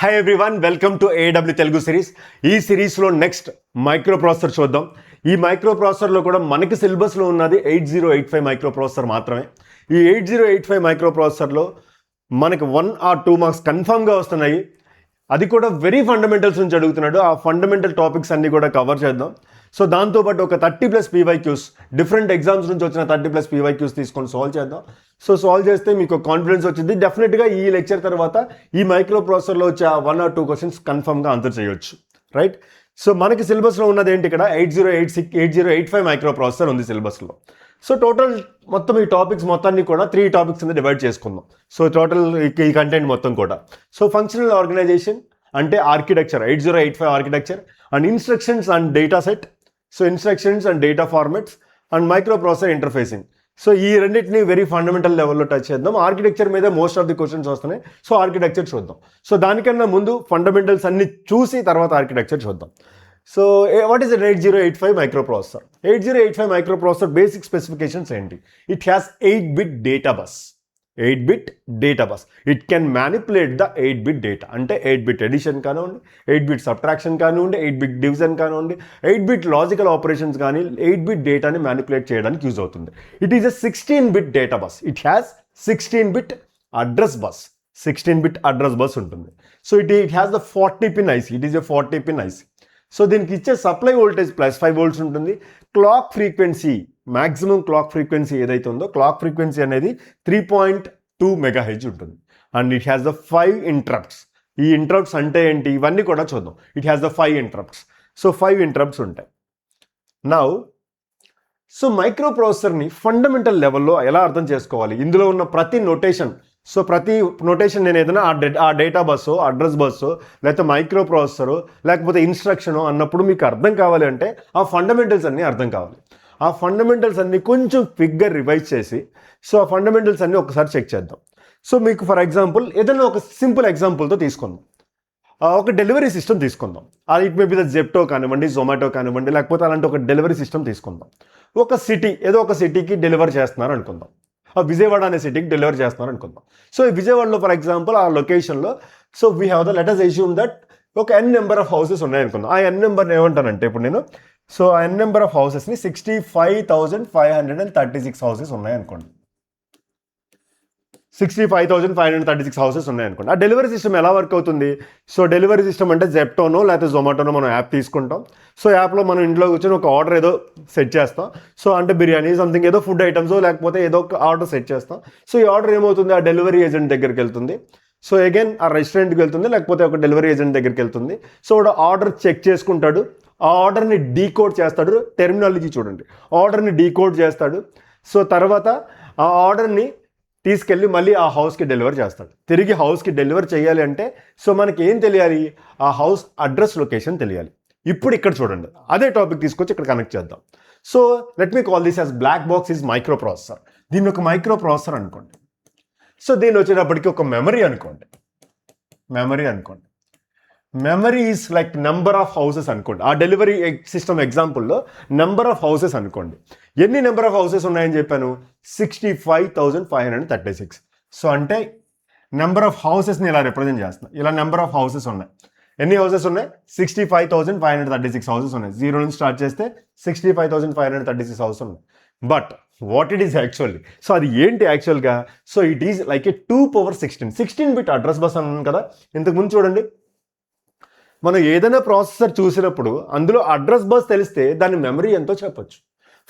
Hi everyone, welcome to AW Telugu series. ఈ సిరీస్లో next micro processor చూద్దాం. ఈ మైక్రో ప్రాసెసర్లో కూడా మనకి సిలబస్లో ఉన్నది 8085 మైక్రో ప్రాసెసర్ మాత్రమే. ఈ 8085 మైక్రో ప్రాసెసర్లో మనకి 1 or 2 మార్క్స్ కన్ఫామ్గా వస్తున్నాయి. అది కూడా వెరీ ఫండమెంటల్స్ నుంచి అడుగుతున్నాడు. ఆ ఫండమెంటల్ టాపిక్స్ అన్నీ కూడా కవర్ చేద్దాం. సో దాంతోపాటు ఒక 30+ PYQs డిఫరెంట్ ఎగ్జామ్స్ నుంచి వచ్చిన 30+ PYQs తీసుకొని సాల్వ్ చేద్దాం. సో సాల్వ్ చేస్తే మీకు కాన్ఫిడెన్స్ వచ్చింది. డెఫినెట్గా ఈ లెక్చర్ తర్వాత ఈ మైక్రో ప్రాసెసర్లో వచ్చే 1 or 2 క్వశ్చన్స్ కన్ఫర్మ్గా ఆన్సర్ చేయొచ్చు, రైట్? సో మనకి సిలబస్లో ఉన్నది ఏంటి, ఇక్కడ 8085 మైక్రో ప్రాసెసర్ ఉంది సిలబస్లో. సో టోటల్ మొత్తం ఈ టాపిక్స్ మొత్తాన్ని కూడా 3 టాపిక్స్ కింద డివైడ్ చేసుకుందాం. సో టోటల్ ఈ కంటెంట్ మొత్తం కూడా. సో ఫంక్షనల్ ఆర్గనైజేషన్ అంటే architecture, 8085 architecture and instructions and data set. So instructions and data formats and microprocessor interfacing. So ఈ రెండింటిని వెరీ ఫండమెంటల్ లెవెల్లో టచ్ చేద్దాం. ఆర్కిటెక్చర్ మీద మోస్ట్ ఆఫ్ ది క్వశ్చన్స్ వస్తున్నాయి. సో ఆర్కిటెక్చర్ చూద్దాం. సో దానికన్నా ముందు ఫండమెంటల్స్ అన్ని చూసి తర్వాత ఆర్కిటెక్చర్ చూద్దాం. So what is 8085 micro processor? 8085 micro processor basic specifications ఏంటి? It has 8-bit data bus. 8-bit data bus. It can manipulate the 8-bit data. అంటే 8-bit ఎడిషన్ కానివ్వండి, 8-bit సబ్ట్రాక్షన్ కానివ్వండి, 8-bit డివిజన్ కానివ్వండి, 8-bit logical operations కానీ 8-bit డేటాని manipulate చేయడానికి use అవుతుంది. It is a 16-bit data bus. It has 16-bit address bus. 16-bit address bus ఉంటుంది. So it has the 40-pin IC. It is a 40-pin IC. So దీనికి ఇచ్చే supply voltage +5 volts ఉంటుంది. Clock frequency, maximum clock frequency ఏదైతే ఉందో clock frequency అనేది 3.2 MHz ఉంటుంది. And it has the 5 interrupts. ఈ interrupts అంటే ఏంటి, ఇవన్నీ కూడా చూద్దాం. It has the 5 interrupts. So 5 interrupts ఉంటాయి. నౌ సో మైక్రో ప్రాసెసర్ని ఫండమెంటల్ లెవెల్లో ఎలా అర్థం చేసుకోవాలి, ఇందులో ఉన్న ప్రతి నొటేషన్. సో ప్రతి నొటేషన్ నేను ఏదైనా ఆ డేటా బస్సో, అడ్రస్ బస్సో, లేకపోతే మైక్రో ప్రాసెసరో, లేకపోతే ఇన్స్ట్రక్షనో అన్నప్పుడు మీకు అర్థం కావాలి అంటే ఆ ఫండమెంటల్స్ అన్నీ అర్థం కావాలి. ఆ ఫండమెంటల్స్ అన్నీ కొంచెం క్విక్గా రివైజ్ చేసి సో ఆ ఫండమెంటల్స్ అన్నీ ఒకసారి చెక్ చేద్దాం. సో మీకు ఫర్ ఎగ్జాంపుల్ ఏదైనా ఒక సింపుల్ ఎగ్జాంపుల్తో తీసుకుందాం. ఒక డెలివరీ సిస్టమ్ తీసుకుందాం. అది it may be the Zepto కానివ్వండి, జొమాటో కానివ్వండి, లేకపోతే అలాంటి ఒక డెలివరీ సిస్టమ్ తీసుకుందాం. ఒక సిటీ, ఏదో ఒక సిటీకి డెలివర్ చేస్తున్నారు అనుకుందాం. విజయవాడ అనే సిటీకి డెలివర్ చేస్తున్నారు అనుకుందాం. సో ఈ విజయవాడలో ఫర్ ఎగ్జాంపుల్ ఆ లొకేషన్లో so we have the let us assume that ఒక n నెంబర్ ఆఫ్ హౌసెస్ ఉన్నాయనుకుందాం. ఆ n నెంబర్ని ఏమంటానంటే ఇప్పుడు నేను సో ఆ n నెంబర్ ఆఫ్ హౌసెస్ని 65,536 హౌసెస్ ఉన్నాయనుకోండి. 65,536 హౌసెస్ ఉన్నాయనుకోండి. ఆ డెలివరీ సిస్టమ్ ఎలా వర్క్ అవుతుంది? సో డెలివరీ సిస్టమ్ అంటే జెప్టోనో లేకపోతే జొమాటోనో మనం యాప్ తీసుకుంటాం. సో యాప్లో మనం ఇంట్లో కూర్చొని ఒక ఆర్డర్ ఏదో సెట్ చేస్తాం. సో అంటే బిర్యానీ సంథింగ్ ఏదో ఫుడ్ ఐటమ్స్ లేకపోతే ఏదో ఒక ఆర్డర్ సెట్ చేస్తాం. సో ఈ ఆర్డర్ ఏమవుతుంది, ఆ డెలివరీ ఏజెంట్ దగ్గరికి వెళ్తుంది. సో అగైన్ ఆ రెస్టారెంట్కి వెళ్తుంది, లేకపోతే ఒక డెలివరీ ఏజెంట్ దగ్గరికి వెళ్తుంది. సో ఆర్డర్ చెక్ చేసుకుంటాడు. ఆ ఆర్డర్ని డీకోడ్ చేస్తాడు. టెర్మినాలజీ చూడండి, ఆర్డర్ని డీకోడ్ చేస్తాడు. సో తర్వాత ఆ ఆర్డర్ని తీసుకెళ్ళి మళ్ళీ ఆ హౌస్కి డెలివర్ చేస్తాడు. తిరిగి హౌస్కి డెలివర్ చేయాలి అంటే సో మనకి ఏం తెలియాలి, ఆ హౌస్ అడ్రస్ లొకేషన్ తెలియాలి. ఇప్పుడు ఇక్కడ చూడండి, అదే టాపిక్ తీసుకొచ్చి ఇక్కడ కనెక్ట్ చేద్దాం. So let me call this as black box is microprocessor. దీన్ని ఒక మైక్రో ప్రాసెసర్ అనుకోండి. సో దీన్ని వచ్చేటప్పటికి ఒక మెమరీ అనుకోండి. Memory is like number of houses అనుకోండి. ఆ డెలివరీ సిస్టమ్ ఎగ్జాంపుల్లో నెంబర్ ఆఫ్ హౌసెస్ అనుకోండి. ఎన్ని నెంబర్ ఆఫ్ హౌసెస్ ఉన్నాయని చెప్పాను? 65,536. సో అంటే నెంబర్ ఆఫ్ హౌసెస్ని ఇలా రిప్రజెంట్ చేస్తున్నాం. ఇలా నెంబర్ ఆఫ్ హౌసెస్ ఉన్నాయి. ఎన్ని హౌసెస్ ఉన్నాయి? 65,536 హౌసెస్ ఉన్నాయి. 0 నుంచి స్టార్ట్ చేస్తే 65,536 హౌసెస్ ఉన్నాయి. But what it is actually, so అది ఏంటి యాక్చువల్గా? So it is like A 2^16. 16-bit address bus అన్నాను కదా ఇంతకుముందు. చూడండి, మనం ఏదైనా ప్రాసెసర్ చూసినప్పుడు అందులో అడ్రస్ బస్ తెలిస్తే దాని మెమరీ ఎంతో చెప్పొచ్చు.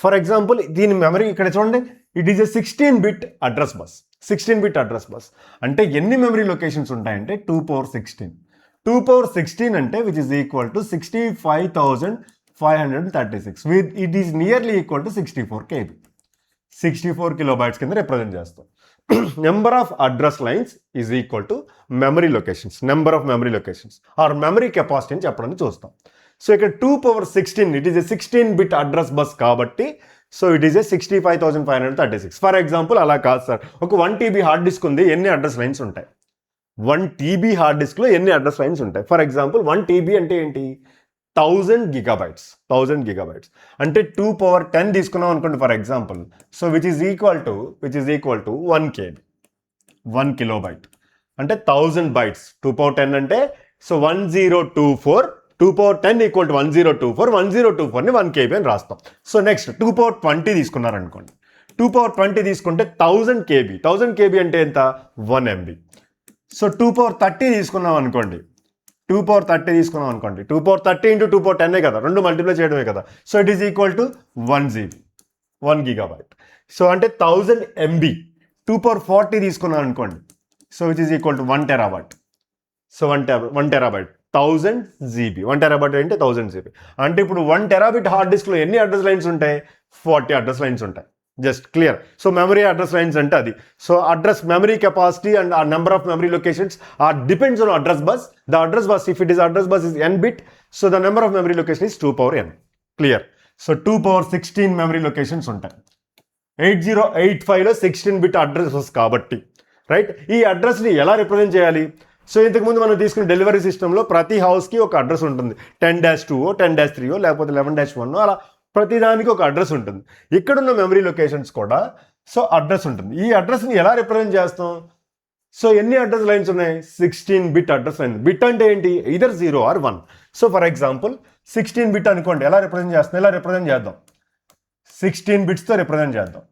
ఫర్ ఎగ్జాంపుల్ దీని మెమరీ ఇక్కడ చూడండి, it is a 16-bit address bus. 16-bit address bus అంటే ఎన్ని మెమరీ లొకేషన్స్ ఉంటాయంటే 2^16. 2^16 అంటే which is equal to 65,536. It is nearly equal to 64 KB. 64 kilobytes కింద రిప్రజెంట్ చేస్తాం. Number of address lines is equal to memory locations, number of memory locations or memory capacity అని చెప్పడానికి చూస్తాం. So ఇక్కడ 2^16 it is a 16-bit address bus కాబట్టి so it is a 65,536. For example అలా కాదు sir, ఒక 1 TB hard disk ఉంది, ఎన్ని అడ్రస్ లైన్స్ ఉంటాయి? 1 TB హార్డ్ డిస్క్లో ఎన్ని అడ్రస్ లైన్స్ ఉంటాయి? ఫర్ ఎగ్జాంపుల్ 1 TB అంటే ఏంటి? 1000 gigabytes. 1000 gigabytes అంటే 2^10 తీసుకున్నాం అనుకోండి for example. So which is equal to 1 KB, 1 kilobyte అంటే 1000 bytes. 2^10 అంటే so 1024 2 power 10 equal to 1024 1024ని 1 KB అని రాస్తాం. So next 2 power 20 తీసుకున్నారనుకోండి. 2 పవర్ 20 తీసుకుంటే 1000 KB. 1000 KB అంటే ఎంత? 1 MB. సో 2 పవర్ 30 తీసుకున్నాం అనుకోండి. 2 పవర్ 30 తీసుకున్నాం అనుకోండి. 2 పవర్ 30 ఇంటూ 2 పవర్ 10 కదా, రెండు మల్టిప్లై చేయడమే కదా. So it is equal to 1 GB, 1 GB. So అంటే 1000 MB. 2 పవర్ 40 తీసుకున్నాం అనుకోండి. So which is equal to 1 TB. So 1 TB 1000 GB. 1 TB అంటే 1000 GB. అంటే ఇప్పుడు 1 TB హార్డ్ డిస్క్లో ఎన్ని అడ్రస్ లైన్స్ ఉంటాయి? 40 అడ్రస్ లైన్స్ ఉంటాయి. Just clear. So memory address lines అంటే అది. So address memory capacity and ఆ number of memory locations depends on address bus. The address bus, if it is address bus is n bit, so the number of memory location is 2 power n. Clear. So 2 power 16 memory locations ఉంటాయి. 8085లో 16 bit address bus కాబట్టి, right? ఈ అడ్రస్ని ఎలా represent చేయాలి? So ఇంతకుముందు మనం తీసుకున్న డెలివరీ సిస్టంలో ప్రతి హౌస్కి ఒక అడ్రస్ ఉంటుంది. 10-2 10-3 లేకపోతే 11-1 అలా ప్రతిదానికి ఒక అడ్రస్ ఉంటుంది. ఇక్కడున్న మెమరీ లొకేషన్స్ కూడా సో అడ్రస్ ఉంటుంది. ఈ అడ్రస్ని ఎలా రిప్రజెంట్ చేస్తాం? సో ఎన్ని అడ్రస్ లైన్స్ ఉన్నాయి? 16 బిట్ అడ్రస్ లైన్. బిట్ అంటే ఏంటి? either 0 or 1. So for example 16 bit అనుకోండి. ఎలా రిప్రజెంట్ చేస్తాం? ఎలా రిప్రజెంట్ చేద్దాం? 16 బిట్స్తో రిప్రజెంట్ చేద్దాం.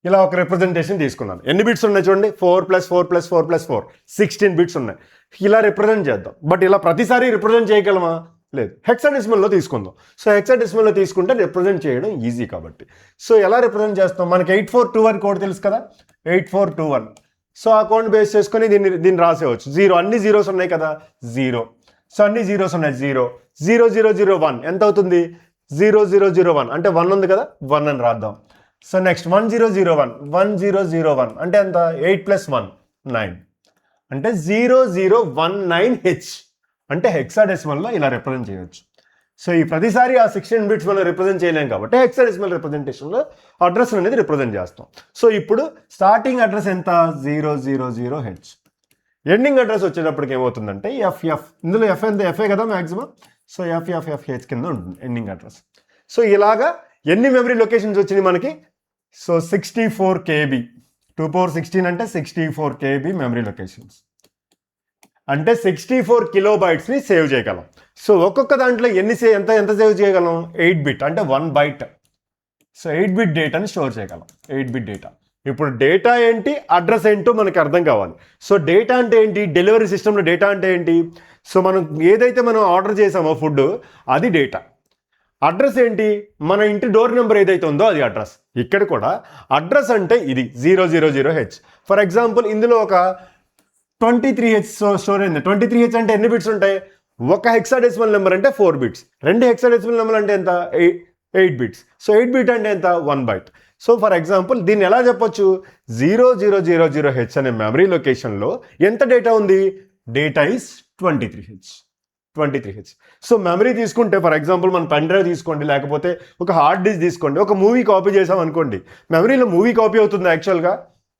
ఇలా ఒక రిప్రజెంటేషన్ తీసుకున్నాను. ఎన్ని బిట్స్ ఉన్నాయి చూడండి? 4 + 4 + 4 + 4 16 బిట్స్ ఉన్నాయి. ఇలా రిప్రజెంట్ చేద్దాం. బట్ ఇలా ప్రతిసారి రిప్రజెంట్ చేయగలమా? లేదు. హెక్సాడెసిమల్లో తీసుకుందాం. సో హెక్సాడెసిమల్లో తీసుకుంటే రిప్రజెంట్ చేయడం ఈజీ కాబట్టి. సో ఎలా రిప్రజెంట్ చేస్తాం? మనకి 8421 కోడ్ తెలుసు కదా, 8421. సో ఆ కోడ్ బేస్ చేసుకొని దీన్ని రాసేవచ్చు. 0 అన్ని జీరోస్ ఉన్నాయి కదా, 0. సో అన్ని జీరోస్ ఉన్నాయి. 0 0 0 0 1 ఎంత అవుతుంది? 0 0 0 1 అంటే 1 ఉంది కదా, 1 అని రాద్దాం. సో నెక్స్ట్ 1001 1001 అంటే ఎంత? 8 + 1 9 అంటే 0019H అంటే హెక్సాడెసిమల్లో ఇలా రిప్రజెంట్ చేయవచ్చు. సో ఈ ప్రతిసారి ఆ 16 బిట్స్ మనం రిప్రజెంట్ చేయలేం కాబట్టి హెక్సాడెసిమల్ రిప్రజెంటేషన్లో అడ్రస్ అనేది రిప్రజెంట్ చేస్తాం. సో ఇప్పుడు స్టార్టింగ్ అడ్రస్ ఎంత? 000H. ఎండింగ్ అడ్రస్ వచ్చేటప్పటికి ఏమవుతుందంటే FF. ఇందులో F ఎంత? FA కదా మ్యాక్సిమం. సో FFFH కింద ఉంటుంది ఎండింగ్ అడ్రస్. సో ఇలాగా ఎన్ని మెమరీ లొకేషన్స్ వచ్చినాయి మనకి? So 64 KB. 2 పవర్ 16 అంటే 64 KB మెమరీ లొకేషన్స్. అంటే 64 కిలోబైట్స్ని సేవ్ చేయగలం. సో ఒక్కొక్క దాంట్లో ఎంత సేవ్ చేయగలం? 8 బిట్ అంటే 1 బైట్. సో 8 బిట్ డేటాని స్టోర్ చేయగలం. 8 బిట్ డేటా. ఇప్పుడు డేటా ఏంటి, అడ్రస్ ఏంటో మనకి అర్థం కావాలి. సో డేటా అంటే ఏంటి? డెలివరీ సిస్టంలో డేటా అంటే ఏంటి? సో ఏదైతే మనం ఆర్డర్ చేసామో ఫుడ్, అది డేటా. అడ్రస్ ఏంటి? మన ఇంటి డోర్ నెంబర్ ఏదైతే ఉందో అది అడ్రస్. ఇక్కడ కూడా అడ్రస్ అంటే ఇది 000H. ఫర్ ఎగ్జాంపుల్ ఇందులో ఒక 23H స్టోర్ అయింది. 23H అంటే ఎన్ని బిట్స్ ఉంటాయి? ఒక హెక్సాడెసిమల్ నెంబర్ అంటే 4 బిట్స్. 2 హెక్సాడెసిమల్ నెంబర్ అంటే ఎంత? 8 బిట్స్. సో 8 బిట్ అంటే ఎంత? 1 బైట్. సో ఫర్ ఎగ్జాంపుల్ దీన్ని ఎలా చెప్పొచ్చు? 0000H అనే మెమరీ లొకేషన్లో ఎంత డేటా ఉంది? Data is 23H. So memory తీసుకుంటే ఫర్ ఎగ్జాంపుల్ మన పెన్ డ్రైవ్ తీసుకోండి, లేకపోతే ఒక హార్డ్ డిస్క్ తీసుకోండి. ఒక మూవీ కాపీ చేసాం అనుకోండి, మెమరీలో మూవీ కాపీ అవుతుంది యాక్చువల్గా.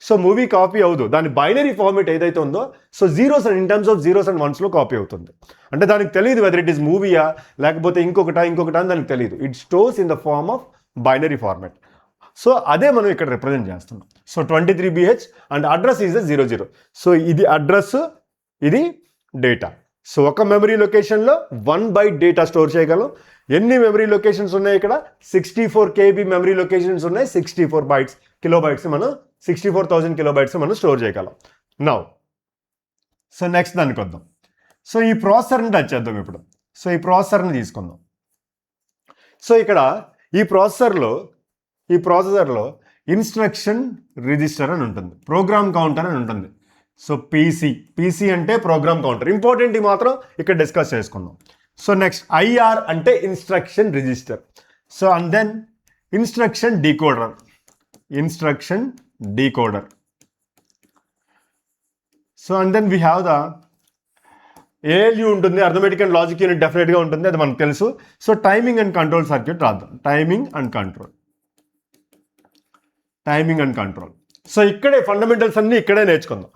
సో మూవీ కాపీ అవ్వదు. దాని బైనరీ ఫార్మేట్ ఏదైతే ఉందో, so zeros in terms of 0s and 1s copy అవుతుంది. అంటే దానికి తెలియదు వెదర్ ఇట్ ఈస్ మూవీయా లేకపోతే ఇంకొకటా అని దానికి తెలియదు. It stores in the form of binary format. So అదే మనం ఇక్కడ రిప్రజెంట్ చేస్తున్నాం. So 23BH and address is 00. So ఇది అడ్రస్, ఇది డేటా. సో ఒక మెమరీ లొకేషన్లో 1 బైట్ డేటా స్టోర్ చేయగలం. ఎన్ని మెమరీ లొకేషన్స్ ఉన్నాయి ఇక్కడ? 64 KB మెమరీ లొకేషన్స్ ఉన్నాయి. 64 కిలోబైట్స్ మనం 64,000 కిలోబైట్స్ మనం స్టోర్ చేయగలం. నౌ సో నెక్స్ట్ దానికి వద్దాం. సో ఈ ప్రాసెసర్ని టచ్ చేద్దాం ఇప్పుడు. సో ఈ ప్రాసెసర్ని తీసుకుందాం. సో ఇక్కడ ఈ ప్రాసెసర్లో ఇన్స్ట్రక్షన్ రిజిస్టర్ అని ఉంటుంది, ప్రోగ్రామ్ కౌంటర్ అని ఉంటుంది. సో పీసీ అంటే ప్రోగ్రామ్ కౌంటర్. ఇంపార్టెంట్ మాత్రం ఇక్కడ డిస్కస్ చేసుకుందాం. సో నెక్స్ట్ IR అంటే instruction register. So and then instruction decoder. So and then we have the ALU ఉంటుంది, అర్థమెటిక్ అండ్ లాజిక్ యూనిట్ డెఫినెట్గా ఉంటుంది, అది మనకు తెలుసు. So timing and control circuit రాద్దాం. Timing and control. సో ఇక్కడే ఫండమెంటల్స్ అన్నీ ఇక్కడే నేర్చుకుందాం.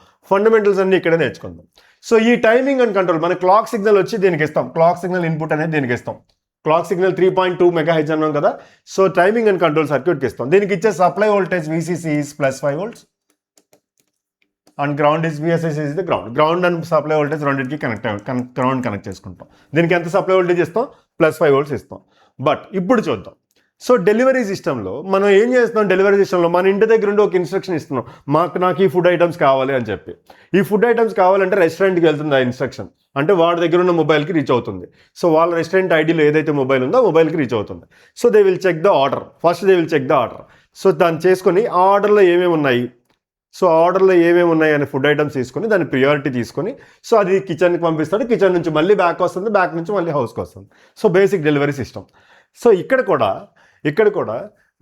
సో ఈ టైమింగ్ అండ్ కంట్రోల్ మన క్లాక్ సిగ్నల్ వచ్చి దీనికి ఇస్తాం. క్లాక్ సిగ్నల్ ఇన్పుట్ అనేది దీనికి ఇస్తాం. క్లాక్ సిగ్నల్ 3.2 MHz అన్నాం కదా. సో టైమింగ్ అండ్ కంట్రోల్ సర్క్యూట్కి ఇస్తాం. దీనికి ఇచ్చే supply voltage VCC is +5 volts. And ground is VSS is the ground and supply voltage రెండింటికి గ్రౌండ్ కనెక్ట్ చేసుకుంటాం. దీనికి ఎంత సప్లై వోల్టేజ్ ఇస్తాం? +5 volts ఇస్తాం. బట్ ఇప్పుడు చూద్దాం. సో డెలివరీ సిస్టంలో మనం ఏం చేస్తున్నాం? డెలివరీ సిస్టంలో మన ఇంటి దగ్గర ఉండి ఒక ఇన్స్ట్రక్షన్ ఇస్తున్నాం, నాకు ఈ ఫుడ్ ఐటమ్స్ కావాలి అని చెప్పి. ఈ ఫుడ్ ఐటమ్స్ కావాలంటే రెస్టారెంట్కి వెళ్తుంది ఆ ఇన్స్ట్రక్షన్, అంటే వాడి దగ్గర ఉన్న మొబైల్కి రీచ్ అవుతుంది. సో వాళ్ళ రెస్టారెంట్ ఐడీలో ఏదైతే మొబైల్ ఉందో ఆ మొబైల్కి రీచ్ అవుతుంది. So they will check the order. First they will check the order. So దాన్ని చేసుకొని ఆ ఆర్డర్లో ఏమేమి ఉన్నాయి, సో ఆర్డర్లో ఏమేమి ఉన్నాయి అనే ఫుడ్ ఐటమ్స్ తీసుకొని దాని ప్రియారిటీ తీసుకొని సో అది కిచెన్కి పంపిస్తాడు. కిచెన్ నుంచి మళ్ళీ బ్యాక్ వస్తుంది, బ్యాక్ నుంచి మళ్ళీ హౌస్కి వస్తుంది. So basic delivery system. So ఇక్కడ కూడా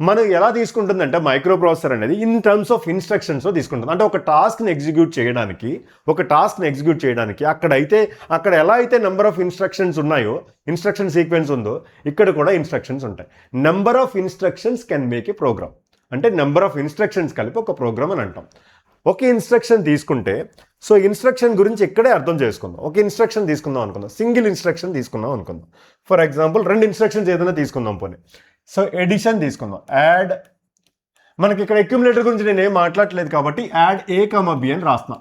మనం ఎలా తీసుకుంటుందంటే మైక్రో ప్రాసెసర్ అనేది ఇన్ టర్మ్స్ ఆఫ్ ఇన్స్ట్రక్షన్స్ తీసుకుంటుంది. అంటే ఒక టాస్క్ని ఎగ్జిక్యూట్ చేయడానికి అక్కడ ఎలా అయితే నెంబర్ ఆఫ్ ఇన్స్ట్రక్షన్స్ ఉన్నాయో, ఇన్స్ట్రక్షన్ సీక్వెన్స్ ఉందో, ఇక్కడ కూడా ఇన్స్ట్రక్షన్స్ ఉంటాయి. Number of instructions can make a program. అంటే నెంబర్ ఆఫ్ ఇన్స్ట్రక్షన్స్ కలిపి ఒక ప్రోగ్రామ్ అని అంటాం. ఒక ఇన్స్ట్రక్షన్ తీసుకుంటే సో ఇన్స్ట్రక్షన్ గురించి ఇక్కడే అర్థం చేసుకుందాం. ఒక ఇన్స్ట్రక్షన్ తీసుకుందాం అనుకుందాం, సింగిల్ ఇన్స్ట్రక్షన్ తీసుకుందాం అనుకుందాం. ఫర్ ఎగ్జాంపుల్ 2 ఇన్స్ట్రక్షన్స్ ఏదైనా తీసుకుందాం పోనీ. సో ఎడిషన్ తీసుకుందాం, యాడ్. మనకి ఇక్కడ అక్యుములేటర్ గురించి నేను ఏం మాట్లాడలేదు కాబట్టి యాడ్ A, B అని రాస్తున్నా.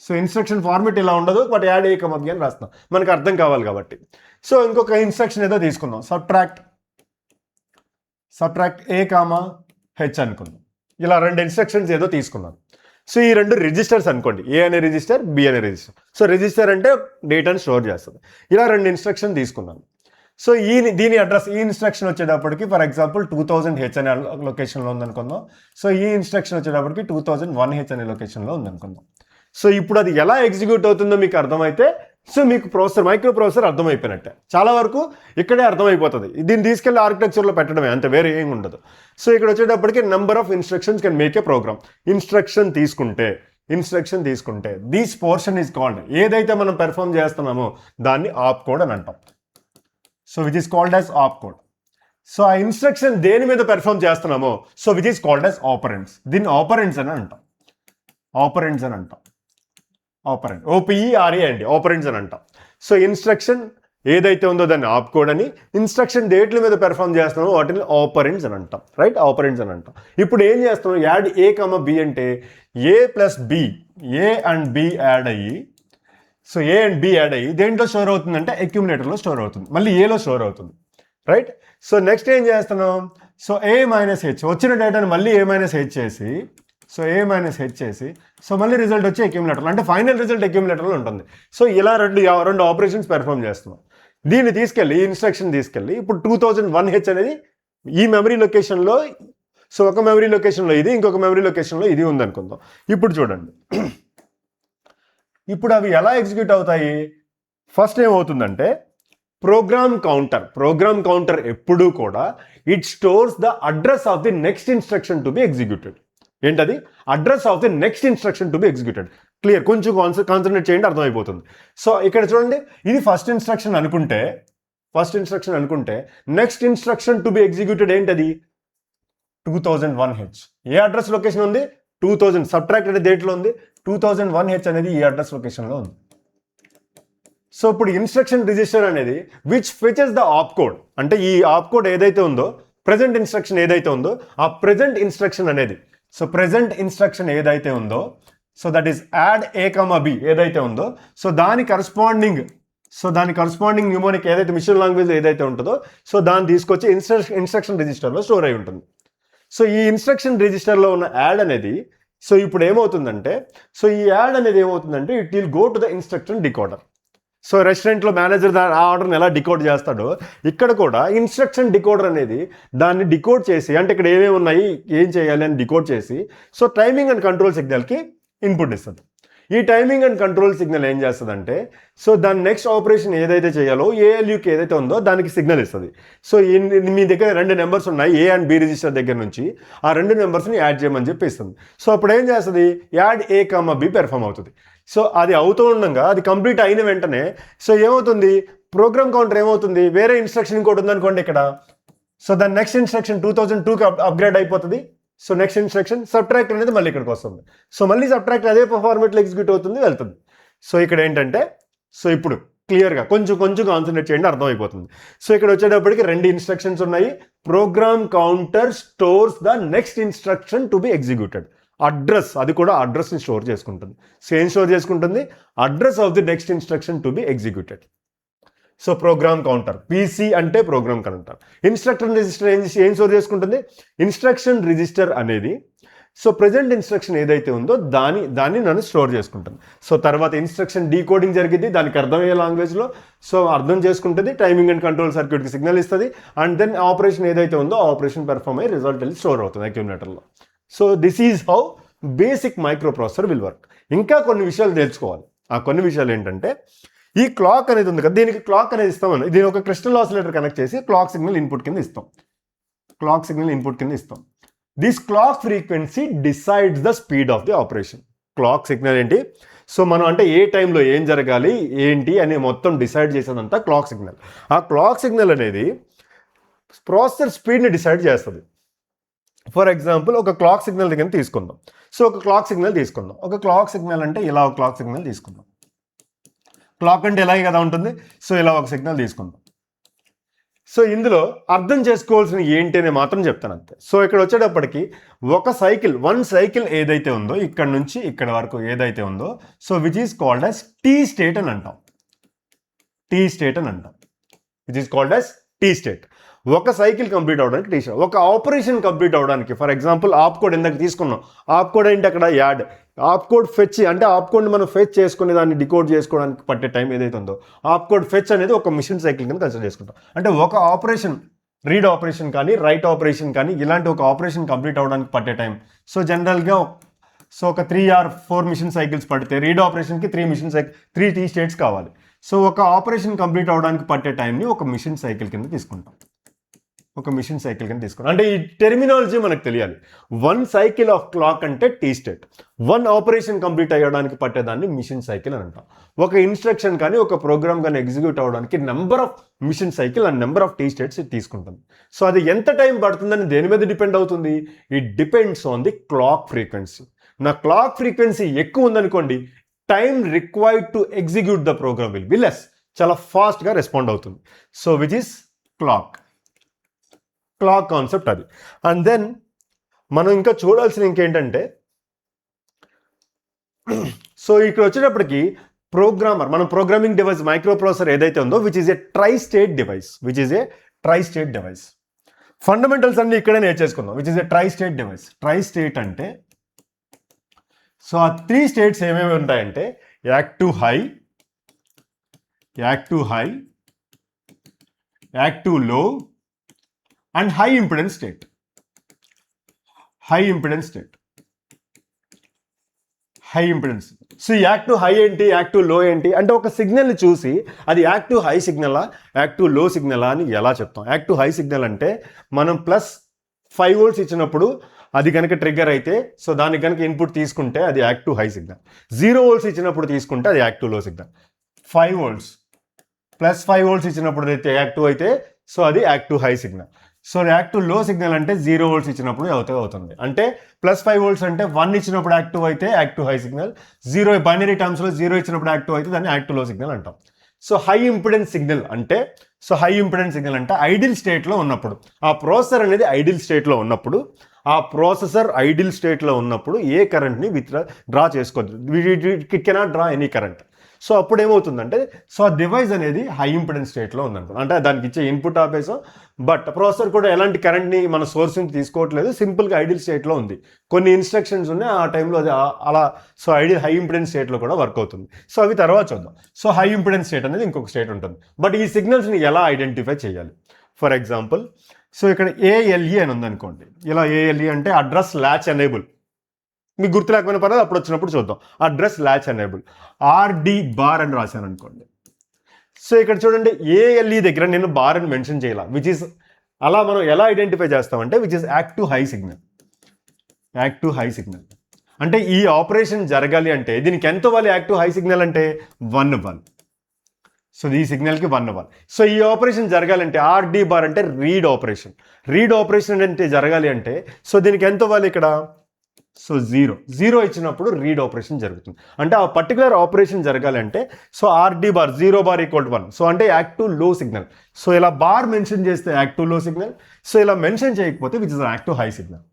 సో ఇన్స్ట్రక్షన్ ఫార్మేట్ ఇలా ఉండదు, బట్ యాడ్ A, B అని రాస్తున్నా, మనకు అర్థం కావాలి కాబట్టి. సో ఇంకొక ఇన్స్ట్రక్షన్ ఏదో తీసుకుందాం, సబ్ట్రాక్ట్ A, H అనుకుందాం. ఇలా 2 ఇన్స్ట్రక్షన్స్ ఏదో తీసుకున్నాం. సో ఈ 2 రిజిస్టర్స్ అనుకోండి, A అనే రిజిస్టర్, B అనే రిజిస్టర్. సో రిజిస్టర్ అంటే డేటాని స్టోర్ చేస్తుంది. ఇలా 2 ఇన్స్ట్రక్షన్ తీసుకున్నాను. సో దీని అడ్రస్, ఈ ఇన్స్ట్రక్షన్ వచ్చేటప్పటికి ఫర్ ఎగ్జాంపుల్ 2000H అనే లొకేషన్లో ఉందనుకుందాం. సో ఈ ఇన్స్ట్రక్షన్ వచ్చేటప్పటికి 2001H అనే లొకేషన్లో ఉందనుకుందాం. సో ఇప్పుడు అది ఎలా ఎగ్జిక్యూట్ అవుతుందో మీకు అర్థమైతే సో మీకు మైక్రో ప్రాసెసర్ అర్థమైపోయినట్టే. చాలా వరకు ఇక్కడే అర్థమైపోతుంది. దీన్ని తీసుకెళ్ళి ఆర్కిటెక్చర్లో పెట్టడమే, అంతే, వేరే ఏం ఉండదు. సో ఇక్కడ వచ్చేటప్పటికి number of instructions can make a program. Instruction తీసుకుంటే దిస్ పోర్షన్ ఈజ్ కాల్డ్, ఏదైతే మనం పెర్ఫామ్ చేస్తున్నామో దాన్ని ఆప్ కోడ్ అని అంటాం. So which is called as op code. So ఆ ఇన్స్ట్రక్షన్ దేని మీద పెర్ఫామ్ చేస్తున్నామో so which is called as operands. దీన్ని ఆపరెంట్స్ అని అంటాం. OPERA అండి, ఆపరెంట్స్ అని అంటాం. సో ఇన్స్ట్రక్షన్ ఏదైతే ఉందో దాన్ని ఆప్ కోడ్ అని, ఇన్స్ట్రక్షన్ డేట్ల మీద పెర్ఫామ్ చేస్తున్నామో వాటిని ఆపరెంట్స్ అని అంటాం. రైట్, ఆపరెంట్స్ అని అంటాం. ఇప్పుడు ఏం చేస్తున్నాం? యాడ్ A, B అంటే A అండ్ B యాడ్ అయ్యి, so A and B add అయ్యి దేంట్లో స్టోర్ అవుతుందంటే అక్యుములేటర్లో స్టోర్ అవుతుంది, మళ్ళీ Aలో స్టోర్ అవుతుంది. రైట్. సో నెక్స్ట్ ఏం చేస్తున్నాం? సో A-H వచ్చిన డేటాని మళ్ళీ A-H చేసి, సో మళ్ళీ రిజల్ట్ వచ్చి అక్యుములేటర్లో, అంటే ఫైనల్ రిజల్ట్ అక్యుములేటర్లో ఉంటుంది. సో ఇలా రెండు ఆపరేషన్స్ పెర్ఫామ్ చేస్తున్నాం. దీన్ని తీసుకెళ్ళి, ఈ ఇన్స్ట్రక్షన్ తీసుకెళ్ళి ఇప్పుడు 2001H అనేది ఈ మెమరీ లొకేషన్లో, సో ఒక మెమరీ లొకేషన్లో ఇది, ఇంకొక మెమరీ లొకేషన్లో ఇది ఉందనుకుందాం. ఇప్పుడు చూడండి, ఇప్పుడు అవి ఎలా ఎగ్జిక్యూట్ అవుతాయి? ఫస్ట్ ఏమవుతుందంటే ప్రోగ్రామ్ కౌంటర్ ఎప్పుడూ కూడా it stores the address of the next instruction to be executed. ఏంటది? Address of the next instruction to be executed. Clear, కొంచెం కాన్సన్ట్రేట్ చేయండి, అర్థమైపోతుంది. సో ఇక్కడ చూడండి, ఇది ఫస్ట్ ఇన్స్ట్రక్షన్ అనుకుంటే next instruction to be executed ఏంటది? 2001H. ఏ అడ్రస్ లొకేషన్ ఉంది? 2000. సబ్ట్రాక్ట్ అనే డేట్లో ఉంది. 2001H అనేది ఈ అడ్రస్ లొకేషన్లో ఉంది. సో ఇప్పుడు ఇన్స్ట్రక్షన్ రిజిస్టర్ అనేది which fetches the op code, అంటే ఈ ఆప్ కోడ్ ఏదైతే ఉందో, ప్రెజెంట్ ఇన్స్ట్రక్షన్ ఏదైతే ఉందో, ఆ ప్రెజెంట్ ఇన్స్ట్రక్షన్ అనేది, సో ప్రెజెంట్ ఇన్స్ట్రక్షన్ ఏదైతే ఉందో, so that is add A, B ఏదైతే ఉందో, సో దాని కరస్పాండింగ్ న్యూమోనిక్ ఏదైతే మిషన్ లాంగ్వేజ్ ఏదైతే ఉంటుందో, సో దాన్ని తీసుకొచ్చి ఇన్స్ట్రక్షన్ రిజిస్టర్లో స్టోర్ అయి ఉంటుంది. సో ఈ ఇన్స్ట్రక్షన్ రిజిస్టర్లో ఉన్న యాడ్ అనేది, సో ఇప్పుడు ఏమవుతుందంటే, సో ఈ యాడ్ అనేది ఏమవుతుందంటే it will go to the instruction decoder. So రెస్టారెంట్లో మేనేజర్ ఆ ఆర్డర్ని ఎలా డికోడ్ చేస్తాడో, ఇక్కడ కూడా ఇన్స్ట్రక్షన్ డికోడర్ అనేది దాన్ని డికోడ్ చేసి, అంటే ఇక్కడ ఏమేమి ఉన్నాయి, ఏం చేయాలి అని డికోడ్ చేసి, సో టైమింగ్ అండ్ కంట్రోల్ సిగ్నల్కి ఇన్పుట్ ఇస్తుంది. ఈ టైమింగ్ అండ్ కంట్రోల్ సిగ్నల్ ఏం చేస్తుందంటే, సో దాని నెక్స్ట్ ఆపరేషన్ ఏదైతే చేయాలో ALUకి ఏదైతే ఉందో దానికి సిగ్నల్ ఇస్తుంది. సో మీ దగ్గర 2 నెంబర్స్ ఉన్నాయి, A అండ్ B రిజిస్టర్ దగ్గర నుంచి, ఆ 2 నెంబర్స్ని యాడ్ చేయమని చెప్పి ఇస్తుంది. సో అప్పుడు ఏం చేస్తుంది? యాడ్ A, B పెర్ఫామ్ అవుతుంది. సో అది అవుతూ ఉండగా, అది కంప్లీట్ అయిన వెంటనే సో ఏమవుతుంది? ప్రోగ్రామ్ కౌంటర్ ఏమవుతుంది? వేరే ఇన్స్ట్రక్షన్ ఇంకోటి ఉందనుకోండి ఇక్కడ, సో దాని నెక్స్ట్ ఇన్స్ట్రక్షన్ 2002కి అప్గ్రేడ్ అయిపోతుంది. సో నెక్స్ట్ ఇన్స్ట్రక్షన్ సబ్ట్రాక్ట్ అనేది మళ్ళీ ఇక్కడికి వస్తుంది. సో మళ్ళీ సబ్ట్రాక్ట్ అదే ఫార్మేట్లో ఎగ్జిక్యూట్ అవుతుంది, వెళ్తుంది. సో ఇక్కడ ఏంటంటే, సో ఇప్పుడు క్లియర్గా కొంచెం కాన్సన్ట్రేట్ చేయండి, అర్థమైపోతుంది. సో ఇక్కడ వచ్చేటప్పటికి 2 ఇన్స్ట్రక్షన్స్ ఉన్నాయి. Program counter stores the next instruction to be executed. Address, అది కూడా అడ్రస్ని స్టోర్ చేసుకుంటుంది. సో ఏం స్టోర్ చేసుకుంటుంది? Address of the next instruction to be executed. So program counter, PC అంటే ప్రోగ్రామ్ కౌంటర్. ఇన్స్ట్రక్షన్ రిజిస్టర్ ఏం స్టోర్ చేసుకుంటుంది? Instruction register అనేది so present instruction ఏదైతే ఉందో దాన్ని నన్ను స్టోర్ చేసుకుంటుంది. సో తర్వాత ఇన్స్ట్రక్షన్ డీకోడింగ్ జరిగింది, దానికి అర్థమయ్యే లాంగ్వేజ్లో సో అర్థం చేసుకుంటుంది, టైమింగ్ అండ్ కంట్రోల్ సర్క్యూట్కి సిగ్నల్ ఇస్తుంది, అండ్ దెన్ ఆపరేషన్ ఏదైతే ఉందో ఆపరేషన్ పెర్ఫామ్ అయ్యి రిజల్ట్ వెళ్ళి స్టోర్ అవుతుంది అక్యుములేటర్లో. So this is how basic microprocessor will work. ఇంకా కొన్ని విషయాలు తెలుసుకోవాలి. ఆ కొన్ని విషయాలు ఏంటంటే, ఈ క్లాక్ అనేది ఉంది కదా, దీనికి క్లాక్ అనేది ఇస్తామని, దీని ఒక క్రిస్టల్ ఆసిలేటర్ కనెక్ట్ చేసి క్లాక్ సిగ్నల్ ఇన్పుట్ కింద ఇస్తాం. క్లాక్ సిగ్నల్ ఇన్పుట్ కింద ఇస్తాం. This clock frequency decides the speed of the operation. Clock signal ఏంటి? సో మనం అంటే ఏ టైంలో ఏం జరగాలి ఏంటి అని మొత్తం డిసైడ్ చేసేదంతా క్లాక్ సిగ్నల్. ఆ క్లాక్ సిగ్నల్ అనేది ప్రాసెసర్ స్పీడ్ని డిసైడ్ చేస్తుంది. ఫర్ ఎగ్జాంపుల్ ఒక క్లాక్ సిగ్నల్ దగ్గర తీసుకుందాం. సో ఒక క్లాక్ సిగ్నల్ తీసుకుందాం. ఒక క్లాక్ సిగ్నల్ అంటే ఇలా ఒక క్లాక్ సిగ్నల్ తీసుకుందాం. క్లాక్ అంటే ఇలాగే కదా ఉంటుంది. సో ఇలా ఒక సిగ్నల్ తీసుకుందాం. సో ఇందులో అర్థం చేసుకోవాల్సిన ఏంటి అని మాత్రం చెప్తాను అంతే. సో ఇక్కడ వచ్చేటప్పటికి వన్ సైకిల్ ఏదైతే ఉందో ఇక్కడ నుంచి ఇక్కడ వరకు ఏదైతే ఉందో so which is called as T state అని అంటాం. టీ స్టేట్ అని అంటాం. Which is called as T state. ఒక సైకిల్ కంప్లీట్ అవడానికి టీ స్టేట్. ఒక ఆపరేషన్ కంప్లీట్ అవడానికి ఫర్ ఎగ్జాంపుల్ ఆప్ కోడ్ ఇందాక తీసుకున్నాం. ఆప్ కోడ్ ఏంటి? అక్కడ యాడ్ ఆప్ కోడ్ ఫెచ్ అంటే ఆప్ కోడ్ని మనం ఫెచ్ చేసుకుని దాన్ని డికోడ్ చేసుకోవడానికి పట్టే టైం ఏదైతే ఉందో ఆప్ కోడ్ ఫెచ్ అనేది ఒక మిషన్ సైకిల్ కింద కన్సిడర్ చేసుకుంటాం. అంటే ఒక ఆపరేషన్ రీడ్ ఆపరేషన్ కానీ రైట్ ఆపరేషన్ కానీ ఇలాంటి ఒక ఆపరేషన్ కంప్లీట్ అవడానికి పట్టే టైం సో జనరల్గా సో ఒక 3 or 4 మిషన్ సైకిల్స్ పడితే రీడ్ ఆపరేషన్కి 3 టీ స్టేట్స్ కావాలి. సో ఒక ఆపరేషన్ కంప్లీట్ అవడానికి పట్టే టైంని ఒక మిషన్ సైకిల్ కింద తీసుకుంటాం. ఒక మిషన్ సైకిల్ కింద తీసుకుంటాం. అంటే ఈ టెర్మినాలజీ మనకు తెలియాలి. వన్ సైకిల్ ఆఫ్ క్లాక్ అంటే T state. One operation complete అయ్యడానికి పట్టేదాన్ని మిషన్ సైకిల్ అని అంటాం. ఒక ఇన్స్ట్రక్షన్ కానీ ఒక ప్రోగ్రామ్ కానీ ఎగ్జిక్యూట్ అవ్వడానికి number of machine cycle and number of T states తీసుకుంటుంది. సో అది ఎంత టైం పడుతుందని దేని మీద డిపెండ్ అవుతుంది? It depends on the clock frequency. నా క్లాక్ ఫ్రీక్వెన్సీ ఎక్కువ ఉందనుకోండి, time required to execute the program will be less. చాలా ఫాస్ట్గా రెస్పాండ్ అవుతుంది. So which is clock concept అది. అండ్ దెన్ మనం ఇంకా చూడాల్సిన ఇంకేంటంటే సో ఇక్కడ వచ్చేటప్పటికి మనం ప్రోగ్రామింగ్ డివైస్ మైక్రో ప్రాసెసర్ ఏదైతే ఉందో which is a tri state device. Fundamentals అన్ని ఇక్కడే నేర్చేసుకుందాం. Which is a tri state device. Tri state అంటే సో ఆ 3 స్టేట్స్ ఏమేమి ఉంటాయంటే active high, active low and high impedance state. So active high ఏంటి, యాక్టివ్ లో ఏంటి అంటే ఒక సిగ్నల్ని చూసి అది యాక్టివ్ హై సిగ్నలా యాక్టివ్ లో సిగ్నలా అని ఎలా చెప్తాం. యాక్టివ్ హై సిగ్నల్ అంటే మనం +5 volts ఇచ్చినప్పుడు అది కనుక ట్రిగ్గర్ అయితే సో దానికి కనుక ఇన్పుట్ తీసుకుంటే అది యాక్టివ్ హై సిగ్నల్. 0 volts ఇచ్చినప్పుడు తీసుకుంటే అది active low signal. 5 volts +5 volts ఇచ్చినప్పుడు అయితే యాక్టివ్ అయితే సో అది active high signal. So active low signal అంటే 0 volts ఇచ్చినప్పుడు అవుతుంది. అంటే +5 volts అంటే 1 ఇచ్చినప్పుడు యాక్టివ్ అయితే యాక్టివ్ హై సిగ్నల్, 0 బైనరీ టర్మ్స్లో 0 ఇచ్చినప్పుడు యాక్టివ్ అయితే దాన్ని యాక్టివ్ లో సిగ్నల్ అంటాం. సో హై ఇంపిడెన్స్ సిగ్నల్ అంటే ఐడిల్ స్టేట్లో ఉన్నప్పుడు ఆ ప్రాసెసర్ అనేది ఐడిల్ స్టేట్లో ఉన్నప్పుడు ఏ కరెంట్ని డ్రా చేసుకోవద్దు. It cannot draw any current. So అప్పుడు ఏమవుతుందంటే సో ఆ డివైస్ అనేది హై ఇంపిడెన్స్ స్టేట్లో ఉందనుకో, అంటే దానికి ఇచ్చే ఇన్పుట్ ఆపేసాం, బట్ ప్రాసెసర్ కూడా ఎలాంటి కరెంట్ని మన సోర్స్ నుంచి తీసుకోవట్లేదు, సింపుల్గా ఐడిల్ స్టేట్లో ఉంది. కొన్ని ఇన్స్ట్రక్షన్స్ ఉన్నాయి ఆ టైంలో అది అలా సో హై ఇంపిడెన్స్ స్టేట్లో కూడా వర్క్ అవుతుంది. సో అవి తర్వాత చూద్దాం. సో హై ఇంపిడెన్స్ స్టేట్ అనేది ఇంకొక స్టేట్ ఉంటుంది. బట్ ఈ సిగ్నల్స్ని ఎలా ఐడెంటిఫై చేయాలి? ఫర్ ఎగ్జాంపుల్ సో ఇక్కడ ALE అని ఉందనుకోండి. ఇలా ALE అంటే అడ్రస్ ల్యాచ్ ఎనేబుల్. మీకు గుర్తు లేకపోయినా పర్లేదు, అప్పుడు వచ్చినప్పుడు చూద్దాం. Address latch enable RD bar అని రాశాను అనుకోండి. సో ఇక్కడ చూడండి ALE దగ్గర నేను బార్ అని మెన్షన్ చేయాలి. విచ్ ఈస్ అలా మనం ఎలా ఐడెంటిఫై చేస్తామంటే which is active high signal. అంటే ఈ ఆపరేషన్ జరగాలి అంటే దీనికి ఎంత ఇవ్వాలి? యాక్టివ్ హై సిగ్నల్ అంటే 1 1. సో ఈ సిగ్నల్కి 1 1. సో ఈ ఆపరేషన్ జరగాలంటే RD బార్ అంటే రీడ్ ఆపరేషన్ అంటే జరగాలి అంటే సో దీనికి ఎంత ఇవ్వాలి ఇక్కడ? సో 0 ఇచ్చినప్పుడు రీడ్ ఆపరేషన్ జరుగుతుంది. అంటే ఆ పర్టికులర్ ఆపరేషన్ జరగాలంటే so RD bar 0 bar = 1. So అంటే యాక్టివ్ లో సిగ్నల్. సో ఇలా బార్ మెన్షన్ చేస్తే యాక్టివ్ లో సిగ్నల్, సో ఇలా మెన్షన్ చేయకపోతే which is active high signal.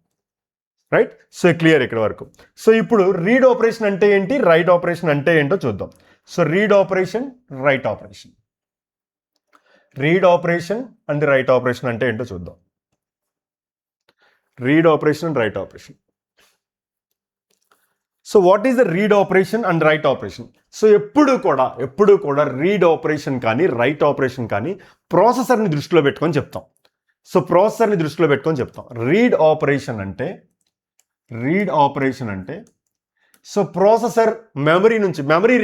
Right. So clear ఇక్కడ వరకు. సో ఇప్పుడు రీడ్ ఆపరేషన్ అంటే ఏంటి, రైట్ ఆపరేషన్ అంటే ఏంటో చూద్దాం. So read operation, right operation. Read operation and right operation అంటే ఏంటో చూద్దాం. Read operation and right operation. So what is the read operation and right operation? So ఎప్పుడు కూడా రీడ్ ఆపరేషన్ కానీ రైట్ ఆపరేషన్ కానీ ప్రాసెసర్ని దృష్టిలో పెట్టుకొని చెప్తాం. సో ప్రాసెసర్ని దృష్టిలో పెట్టుకొని చెప్తాం. రీడ్ ఆపరేషన్ అంటే సో ప్రాసెసర్ మెమరీ నుంచి మెమరీ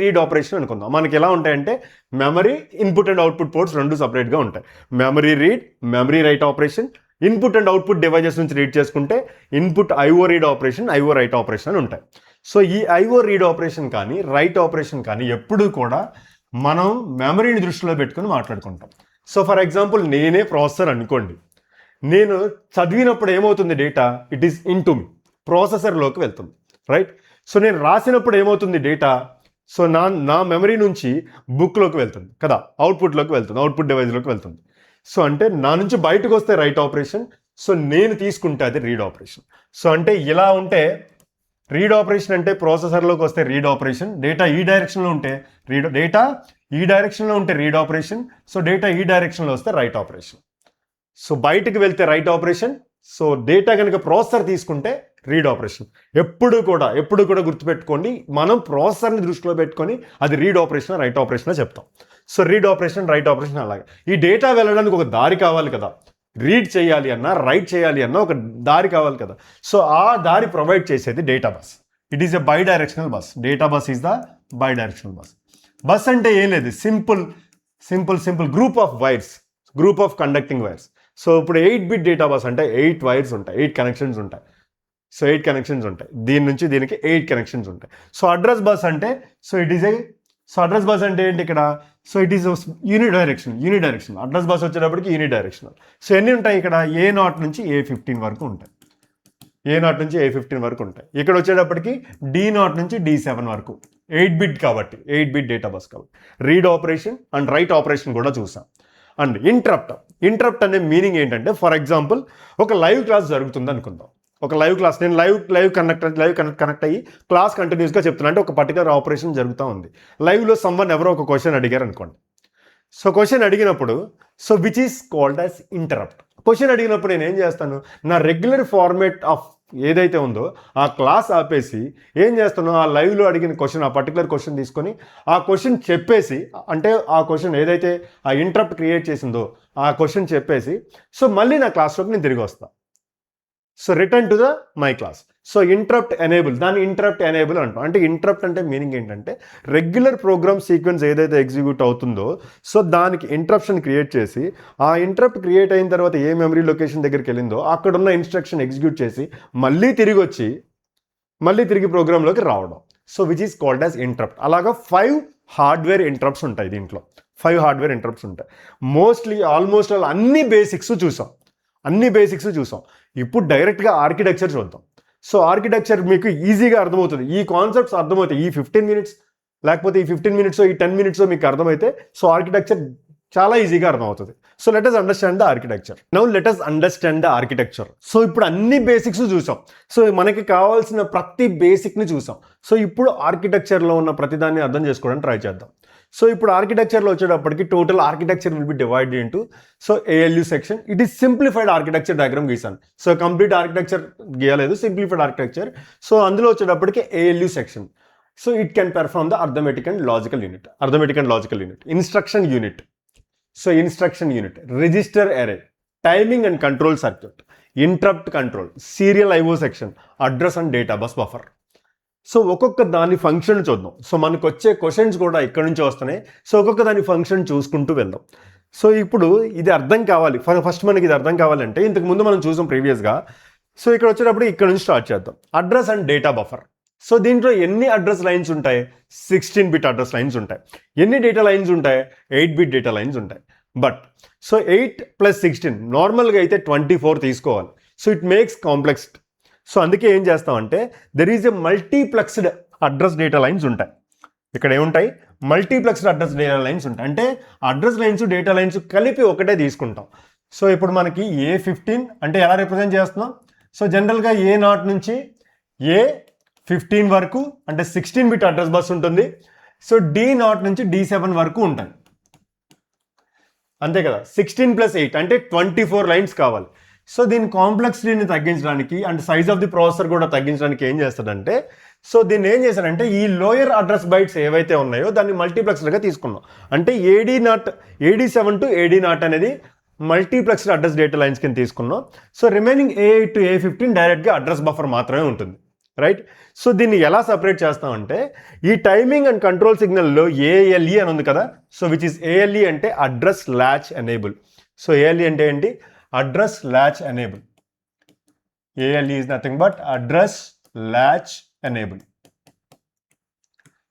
రీడ్ ఆపరేషన్ అనుకుందాం. మనకి ఎలా ఉంటాయంటే memory input and output ports రెండు సపరేట్గా ఉంటాయి. Memory read, memory write operation. Input and output devices నుంచి రీడ్ చేసుకుంటే input IO read operation, IO write operation అని ఉంటాయి. సో ఈ ఐఓ రీడ్ ఆపరేషన్ కానీ రైట్ ఆపరేషన్ కానీ ఎప్పుడు కూడా మనం మెమరీని దృష్టిలో పెట్టుకుని మాట్లాడుకుంటాం. సో ఫర్ ఎగ్జాంపుల్ నేనే ప్రాసెసర్ అనుకోండి. నేను చదివినప్పుడు ఏమవుతుంది data, it is into me, ప్రాసెసర్లోకి వెళ్తుంది. రైట్. సో నేను రాసినప్పుడు ఏమవుతుంది డేటా, సో నా మెమరీ నుంచి బుక్లోకి వెళ్తుంది కదా, అవుట్పుట్లోకి వెళ్తుంది, అవుట్పుట్ డివైజ్లోకి వెళ్తుంది. సో అంటే నా నుంచి బయటకు వస్తే రైట్ ఆపరేషన్, సో నేను తీసుకుంటే అది రీడ్ ఆపరేషన్. సో అంటే ఇలా ఉంటే రీడ్ ఆపరేషన్ అంటే ప్రాసెసర్లోకి వస్తే రీడ్ ఆపరేషన్, డేటా ఈ డైరెక్షన్లో ఉంటే రీడ్ ఆపరేషన్, సో డేటా ఈ డైరెక్షన్లో వస్తే రైట్ ఆపరేషన్. సో బయటకు వెళ్తే రైట్ ఆపరేషన్, సో డేటా కనుక ప్రాసెసర్ తీసుకుంటే రీడ్ ఆపరేషన్. ఎప్పుడు కూడా గుర్తుపెట్టుకోండి, మనం ప్రాసెసర్ని దృష్టిలో పెట్టుకొని అది రీడ్ ఆపరేషన్ రైట్ ఆపరేషన్ చెప్తాం. So read operation right operation అలాగే. ఈ డేటా వెళ్ళడానికి ఒక దారి కావాలి కదా, రీడ్ చేయాలి అన్నా రైట్ చేయాలి అన్నా ఒక దారి కావాలి కదా. సో ఆ దారి ప్రొవైడ్ చేసేది data bus. It is a by directional bus. Data bus is the by directional bus. Bus అంటే ఏం లేదు, simple group of wires, group of conducting wires. So ఇప్పుడు 8-bit డేటా బస్ అంటే 8 వైర్స్ ఉంటాయి, 8 connections ఉంటాయి. So 8 connections ఉంటాయి, దీని నుంచి దీనికి 8 కనెక్షన్స్ ఉంటాయి. సో అడ్రస్ బస్ అంటే అడ్రస్ బస్ అంటే ఏంటి ఇక్కడ, so it is unidirection. Address bus వచ్చేటప్పటికి యూనిడైరెక్షనల్. సో ఎన్ని ఉంటాయి ఇక్కడ, A0 నుంచి A15 వరకు ఉంటాయి. ఇక్కడ వచ్చేటప్పటికి D0 నుంచి D7 వరకు. 8-bit కాబట్టి 8-bit డేటా బస్ కాబట్టి read operation and right operation కూడా చూసాం. అండ్ ఇంటరప్ట్ అనే మీనింగ్ ఏంటంటే, ఫర్ ఎగ్జాంపుల్ ఒక లైవ్ క్లాస్ జరుగుతుంది అనుకుందాం. ఒక లైవ్ క్లాస్ నేను లైవ్ కనెక్ట్ అయ్యి క్లాస్ కంటిన్యూస్గా చెప్తున్నా, అంటే ఒక పర్టికులర్ ఆపరేషన్ జరుగుతూ ఉంది. లైవ్లో సమ్వన్ ఎవరో ఒక క్వశ్చన్ అడిగారు అనుకోండి. సో క్వశ్చన్ అడిగినప్పుడు so which is called as interrupt. Question అడిగినప్పుడు నేను ఏం చేస్తాను, నా రెగ్యులర్ ఫార్మేట్ ఆఫ్ ఏదైతే ఉందో ఆ క్లాస్ ఆపేసి ఏం చేస్తానో ఆ లైవ్లో అడిగిన క్వశ్చన్, ఆ పర్టికులర్ క్వశ్చన్ తీసుకొని ఆ క్వశ్చన్ చెప్పేసి, అంటే ఆ క్వశ్చన్ ఏదైతే ఆ ఇంటరప్ట్ క్రియేట్ చేసిందో ఆ క్వశ్చన్ చెప్పేసి, సో మళ్ళీ నా క్లాస్లోకి నేను తిరిగి వస్తాను. So return to the my class. So interrupt enable, దాన్ని ఇంటరప్ట్ ఎనేబుల్ అంటాం. అంటే ఇంటరప్ట్ అంటే మీనింగ్ ఏంటంటే రెగ్యులర్ ప్రోగ్రామ్ సీక్వెన్స్ ఏదైతే ఎగ్జిక్యూట్ అవుతుందో సో దానికి ఇంటరప్షన్ క్రియేట్ చేసి, ఆ ఇంటరప్ట్ క్రియేట్ అయిన తర్వాత ఏ మెమరీ లొకేషన్ దగ్గరికి వెళ్ళిందో అక్కడున్న ఇన్స్ట్రక్షన్ ఎగ్జిక్యూట్ చేసి మళ్ళీ తిరిగి ప్రోగ్రాంలోకి రావడం. So which is called as interrupt. అలాగా 5 హార్డ్వేర్ ఇంటరప్ట్స్ ఉంటాయి దీంట్లో. 5 హార్డ్వేర్ ఇంటరప్ట్స్ ఉంటాయి. ఆల్మోస్ట్ అన్ని బేసిక్స్ చూసాం. ఇప్పుడు డైరెక్ట్గా ఆర్కిటెక్చర్ చూద్దాం. సో ఆర్కిటెక్చర్ మీకు ఈజీగా అర్థమవుతుంది, ఈ కాన్సెప్ట్స్ అర్థమవుతాయి. ఈ 15 మినిట్స్ లేకపోతే ఈ 15 మినిట్స్ ఈ 10 మినిట్స్ మీకు అర్థమైతే సో ఆర్కిటెక్చర్ చాలా ఈజీగా అర్థమవుతుంది. So let us understand the architecture. Now let us understand the architecture. So ఇప్పుడు అన్ని బేసిక్స్ చూసాం. సో మనకి కావాల్సిన ప్రతి బేసిక్ని చూసాం. సో ఇప్పుడు ఆర్కిటెక్చర్లో ఉన్న ప్రతిదాన్ని అర్థం చేసుకోవడానికి ట్రై చేద్దాం. సో ఇప్పుడు ఆర్కిటెక్చర్లో వచ్చేటప్పటికి total architecture will be divided into so ALU section. It is simplified architecture diagram గీసాను. సో కంప్లీట్ ఆర్కిటెక్చర్ గీయలేదు, సింప్లిఫైడ్ ఆర్కిటెక్చర్. సో అందులో వచ్చేటప్పటికి ALU section. So it can perform the arithmetic and logical unit, instruction unit, register array, timing and control circuit, interrupt control, serial IO section, address and data bus buffer. So ఒక్కొక్క దాని function చూద్దాం. So మనకు వచ్చే questions కూడా ఇక్కడ నుంచి వస్తున్నాయి. So ఒక్కొక్క దాని ఫంక్షన్ చూసుకుంటూ వెళ్దాం. సో ఇప్పుడు ఇది అర్థం కావాలి, ఫస్ట్ మనకి ఇది అర్థం కావాలంటే ఇంతకుముందు మనం చూసాం ప్రీవియస్గా. సో ఇక్కడ వచ్చేటప్పుడు ఇక్కడ నుంచి స్టార్ట్ చేద్దాం. Address and data buffer. So దీంట్లో ఎన్ని అడ్రస్ లైన్స్ ఉంటాయి, 16-bit అడ్రస్ లైన్స్ ఉంటాయి. ఎన్ని డేటా లైన్స్ ఉంటాయి, 8-bit డేటా లైన్స్ ఉంటాయి. బట్ సో 8 + 16 నార్మల్గా అయితే 24 తీసుకోవాలి. So it makes complex. So అందుకే ఏం చేస్తామంటే there is a multiplexed address data lines ఉంటాయి. ఇక్కడ ఏముంటాయి, మల్టీప్లెక్స్డ్ అడ్రస్ డేటా లైన్స్ ఉంటాయి. అంటే అడ్రస్ లైన్స్ డేటా లైన్స్ కలిపి ఒకటే తీసుకుంటాం. సో ఇప్పుడు మనకి A15 అంటే ఎలా రిప్రజెంట్ చేస్తున్నాం, సో జనరల్గా A0 నుంచి A15 వరకు అంటే 16 బిట్ అడ్రస్ బస్ ఉంటుంది. సో D0 నుంచి D7 వరకు ఉంటుంది. అంతే కదా, 16+8 అంటే 24 లైన్స్ కావాలి. సో దీని కాంప్లెక్సిటీని తగ్గించడానికి and size of the processor కూడా తగ్గించడానికి ఏం చేస్తాడంటే, సో దీన్ని ఏం చేశాడంటే ఈ లోయర్ అడ్రస్ బైట్స్ ఏవైతే ఉన్నాయో దాన్ని మల్టీప్లెక్స్డ్గా తీసుకున్నాం. అంటే AD7 టు AD0 అనేది మల్టీప్లెక్స్డ్ అడ్రస్ డేటా లైన్స్ కింద తీసుకున్నాం. So remaining A8 to A15 డైరెక్ట్గా అడ్రస్ బఫర్ మాత్రమే ఉంటుంది, రైట్. సో దీన్ని ఎలా సపరేట్ చేస్తామంటే ఈ టైమింగ్ అండ్ కంట్రోల్ సిగ్నల్లో ALE అని ఉంది కదా, సో విచ్ ఇస్ ALE అంటే address latch enable. So ALE అంటే ఏంటి? Address latch enable. ALE is nothing but address latch enable.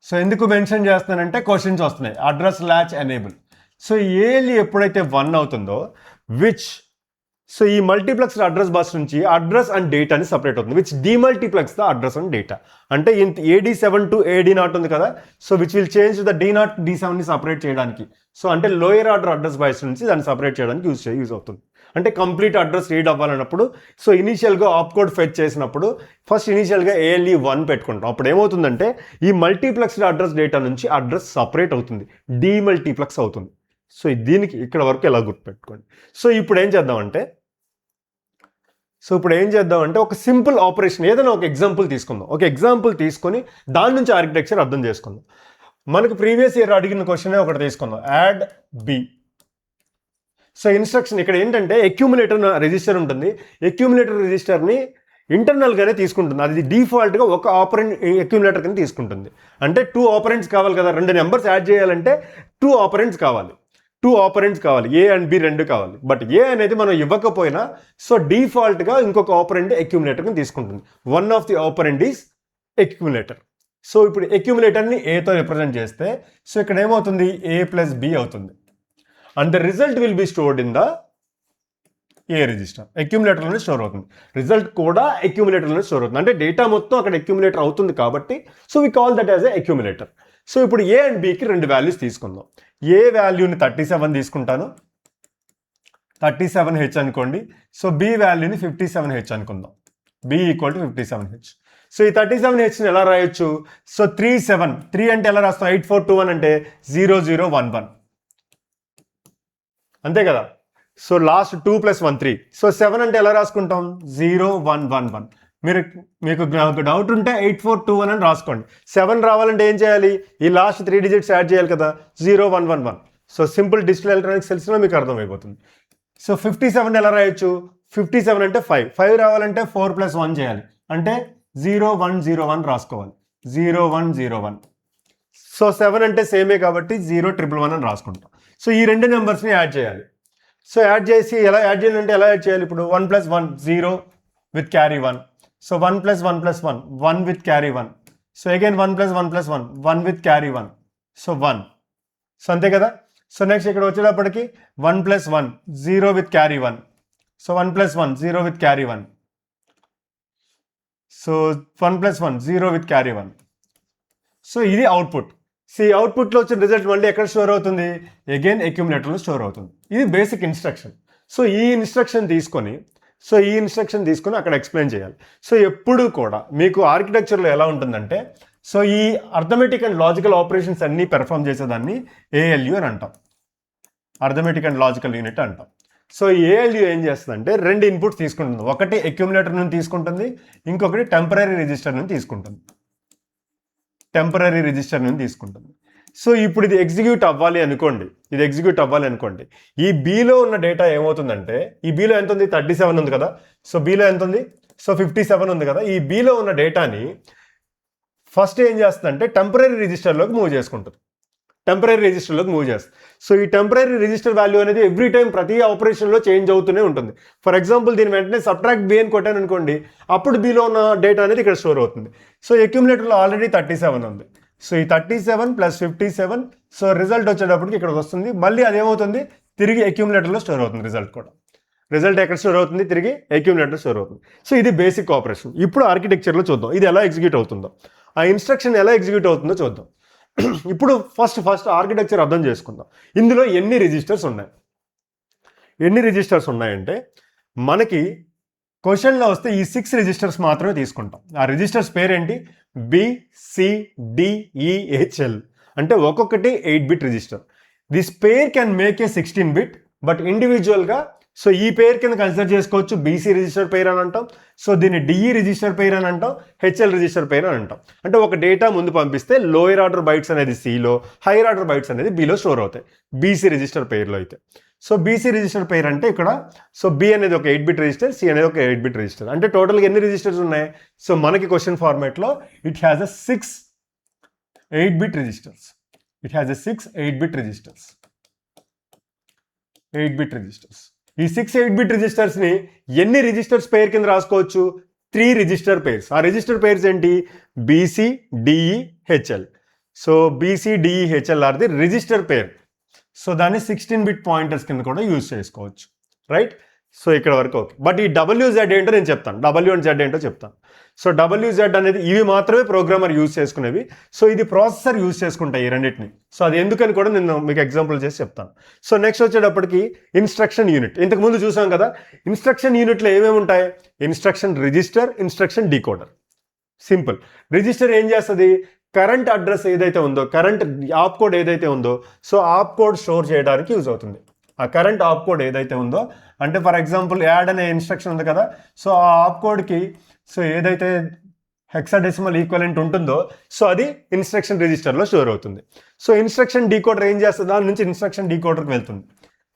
So ఎందుకు మెన్షన్ చేస్తున్నానంటే క్వశ్చన్స్ వస్తున్నాయి. Address latch enable. So ALE ఎప్పుడైతే 1 అవుతుందో విచ్, సో ఈ మల్టీప్లెక్స్ అడ్రస్ బస్ నుంచి అడ్రస్ అండ్ డేటా అని సపరేట్ అవుతుంది, which demultiplex the address and data. అంటే AD7 టు AD0 ఉంది కదా, so which will change the D0 D7ని సపరేట్ చేయడానికి. సో అంటే లోయర్ ఆర్డర్ అడ్రస్ బస్ నుంచి దాన్ని సపరేట్ చేయడానికి యూజ్ అవుతుంది. అంటే కంప్లీట్ అడ్రస్ రీడ్ అవ్వాలన్నప్పుడు, సో ఇనీషియల్గా ఆప్ కోడ్ ఫెచ్ చేసినప్పుడు ఫస్ట్ ఇనీషియల్గా ALE 1 పెట్టుకుంటాం. అప్పుడు ఏమవుతుందంటే ఈ మల్టీప్లెక్స్డ్ అడ్రస్ డేటా నుంచి అడ్రస్ సపరేట్ అవుతుంది, డీమల్టీప్లెక్స్ అవుతుంది. సో దీనికి ఇక్కడ వరకు ఎలా గుర్తుపెట్టుకోండి. సో ఇప్పుడు ఏం చేద్దామంటే ఒక సింపుల్ ఆపరేషన్ ఏదైనా ఒక ఎగ్జాంపుల్ తీసుకుందాం. ఒక ఎగ్జాంపుల్ తీసుకొని దాని నుంచి ఆర్కిటెక్చర్ అర్థం చేసుకుందాం. మనకు ప్రీవియస్ ఇయర్ అడిగిన క్వశ్చన్ ఒకటి తీసుకుందాం, యాడ్ B. సో ఇన్స్ట్రక్షన్ ఇక్కడ ఏంటంటే అక్యూములేటర్ రిజిస్టర్ ఉంటుంది. అక్యూములేటర్ రిజిస్టర్ని ఇంటర్నల్గానే తీసుకుంటుంది. అది డిఫాల్ట్గా ఒక ఆపరెంట్ అక్యూములేటర్ కింద తీసుకుంటుంది. అంటే 2 ఆపరెంట్స్ కావాలి కదా, 2 నెంబర్స్ యాడ్ చేయాలంటే 2 ఆపరెంట్స్ కావాలి. A అండ్ B 2 కావాలి. బట్ A అనేది మనం ఇవ్వకపోయినా సో డిఫాల్ట్గా ఇంకొక ఆపరెంట్ అక్యూములేటర్ కింద తీసుకుంటుంది. One of the operand is accumulator. So ఇప్పుడు అక్యూములేటర్ని Aతో రిప్రజెంట్ చేస్తే సో ఇక్కడ ఏమవుతుంది, A+B అవుతుంది. And the result will be stored in the A register. అక్యూములేటర్లోనే స్టోర్ అవుతుంది. రిజల్ట్ కూడా అక్యూములేటర్లోనే స్టోర్ అవుతుంది. అంటే డేటా మొత్తం అక్కడ అక్యూములేటర్ అవుతుంది కాబట్టి so we call that as a accumulator. So ఇప్పుడు A అండ్ Bకి 2 వాల్యూస్ తీసుకుందాం. A వాల్యూని 37 తీసుకుంటాను, 37H అనుకోండి. సో B వాల్యూని 57H అనుకుందాం. B equal to 57H. So ఈ 37Hని ఎలా రాయొచ్చు? సో 3 అంటే ఎలా రాస్తాం? 8421 అంటే 0011 అంతే కదా. So last 2 + 1 3. సో 7 అంటే ఎలా రాసుకుంటాం? 0111. మీకు డౌట్ ఉంటే 8421 అని రాసుకోండి. 7 రావాలంటే ఏం చేయాలి? ఈ లాస్ట్ 3 డిజిట్స్ యాడ్ చేయాలి కదా, 0111. సో సింపుల్ డిజిటల్ ఎలక్ట్రానిక్స్ తెలిసినా మీకు అర్థమైపోతుంది. సో 57 ఎలా రాయొచ్చు? 57 అంటే 5 రావాలంటే 4 + 1 చేయాలి, అంటే 0101 రాసుకోవాలి, 0101. సో 7 అంటే సేమే కాబట్టి 0111 అని రాసుకుంటాం. సో ఈ 2 నెంబర్స్ని యాడ్ చేయాలి. సో యాడ్ చేసి ఎలా యాడ్ చేయాలంటే ఎలా యాడ్ చేయాలి? ఇప్పుడు 1 + 1 0 with carry 1. So 1 + 1 + 1 1 with carry 1. So again 1 + 1 + 1 1 with carry 1. So 1. So అంతే కదా. సో నెక్స్ట్ ఇక్కడ వచ్చేటప్పటికి 1 + 1 0 with carry 1. So 1 + 1 0 with carry 1. So 1 + 1 0 with carry 1. So ఇది అవుట్పుట్. సో ఈ అవుట్పుట్లో వచ్చిన రిజల్ట్ మళ్ళీ ఎక్కడ స్టోర్ అవుతుంది? అగైన్ అక్యూములేటర్లో స్టోర్ అవుతుంది. ఇది బేసిక్ ఇన్స్ట్రక్షన్. సో ఈ ఇన్స్ట్రక్షన్ తీసుకొని అక్కడ ఎక్స్ప్లెయిన్ చేయాలి. సో ఎప్పుడు కూడా మీకు ఆర్కిటెక్చర్లో ఎలా ఉంటుందంటే సో ఈ అర్థమెటిక్ అండ్ లాజికల్ ఆపరేషన్స్ అన్నీ పెర్ఫామ్ చేసేదాన్ని ALU అని అంటాం, అర్థమెటిక్ అండ్ లాజికల్ యూనిట్ అంటాం. సో ALU ఏం చేస్తుందంటే 2 ఇన్పుట్స్ తీసుకుంటుంది. ఒకటి అక్యూములేటర్ నుంచి తీసుకుంటుంది, ఇంకొకటి టెంపరరీ రిజిస్టర్ నుంచి తీసుకుంటుంది. సో ఇప్పుడు ఇది ఎగ్జిక్యూట్ అవ్వాలి అనుకోండి, ఈ Bలో ఉన్న డేటా ఏమవుతుందంటే, ఈ Bలో ఎంత ఉంది? 37 ఉంది కదా. సో Bలో ఎంత ఉంది? సో 57 ఉంది కదా. ఈ Bలో ఉన్న డేటాని ఫస్ట్ ఏం చేస్తుందంటే టెంపరరీ రిజిస్టర్లోకి మూవ్ చేసుకుంటుంది. సో ఈ టెంపరరీ రిజిస్టర్ వాల్యూ అనేది ఎవ్రీ టైం ప్రతి ఆపరేషన్లో చేంజ్ అవుతూనే ఉంటుంది. ఫర్ ఎగ్జాంపుల్ దీని వెంటనే సబ్ట్రాక్ట్ B అని కొట్టాను అనుకోండి, అప్పుడు Bలో ఉన్న డేటా అనేది ఇక్కడ స్టోర్ అవుతుంది. సో అక్యూములేటర్లో ఆల్రెడీ 37 ఉంది. సో ఈ 37 + 57, సో రిజల్ట్ వచ్చేటప్పటికి ఇక్కడికి వస్తుంది. మళ్ళీ అదేమవుతుంది? తిరిగి అక్యూములేటర్లో స్టోర్ అవుతుంది. రిజల్ట్ ఎక్కడ స్టోర్ అవుతుంది? తిరిగి అక్యూములేటర్ స్టోర్ అవుతుంది. సో ఇది బేసిక్ ఆపరేషన్. ఇప్పుడు ఆర్కిటెక్చర్లో చూద్దాం ఇది ఎలా ఎగ్జిక్యూట్ అవుతుందో, ఆ ఇన్స్ట్రక్షన్ ఎలా ఎగ్జిక్యూట్ అవుతుందో చూద్దాం. ఇప్పుడు ఫస్ట్ ఆర్కిటెక్చర్ అర్థం చేసుకుందాం. ఇందులో ఎన్ని రిజిస్టర్స్ ఉన్నాయంటే మనకి క్వశ్చన్లో వస్తే ఈ 6 రిజిస్టర్స్ మాత్రమే తీసుకుంటాం. ఆ రిజిస్టర్స్ పేరేంటి? BCDEHL, అంటే ఒక్కొక్కటి 8 bit register. This pair can make A 16 bit, but ఇండివిజువల్గా సో ఈ పేర్ కింద కన్సిడర్ చేసుకోవచ్చు. బీసీ రిజిస్టర్ పేర్ అని అంటాం, సో దీన్ని డిఈ రిజిస్టర్ పేర్ అని అంటాం, హెచ్ఎల్ రిజిస్టర్ పేర్ అని అంటాం. అంటే ఒక డేటా ముందు పంపిస్తే లోయర్ ఆర్డర్ బైట్స్ అనేది సిలో, హైయర్ ఆర్డర్ బైట్స్ అనేది బిలో స్టోర్ అవుతాయి బీసీ రిజిస్టర్ పేర్లో అయితే. సో బీసీ రిజిస్టర్ పేర్ అంటే ఇక్కడ సో బి అనేది ఒక 8 బిట్ రిజిస్టర్, సి అనేది ఒక 8 బిట్ రిజిస్టర్. అంటే టోటల్గా ఎన్ని రిజిస్టర్స్ ఉన్నాయి? సో మనకి క్వశ్చన్ ఫార్మాట్లో it has a 6 8 bit registers. It has a 6 8 bit registers. 8 bit registers. ఈ 6 8 బిట్ రిజిస్టర్స్ని ఎన్ని రిజిస్టర్స్ పేర్ కింద రాసుకోవచ్చు? 3 రిజిస్టర్ పేర్స్. ఆ రిజిస్టర్ పేర్స్ ఏంటి? BCDEHL. So BCDEHL are the register pair. So దాన్ని 16 బిట్ పాయింటర్స్ కింద కూడా యూజ్ చేసుకోవచ్చు, రైట్? సో ఇక్కడ వరకు ఓకే. బట్ ఈ WZ ఏంటో నేను చెప్తాను, W అండ్ Z ఏంటో చెప్తాను. సో WZ అనేది ఇవి మాత్రమే ప్రోగ్రామర్ యూజ్ చేసుకునేవి. సో ఇది ప్రాసెసర్ యూజ్ చేసుకుంటాయి ఈ రెండింటిని. సో అది ఎందుకని కూడా నేను మీకు ఎగ్జాంపుల్ చేసి చెప్తాను. సో నెక్స్ట్ వచ్చేటప్పటికి ఇన్స్ట్రక్షన్ యూనిట్. ఇంతకు ముందు చూసాం కదా, ఇన్స్ట్రక్షన్ యూనిట్లో ఏమేమి ఉంటాయి? Instruction register, instruction decoder. Simple. Register ఏం చేస్తుంది? కరెంట్ అడ్రస్ ఏదైతే ఉందో, కరెంట్ ఆప్ కోడ్ ఏదైతే ఉందో, సో ఆప్ కోడ్ స్టోర్ చేయడానికి యూజ్ అవుతుంది. ఆ కరెంట్ ఆప్ కోడ్ ఏదైతే ఉందో, అంటే ఫర్ ఎగ్జాంపుల్ యాడ్ అనే ఇన్స్ట్రక్షన్ ఉంది కదా, సో ఆ ఆప్ కోడ్కి సో ఏదైతే హెక్సాడెసిమల్ ఈక్వలెంట్ ఉంటుందో సో అది ఇన్స్ట్రక్షన్ రిజిస్టర్లో స్టోర్ అవుతుంది. సో ఇన్స్ట్రక్షన్ డీకోడర్ ఏం చేస్తుంది? దాని నుంచి ఇన్స్ట్రక్షన్ డీకోడర్కి వెళ్తుంది.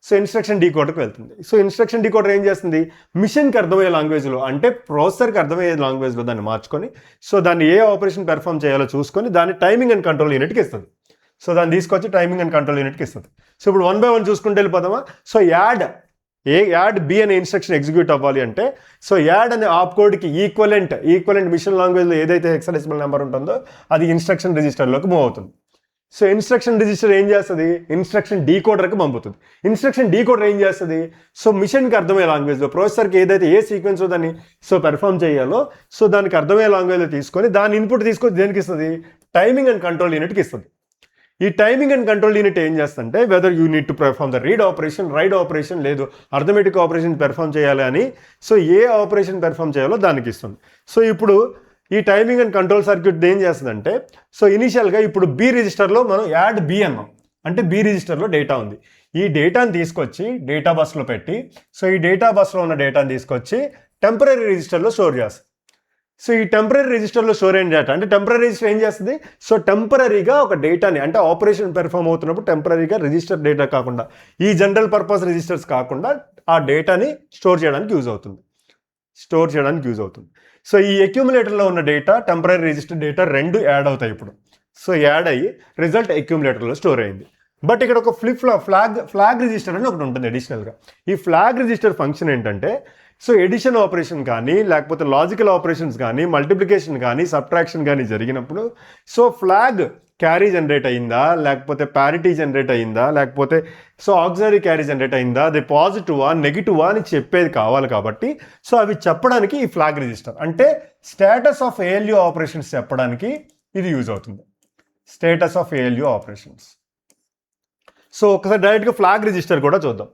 సో ఇన్స్ట్రక్షన్ డీకోడర్కి వెళ్తుంది. సో ఇన్స్ట్రక్షన్ డీకోడర్ ఏం చేస్తుంది? మిషన్కి అర్థమయ్యే లాంగ్వేజ్లో, అంటే ప్రాసెసర్కి అర్థమయ్యే లాంగ్వేజ్లో దాన్ని మార్చుకొని సో దాన్ని ఏ ఆపరేషన్ పెర్ఫామ్ చేయాలో చూసుకొని దాన్ని టైమింగ్ అండ్ కంట్రోల్ యూనిట్కి ఇస్తుంది. సో దాన్ని తీసుకొచ్చి టైమింగ్ అండ్ కంట్రోల్ యూనిట్కి ఇస్తుంది. సో ఇప్పుడు 1 by 1 చూసుకుంటే వెళ్ళిపోదామా? సో యాడ్ బి అనే ఇన్స్ట్రక్షన్ ఎగ్జిక్యూట్ అవ్వాలి అంటే సో యాడ్ అనే ఆప్ కోడ్కి ఈక్వలెంట్ మిషన్ లాంగ్వేజ్లో ఏదైతే హెక్సాడెసిమల్ నెంబర్ ఉంటుందో అది ఇన్స్ట్రక్షన్ రిజిస్టర్లోకి మూవ్ అవుతుంది. సో ఇన్స్ట్రక్షన్ రిజిస్టర్ ఏం చేస్తుంది? ఇన్స్ట్రక్షన్ డీకోడర్కి పంపుతుంది. ఇన్స్ట్రక్షన్ డీకోడర్ ఏం చేస్తుంది? సో మిషన్కి అర్థమయ్యే లాంగ్వేజ్లో, ప్రాసెసర్కి ఏదైతే ఏ సీక్వెన్స్లో దాన్ని సో పెర్ఫామ్ చేయాలో సో దానికి అర్థమయ్యే లాంగ్వేజ్లో తీసుకొని దాని ఇన్పుట్ తీసుకొని దేనికి ఇస్తుంది? టైమింగ్ అండ్ కంట్రోల్ యూనిట్కి ఇస్తుంది. ఈ టైమింగ్ అండ్ కంట్రోల్ యూనిట్ ఏం చేస్తుంటే whether you need to perform the read operation, right operation, లేదు అర్థమెటిక్ ఆపరేషన్ పెర్ఫామ్ చేయాలి అని సో ఏ ఆపరేషన్ పెర్ఫామ్ చేయాలో దానికి ఇస్తుంది. సో ఇప్పుడు ఈ టైమింగ్ అండ్ కంట్రోల్ సర్క్యూట్ ఏం చేస్తుందంటే సో ఇనిషియల్గా ఇప్పుడు బి రిజిస్టర్లో మనం యాడ్ బి అన్నాం, అంటే బి రిజిస్టర్లో డేటా ఉంది. ఈ డేటాను తీసుకొచ్చి డేటా బస్లో పెట్టి సో ఈ డేటా బస్లో ఉన్న డేటాను తీసుకొచ్చి టెంపరీ రిజిస్టర్లో స్టోర్ చేస్తుంది. సో ఈ టెంపరీ రిజిస్టర్లో స్టోర్ అయిన డేటా అంటే టెంపరీ రిజిస్టర్ ఏం చేస్తుంది? సో టెంపరీగా ఒక డేటాని అంటే ఆపరేషన్ పెర్ఫామ్ అవుతున్నప్పుడు టెంపరీగా రిజిస్టర్ డేటా కాకుండా ఈ జనరల్ పర్పస్ రిజిస్టర్స్ కాకుండా ఆ డేటాని స్టోర్ చేయడానికి యూజ్ అవుతుంది. సో ఈ అక్యూములేటర్లో ఉన్న డేటా, టెంపరీ రిజిస్టర్ డేటా రెండు యాడ్ అవుతాయి ఇప్పుడు. సో యాడ్ అయ్యి రిజల్ట్ అక్యూములేటర్లో స్టోర్ అయింది. బట్ ఇక్కడ ఒక ఫ్లాగ్ రిజిస్టర్ అని ఒకటి ఉంటుంది అడిషనల్గా. ఈ ఫ్లాగ్ రిజిస్టర్ ఫంక్షన్ ఏంటంటే సో ఎడిషన్ ఆపరేషన్ కానీ లేకపోతే లాజికల్ ఆపరేషన్స్ కానీ మల్టిప్లికేషన్ కానీ సబ్ట్రాక్షన్ కానీ జరిగినప్పుడు సో ఫ్లాగ్ క్యారీ జనరేట్ అయిందా, లేకపోతే ప్యారిటీ జనరేట్ అయిందా, లేకపోతే సో ఆక్సిలరీ క్యారీ జనరేట్ అయిందా, అది పాజిటివా నెగిటివా అని చెప్పేది కావాలి. కాబట్టి సో అవి చెప్పడానికి ఈ ఫ్లాగ్ రిజిస్టర్ అంటే స్టేటస్ ఆఫ్ ALU ఆపరేషన్స్ చెప్పడానికి ఇది యూజ్ అవుతుంది. Status of ALU operations. So ఒకసారి డైరెక్ట్గా ఫ్లాగ్ రిజిస్టర్ కూడా చూద్దాం.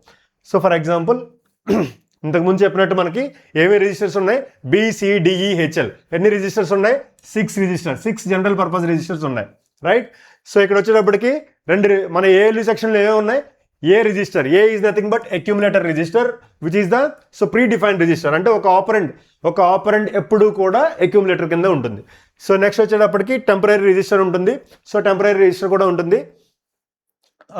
సో ఫర్ ఎగ్జాంపుల్ ఇంతకుముందు చెప్పినట్టు మనకి ఏమేమి రిజిస్టర్స్ ఉన్నాయి? BCDEHL. ఎన్ని రిజిస్టర్స్ ఉన్నాయి? 6 జనరల్ పర్పస్ రిజిస్టర్స్ ఉన్నాయి, రైట్? సో ఇక్కడ వచ్చేటప్పటికి మన ALU సెక్షన్లో ఏమేమి ఉన్నాయి? A register, A is nothing but accumulator register which is the so predefined register, అంటే ఒక ఆపరెండ్ ఎప్పుడూ కూడా అక్యూములేటర్ కింద ఉంటుంది. సో నెక్స్ట్ వచ్చేటప్పటికి టెంపరీ రిజిస్టర్ ఉంటుంది. సో టెంపరీ రిజిస్టర్ కూడా ఉంటుంది.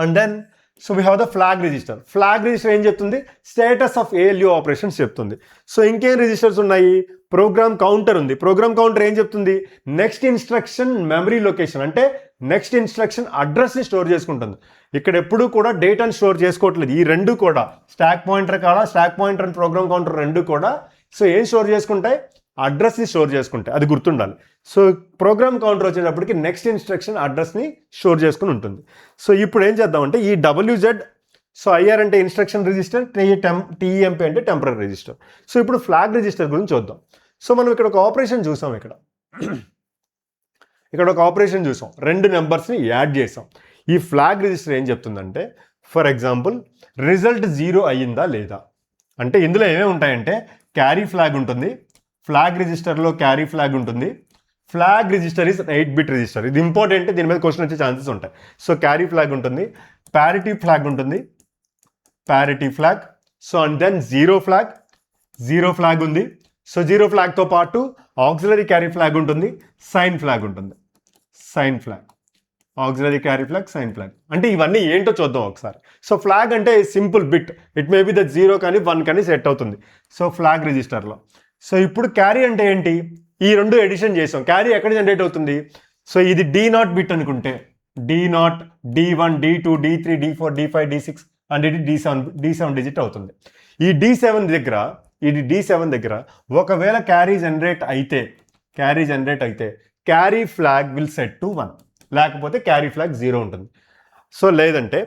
And then so we have the flag register. Flag register ఏం చెప్తుంది? స్టేటస్ ఆఫ్ ALU ఆపరేషన్స్ చెప్తుంది. సో ఇంకేం రిజిస్టర్స్ ఉన్నాయి? ప్రోగ్రామ్ కౌంటర్ ఉంది. ప్రోగ్రామ్ కౌంటర్ ఏం చెప్తుంది? నెక్స్ట్ ఇన్స్ట్రక్షన్ మెమరీ లొకేషన్, అంటే నెక్స్ట్ ఇన్స్ట్రక్షన్ అడ్రస్ని స్టోర్ చేసుకుంటుంది. ఇక్కడ ఎప్పుడూ కూడా డేటాని స్టోర్ చేసుకోవట్లేదు. ఈ రెండు కూడా stack pointer and program counter రెండు కూడా సో ఏం స్టోర్ చేసుకుంటాయి? అడ్రస్ని స్టోర్ చేసుకుంటాయి. అది గుర్తుండాలి. సో ప్రోగ్రామ్ కౌంటర్ వచ్చేటప్పటికి నెక్స్ట్ ఇన్స్ట్రక్షన్ అడ్రస్ని స్టోర్ చేసుకుని ఉంటుంది. సో ఇప్పుడు ఏం చేద్దామంటే ఈ WZ సో IR అంటే ఇన్స్ట్రక్షన్ రిజిస్టర్, TEMP అంటే టెంపరీ రిజిస్టర్. సో ఇప్పుడు ఫ్లాగ్ రిజిస్టర్ గురించి చూద్దాం. సో మనం ఇక్కడ ఒక ఆపరేషన్ చూసాం. ఇక్కడ ఒక ఆపరేషన్ చూసాం, 2 నెంబర్స్ని యాడ్ చేసాం. ఈ ఫ్లాగ్ రిజిస్టర్ ఏం చెప్తుందంటే ఫర్ ఎగ్జాంపుల్ రిజల్ట్ 0 అయ్యిందా లేదా, అంటే ఇందులో ఏమేమి ఉంటాయంటే క్యారీ ఫ్లాగ్ ఉంటుంది, ఫ్లాగ్ రిజిస్టర్లో క్యారీ ఫ్లాగ్ ఉంటుంది. ఫ్లాగ్ రిజిస్టర్ ఇస్ 8-బిట్ రిజిస్టర్. ఇది ఇంపార్టెంట్, దీని మీద క్వశ్చన్ వచ్చే ఛాన్సెస్ ఉంటాయి. సో క్యారీ ఫ్లాగ్ ఉంటుంది, ప్యారిటీ ఫ్లాగ్ ఉంటుంది, parity flag. So and then zero flag ఉంది. సో జీరో ఫ్లాగ్తో పాటు ఆక్సిలరీ క్యారీ ఫ్లాగ్ ఉంటుంది, సైన్ ఫ్లాగ్ ఉంటుంది. Sign flag, auxiliary carry flag, sign flag. అంటే ఇవన్నీ ఏంటో చూద్దాం ఒకసారి. సో ఫ్లాగ్ అంటే simple bit, it may be the 0 కానీ 1 కానీ సెట్ అవుతుంది. సో ఫ్లాగ్ రిజిస్టర్లో. సో ఇప్పుడు క్యారీ అంటే ఏంటి, ఈ రెండు ఎడిషన్ చేసాం. క్యారీ ఎక్కడ జనరేట్ అవుతుంది, సో ఇది D0 బిట్ అనుకుంటే D0, D1, D2, D3, D4, D5, D6 and ఇది D7 డిజిట్ అవుతుంది. ఈ D7 దగ్గర ఒకవేళ క్యారీ జనరేట్ అయితే carry flag will set to 1, లేకపోతే క్యారీ ఫ్లాగ్ 0 ఉంటుంది. సో లేదంటే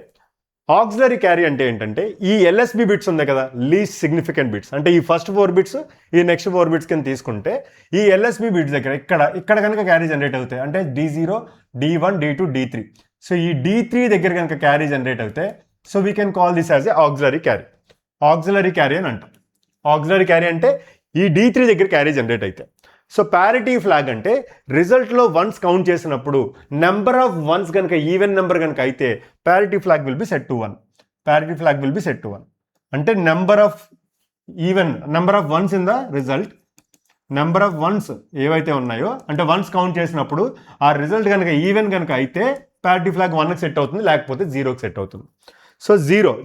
ఆక్సిలరీ క్యారీ అంటే ఏంటంటే ఈ ఎల్ఎస్బి బిట్స్ ఉంది కదా, లీస్ట్ సిగ్నిఫికెంట్ బిట్స్, అంటే ఈ ఫస్ట్ 4 బిట్స్ ఈ నెక్స్ట్ 4 బిట్స్ కింద తీసుకుంటే ఈ ఎల్ఎస్బి బిట్స్ దగ్గర ఇక్కడ కనుక క్యారీ జనరేట్ అవుతాయి, అంటే D0, D1, D2, D3. So ఈ D3 దగ్గర కనుక క్యారీ జనరేట్ అవుతే so we can call this as a auxiliary carry అని అంటాం. ఆక్సిలరీ క్యారీ అంటే ఈ D3 దగ్గర క్యారీ జనరేట్ అయితే. సో ప్యారిటీ ఫ్లాగ్ అంటే రిజల్ట్లో వన్స్ కౌంట్ చేసినప్పుడు నెంబర్ ఆఫ్ వన్స్ కనుక ఈవెన్ నెంబర్ కనుక అయితే parity flag will be set to 1. అంటే number of ones in the result, number of ones ఏవైతే ఉన్నాయో అంటే వన్స్ కౌంట్ చేసినప్పుడు ఆ రిజల్ట్ కనుక ఈవెన్ కనుక అయితే ప్యారిటీ ఫ్లాగ్ 1కి సెట్ అవుతుంది, లేకపోతే 0కి సెట్ అవుతుంది. సో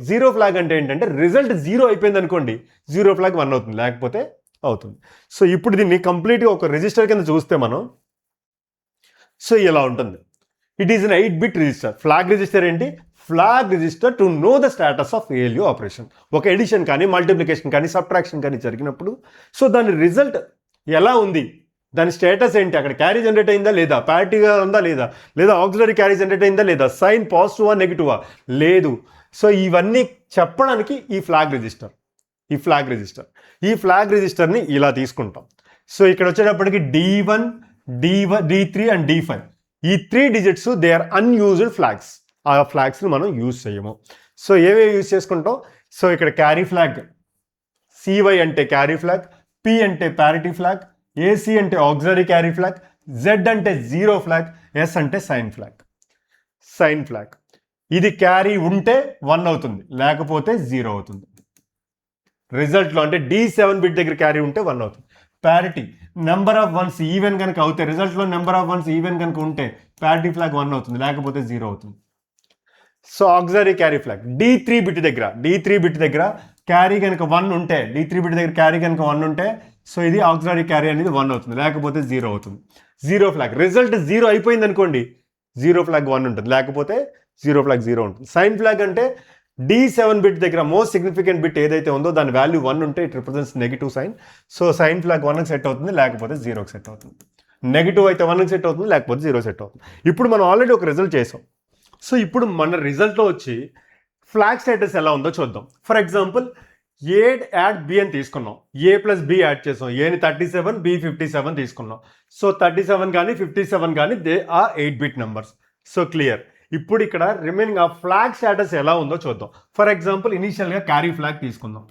జీరో ఫ్లాగ్ అంటే ఏంటంటే రిజల్ట్ 0 అయిపోయింది అనుకోండి, జీరో ఫ్లాగ్ 1 అవుతుంది, లేకపోతే అవుతుంది. సో ఇప్పుడు దీన్ని కంప్లీట్గా ఒక రిజిస్టర్ కింద చూస్తే మనం, సో ఇలా ఉంటుంది. ఇట్ ఈస్ అన్ 8-బిట్ రిజిస్టర్. ఫ్లాగ్ రిజిస్టర్ ఏంటి, flag register to know the status of ALU operation. ఒక ఎడిషన్ కానీ మల్టిప్లికేషన్ కానీ సబ్ట్రాక్షన్ కానీ జరిగినప్పుడు సో దాని రిజల్ట్ ఎలా ఉంది, దాని స్టేటస్ ఏంటి, అక్కడ క్యారీ జనరేట్ అయిందా లేదా, ప్యారిటీగా ఉందా లేదా ఆక్సిలరీ క్యారీ జనరేట్ అయిందా లేదా, సైన్ పాజిటివా నెగిటివా లేదు. సో ఇవన్నీ చెప్పడానికి ఈ ఫ్లాగ్ రిజిస్టర్ని ఇలా తీసుకుంటాం. సో ఇక్కడ వచ్చేటప్పటికి D1, D3 అండ్ D5 ఈ 3 digits they are unused flags. ఆ ఫ్లాగ్స్ని మనం యూజ్ చేయము. సో ఏవేవి యూజ్ చేసుకుంటాం, సో ఇక్కడ క్యారీ ఫ్లాగ్, CY అంటే క్యారీ ఫ్లాగ్, P అంటే ప్యారిటీ ఫ్లాగ్, AC అంటే ఆక్సిలరీ క్యారీ ఫ్లాగ్, Z అంటే జీరో ఫ్లాగ్, S అంటే సైన్ ఫ్లాగ్. ఇది క్యారీ ఉంటే 1 అవుతుంది, లేకపోతే 0 అవుతుంది. రిజల్ట్లో అంటే D7 బిట్ దగ్గర క్యారీ ఉంటే 1 అవుతుంది. Parity, number of ones even కనుక అవుతే, రిజల్ట్లో నెంబర్ ఆఫ్ వన్స్ ఈవెన్ కనుక ఉంటే ప్యారిటీ ఫ్లాగ్ 1 అవుతుంది, లేకపోతే 0 అవుతుంది. So auxiliary carry flag D3 bit దగ్గర క్యారీ కనుక 1 ఉంటే, D3 బిట్ దగ్గర క్యారీ కనుక 1 ఉంటే సో ఇది ఆక్సిలరీ క్యారీ అనేది 1 అవుతుంది, లేకపోతే 0 అవుతుంది. జీరో ఫ్లాగ్, రిజల్ట్ 0 అయిపోయింది అనుకోండి, జీరో ఫ్లాగ్ 1 ఉంటుంది, లేకపోతే జీరో ఫ్లాగ్ 0 ఉంటుంది. సైన్ ఫ్లాగ్ అంటే D7 బిట్ దగ్గర మోస్ట్ సిగ్నిఫికెంట్ బిట్ ఏదైతే ఉందో దాని వాల్యూ 1 ఉంటే it represents negative sign. So sign flag 1కి సెట్ అవుతుంది, లేకపోతే 0కి సెట్ అవుతుంది. నెగిటివ్ అయితే 1కి సెట్ అవుతుంది, లేకపోతే 0 సెట్ అవుతుంది. ఇప్పుడు మనం ఆల్రెడీ ఒక రిజల్ట్ చేసాం. సో ఇప్పుడు మన రిజల్ట్లో వచ్చి ఫ్లాగ్ స్టేటస్ ఎలా ఉందో చూద్దాం. For example A add B అని తీసుకున్నాం, A ప్లస్ B యాడ్ చేసాం, Aని 37, B 57 తీసుకున్నాం. సో 37 కానీ 57 కానీ దే ఆర్ 8-బిట్ నెంబర్స్. So clear. ఇప్పుడు ఇక్కడ రిమైనింగ్ ఆ ఫ్లాగ్ స్టేటస్ ఎలా ఉందో చూద్దాం. ఫర్ ఎగ్జాంపుల్ ఇనీషియల్గా క్యారీ ఫ్లాగ్ తీసుకుందాం.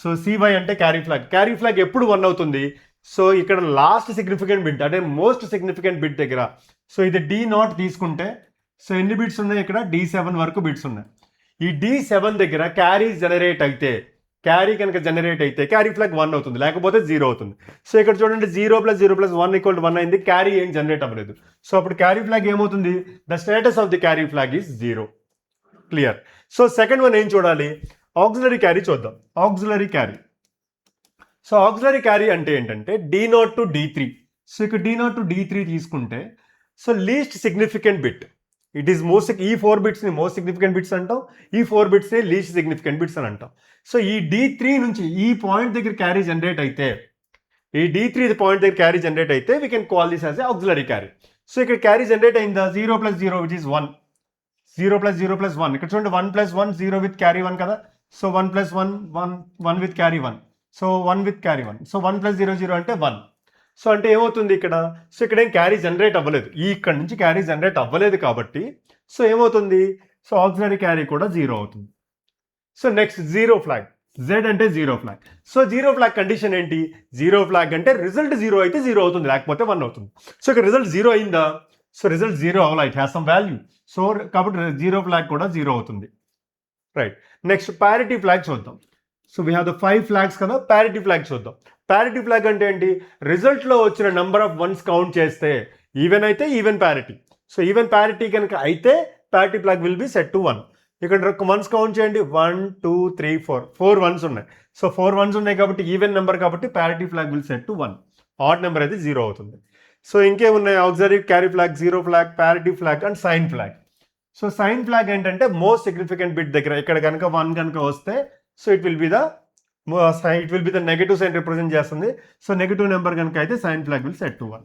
సో CY అంటే క్యారీ ఫ్లాగ్ ఎప్పుడు 1 అవుతుంది, సో ఇక్కడ లాస్ట్ సిగ్నిఫికెంట్ బిట్ అంటే మోస్ట్ సిగ్నిఫికెంట్ బిట్ దగ్గర, సో ఇది D0 తీసుకుంటే సో ఎన్ని బిట్స్ ఉన్నాయి, ఇక్కడ D7 వరకు బిట్స్ ఉన్నాయి. ఈ D7 దగ్గర క్యారీ కనుక జనరేట్ అయితే క్యారీ ఫ్లాగ్ 1 అవుతుంది, లేకపోతే 0 అవుతుంది. సో ఇక్కడ చూడండి 0 + 0 + 1 = 1 అయింది, క్యారీ ఏం జనరేట్ అవ్వలేదు. సో అప్పుడు క్యారీ ఫ్లాగ్ ఏమవుతుంది, the status of the carry flag is 0. Clear. So second one ఏం చూడాలి, ఆక్సిలరీ క్యారీ చూద్దాం. ఆక్సిలరీ క్యారీ అంటే ఏంటంటే D0 to D3. సో ఇక్కడ D0 to D3 తీసుకుంటే so least significant bit, it is ఈ 4 బిట్స్ని మోస్ట్ సిగ్నిఫికెంట్ బిట్స్ అంటాం, ఈ 4 బిట్స్ని లీస్ట్ సిగ్నిఫికెంట్ బిట్స్ అని అంటాం. సో ఈ D3 నుంచి ఈ పాయింట్ దగ్గర క్యారీ జనరేట్ అయితే we can call this as auxiliary carry. So ఇక్కడ క్యారీ జనరేట్ అయిందా, 0 + 0 విచ్ ఈస్ 1, 0 + 0 + 1. ఇక్కడ చూడండి 1 + 1 0 విత్ క్యారీ 1 కదా. So 1 + 1 1 with carry 1. So 1 with carry 1. So 1 + 0 0 అంటే 1. సో అంటే ఏమవుతుంది ఇక్కడ, సో ఇక్కడ ఏం క్యారీ జనరేట్ అవ్వలేదు, ఇక్కడ నుంచి క్యారీ జనరేట్ అవ్వలేదు కాబట్టి సో ఏమవుతుంది, సో ఆక్సిలరీ క్యారీ కూడా 0 అవుతుంది. సో నెక్స్ట్ జీరో జెడ్ అంటే zero flag. So zero flag condition ఏంటి? జీరో ఫ్లాగ్ అంటే రిజల్ట్ జీరో అయితే జీరో అవుతుంది, లేకపోతే 1 అవుతుంది. సో ఇక్కడ రిజల్ట్ జీరో అయిందా? సో రిజల్ట్ జీరో అవ్వాలి, it has some value. So కాబట్టి జీరో ఫ్లాగ్ కూడా జీరో అవుతుంది. రైట్. నెక్స్ట్ ప్యారిటీ ఫ్లాగ్ చూద్దాం. So we have the 5 flags కదా, ప్యారిటీ ఫ్లాగ్ చూద్దాం. ప్యారిటీ ఫ్లాగ్ అంటే ఏంటి? రిజల్ట్లో వచ్చిన నెంబర్ ఆఫ్ వన్స్ కౌంట్ చేస్తే ఈవెన్ అయితే even parity. So even parity కనుక అయితే parity flag will be set to 1. ఇక్కడ వన్స్ కౌంట్ చేయండి, 1 2 3 4 వన్స్ ఉన్నాయి. సో 4 వన్స్ ఉన్నాయి కాబట్టి ఈవెన్ నెంబర్ కాబట్టి parity flag will set to 1. Odd number అయితే జీరో అవుతుంది. సో ఇంకేమున్నాయి? Auxiliary carry flag, zero flag, parity flag and sign flag. So sign flag ఏంటంటే మోస్ట్ సిగ్నిఫికెంట్ బిట్ దగ్గర ఇక్కడ కనుక 1 కనుక వస్తే so it will be the negative sign represent చేస్తుంది. సో నెగటివ్ నెంబర్ కనుక అయితే sign flag will set to 1.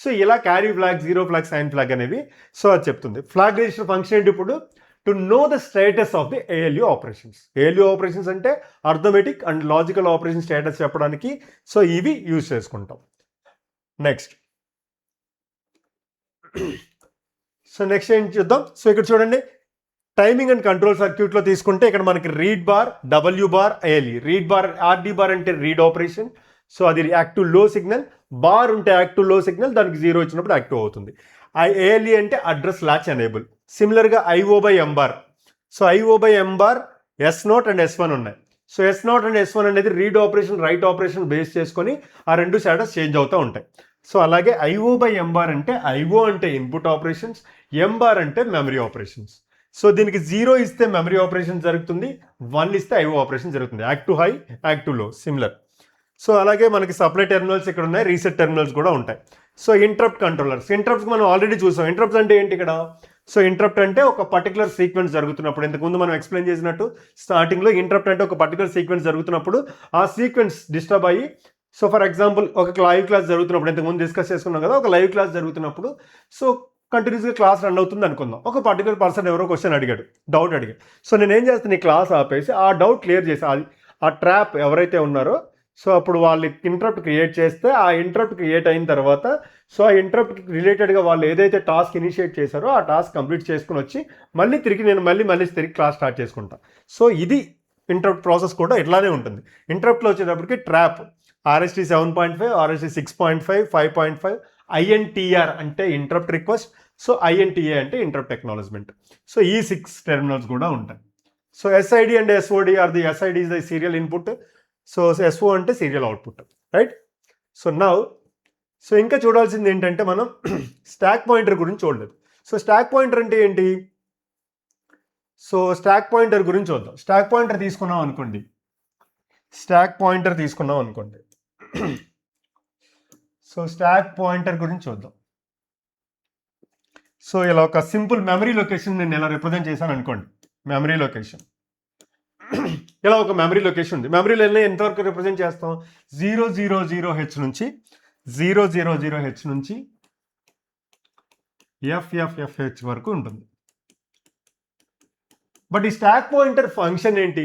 So ఇలా carry flag, zero flag, sign flag అనేవి సో అది చెప్తుంది. ఫ్లాగ్ రిజిస్టర్ ఫంక్షన్ ఏంటి ఇప్పుడు? To know the status of the ALU operations. ALU operations అంటే arithmetic and logical operation status చెప్పడానికి so ఇవి use చేసుకుంటాం. నెక్స్ట్ ఏం చూద్దాం. సో ఇక్కడ చూడండి, టైమింగ్ అండ్ కంట్రోల్ సర్క్యూట్లో తీసుకుంటే ఇక్కడ మనకి read bar, W bar, ALE. Read bar, RD bar అంటే రీడ్ ఆపరేషన్. సో అది యాక్టివ్ లో సిగ్నల్. బార్ ఉంటే యాక్టివ్ లో సిగ్నల్, దానికి జీరో ఇచ్చినప్పుడు యాక్టివ్ అవుతుంది. ALE అంటే అడ్రస్ లాచ్ ఎనేబుల్. సిమిలర్గా IO by M bar. So IO by M bar S0 and S1 ఉన్నాయి. So S0 and S1 అనేది read operation, right operation base చేసుకొని ఆ రెండు స్టేటస్ చేంజ్ అవుతూ ఉంటాయి. సో అలాగే IO బై M బార్ అంటే IO అంటే ఇన్పుట్ ఆపరేషన్స్, M బార్ అంటే మెమరీ ఆపరేషన్స్. సో దీనికి 0 ఇస్తే మెమరీ ఆపరేషన్ జరుగుతుంది, 1 ఇస్తే IO ఆపరేషన్ జరుగుతుంది. యాక్టివ్ హై, యాక్టివ్ లో సిమిలర్. సో అలాగే మనకి సప్లై టెర్మినల్స్ ఇక్కడ ఉన్నాయి, రీసెట్ టెర్మినల్స్ కూడా ఉంటాయి. So interrupt controllers. ఇంటరప్ట్స్ మనం ఆల్రెడీ చూసాం. ఇంటరప్ట్స్ అంటే ఏంటి ఇక్కడ? సో ఇంటరప్ట్ అంటే ఒక పర్టికులర్ సీక్వెన్స్ జరుగుతున్నప్పుడు, ఇంతకుముందు మనం ఎక్స్ప్లెయిన్ చేసినట్టు స్టార్టింగ్లో ఇంటరప్ట్ అంటే ఒక పర్టికులర్ సీక్వెన్స్ జరుగుతున్నప్పుడు ఆ సీక్వెన్స్ డిస్టర్బ్ అయ్యి, సో ఫర్ ఎగ్జాంపుల్ ఒక లైవ్ క్లాస్ జరుగుతున్నప్పుడు, ఇంతకుముందు డిస్కస్ చేసుకున్నాం కదా, ఒక లైవ్ క్లాస్ జరుగుతున్నప్పుడు సో కంటిన్యూస్గా క్లాస్ రన్ అవుతుంది అనుకుందాం. ఒక పర్టికులర్ పర్సన్ ఎవరో క్వశ్చన్ అడిగాడు, డౌట్ అడిగాడు. సో నేను ఏం చేస్తాను, ఈ క్లాస్ ఆపేసి ఆ డౌట్ క్లియర్ చేసి ఆ ట్రాప్ ఎవరైతే ఉన్నారో సో అప్పుడు వాళ్ళు ఇంటరప్ట్ క్రియేట్ చేస్తే ఆ ఇంటరప్ట్ క్రియేట్ అయిన తర్వాత సో ఆ ఇంటరప్ట్ రిలేటెడ్గా వాళ్ళు ఏదైతే టాస్క్ ఇనిషియేట్ చేశారో ఆ టాస్క్ కంప్లీట్ చేసుకుని వచ్చి మళ్ళీ తిరిగి క్లాస్ స్టార్ట్ చేసుకుంటాను. సో ఇది ఇంటరప్ట్ ప్రాసెస్ కూడా ఇట్లానే ఉంటుంది. ఇంటరప్ట్లో వచ్చేటప్పటికి ట్రాప్ RST 7.5, RST 6.5, 5.5, INTR అంటే ఇంటరప్ట్ రిక్వెస్ట్, సో INTA అంటే ఇంటరప్ట్ ఎక్నాలజ్మెంట్. సో ఈ 6 టెర్మినల్స్ కూడా ఉంటాయి. So SID and SOD are the SID is the serial input, so SO అంటే serial output, right? So so ఇంకా చూడాల్సింది ఏంటంటే మనం స్టాక్ పాయింటర్ గురించి చూడలేదు. సో స్టాక్ పాయింటర్ అంటే ఏంటి? సో స్టాక్ పాయింటర్ గురించి చూద్దాం. స్టాక్ పాయింటర్ తీసుకున్నాం అనుకోండి, సో స్టాక్ పాయింటర్ గురించి చూద్దాం. సో ఇలా ఒక సింపుల్ మెమరీ లొకేషన్ నేను ఇలా రిప్రజెంట్ చేశాను అనుకోండి. మెమరీ లొకేషన్ ఇలా ఒక మెమరీ లొకేషన్ ఉంది. మెమరీలో ఎంతవరకు రిప్రజెంట్ చేస్తాం? 000H నుంచి 000H నుంచి FFFH వరకు ఉంటుంది. బట్ ఈ స్టాక్ పాయింటర్ ఫంక్షన్ ఏంటి?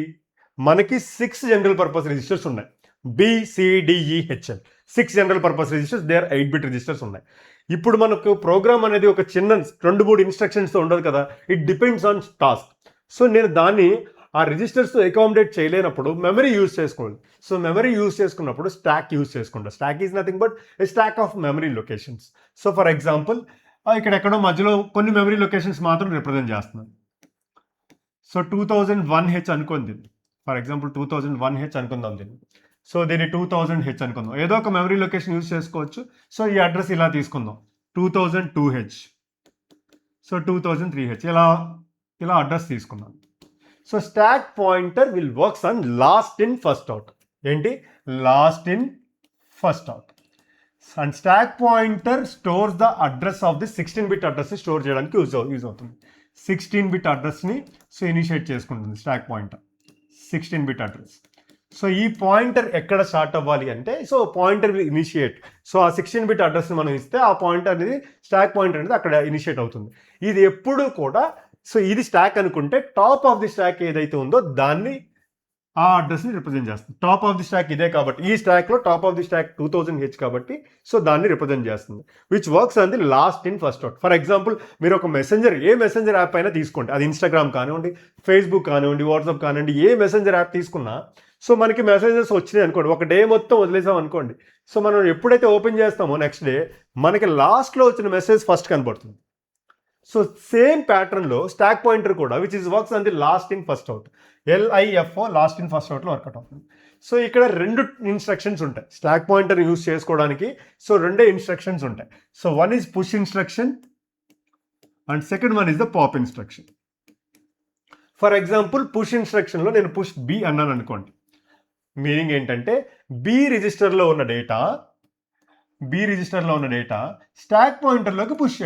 మనకి 6 జనరల్ పర్పస్ రిజిస్టర్స్ ఉన్నాయి. BCDEHL 6 general purpose registers, they are 8 bit registers ఉన్నాయి. ఇప్పుడు మనకు ప్రోగ్రామ్ అనేది ఒక చిన్న 2-3 ఇన్స్ట్రక్షన్స్తో ఉండదు కదా, it depends on task. So నేను దాన్ని ఆ రిజిస్టర్స్ అకామిడేట్ చేయలేనప్పుడు మెమరీ యూజ్ చేసుకోవాలి. సో మెమరీ యూజ్ చేసుకున్నప్పుడు స్టాక్ యూజ్ చేసుకుంటా. Stock is nothing but a stock of memory locations. So for example ఇక్కడ ఎక్కడో మధ్యలో కొన్ని మెమరీ లొకేషన్స్ మాత్రం రిప్రజెంట్ చేస్తున్నాను. సో 2001H అనుకుంది, ఫర్ ఎగ్జాంపుల్ 2001H అనుకుందాం దీన్ని. సో దీన్ని 2000H అనుకుందాం. ఏదో ఒక మెమరీ లొకేషన్ యూజ్ చేసుకోవచ్చు. సో ఈ అడ్రస్ ఇలా తీసుకుందాం, 2002H, సో 2003H, ఇలా అడ్రస్ తీసుకుందాం. So stack pointer will works on last in first out. ఏంటి? Last in first out. And stack pointer stores the address of the 16-బిట్ అడ్రస్ని store చేయడానికి యూజ్ అవుతుంది. 16-బిట్ అడ్రస్ని సో ఇనిషియేట్ చేసుకుంటుంది స్టాక్ పాయింటర్, 16-బిట్ అడ్రస్. సో ఈ పాయింటర్ ఎక్కడ స్టార్ట్ అవ్వాలి అంటే, so pointer will initiate. So ఆ 16-బిట్ అడ్రస్ని మనం ఇస్తే ఆ పాయింటర్ అనేది, స్టాక్ పాయింటర్ అనేది అక్కడ ఇనిషియేట్ అవుతుంది. ఇది ఎప్పుడు కూడా సో ఇది స్టాక్ అనుకుంటే టాప్ ఆఫ్ ది స్టాక్ ఏదైతే ఉందో దాన్ని ఆ అడ్రస్ని రిప్రజెంట్ చేస్తుంది. టాప్ ఆఫ్ ది స్టాక్ ఇదే కాబట్టి, ఈ స్టాక్లో top of the stock 2000H కాబట్టి సో దాన్ని రిప్రజెంట్ చేస్తుంది, which works on the last in first out. For example మీరు ఒక ఏ మెసెంజర్ యాప్ అయినా తీసుకోండి, అది ఇన్స్టాగ్రామ్ కానివ్వండి, ఫేస్బుక్ కానివ్వండి, వాట్సాప్ కానివ్వండి, ఏ మెసెంజర్ యాప్ తీసుకున్నా సో మనకి మెసేజెస్ వచ్చినాయి అనుకోండి, ఒక డే మొత్తం వదిలేసాం అనుకోండి, సో మనం ఎప్పుడైతే ఓపెన్ చేస్తామో నెక్స్ట్ డే మనకి లాస్ట్లో వచ్చిన మెసేజ్ ఫస్ట్ కనబడుతుంది. సో సేమ్ ప్యాటర్న్లో స్టాక్ పాయింటర్ కూడా which is works on the last in first out, LIFO last in first అవుట్లో వర్కౌట్ అవుతుంది. సో ఇక్కడ రెండు ఇన్స్ట్రక్షన్స్ ఉంటాయి స్టాక్ పాయింటర్ యూస్ చేసుకోవడానికి. సో రెండే ఇన్స్ట్రక్షన్స్ ఉంటాయి. So one is push instruction and second one is the pop instruction. For example push ఇన్స్ట్రక్షన్లో నేను పుష్ B అన్నాను అనుకోండి, మీనింగ్ ఏంటంటే బి రిజిస్టర్లో ఉన్న డేటా స్టాక్ పాయింటర్లోకి పుష్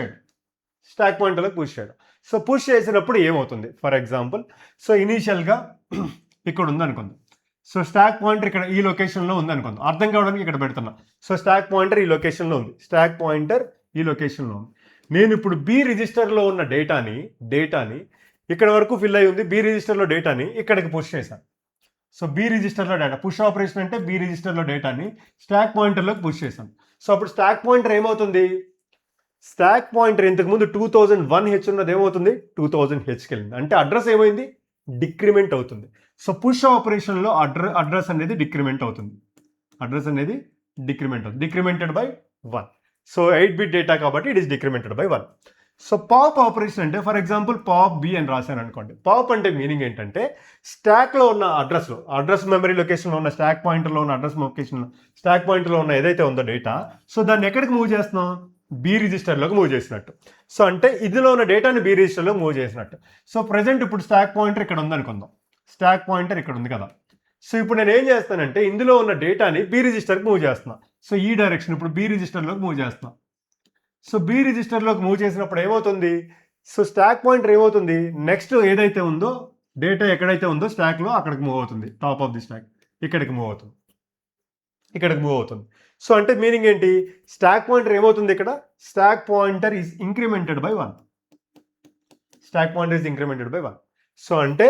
చేయడం. సో పుష్ చేసినప్పుడు ఏమవుతుంది, ఫర్ ఎగ్జాంపుల్ సో ఇనీషియల్గా ఇక్కడ ఉంది అనుకుందాం. సో స్టాక్ పాయింటర్ ఇక్కడ ఈ లొకేషన్లో ఉంది అనుకుందాం, అర్థం కావడానికి ఇక్కడ పెడుతున్నా. సో స్టాక్ పాయింటర్ ఈ లొకేషన్లో ఉంది, నేను ఇప్పుడు బి రిజిస్టర్లో ఉన్న డేటాని ఇక్కడ వరకు ఫిల్ అయి ఉంది, బి రిజిస్టర్లో డేటాని ఇక్కడికి పుష్ చేశాను. సో బి రిజిస్టర్లో డేటా పుష్ ఆపరేషన్ అంటే బి రిజిస్టర్లో డేటాని స్టాక్ పాయింటర్లోకి పుష్ చేశాను. సో అప్పుడు స్టాక్ పాయింటర్ ఏమవుతుంది, స్టాక్ పాయింటర్ ఇంతకుముందు 2001H ఉన్నది ఏమవుతుంది 2000Hకి వెళ్ళింది, అంటే అడ్రస్ ఏమైంది డిక్రిమెంట్ అవుతుంది. సో పుష్ ఆపరేషన్లో అడ్రస్ అనేది డిక్రిమెంట్ అవుతుంది, decremented by 1. So 8-bit data కాబట్టి it is decremented by 1. So pop operation అంటే ఫర్ ఎగ్జాంపుల్ పాప్ B అని రాశాను అనుకోండి. పాప్ అంటే మీనింగ్ ఏంటంటే స్టాక్లో ఉన్న అడ్రస్ మెమరీ లొకేషన్లో ఉన్న స్టాక్ పాయింటర్లో ఉన్న స్టాక్ పాయింటర్లో ఉన్న ఏదైతే ఉందో డేటా, సో దాన్ని ఎక్కడికి మూవ్ చేస్తున్నాం, బి రిజిస్టర్లోకి మూవ్ చేసినట్టు. సో అంటే ఇదిలో ఉన్న డేటాని బి రిజిస్టర్లో మూవ్ చేసినట్టు. సో ప్రజెంట్ ఇప్పుడు స్టాక్ పాయింటర్ ఇక్కడ ఉంది అనుకుందాం, స్టాక్ పాయింటర్ ఇక్కడ ఉంది కదా. సో ఇప్పుడు నేను ఏం చేస్తానంటే ఇందులో ఉన్న డేటాని బి రిజిస్టర్కి మూవ్ చేస్తున్నా. సో ఈ డైరెక్షన్ ఇప్పుడు బి రిజిస్టర్లోకి మూవ్ చేస్తున్నా. సో బి రిజిస్టర్లోకి మూవ్ చేసినప్పుడు ఏమవుతుంది, సో స్టాక్ పాయింటర్ ఏమవుతుంది, నెక్స్ట్ ఏదైతే ఉందో డేటా ఎక్కడైతే ఉందో స్టాక్లో అక్కడికి మూవ్ అవుతుంది, టాప్ ఆఫ్ ది స్టాక్ ఇక్కడికి మూవ్ అవుతుంది. సో అంటే మీనింగ్ ఏంటి, స్టాక్ పాయింటర్ ఏమవుతుంది ఇక్కడ, stock pointer is incremented by 1. So అంటే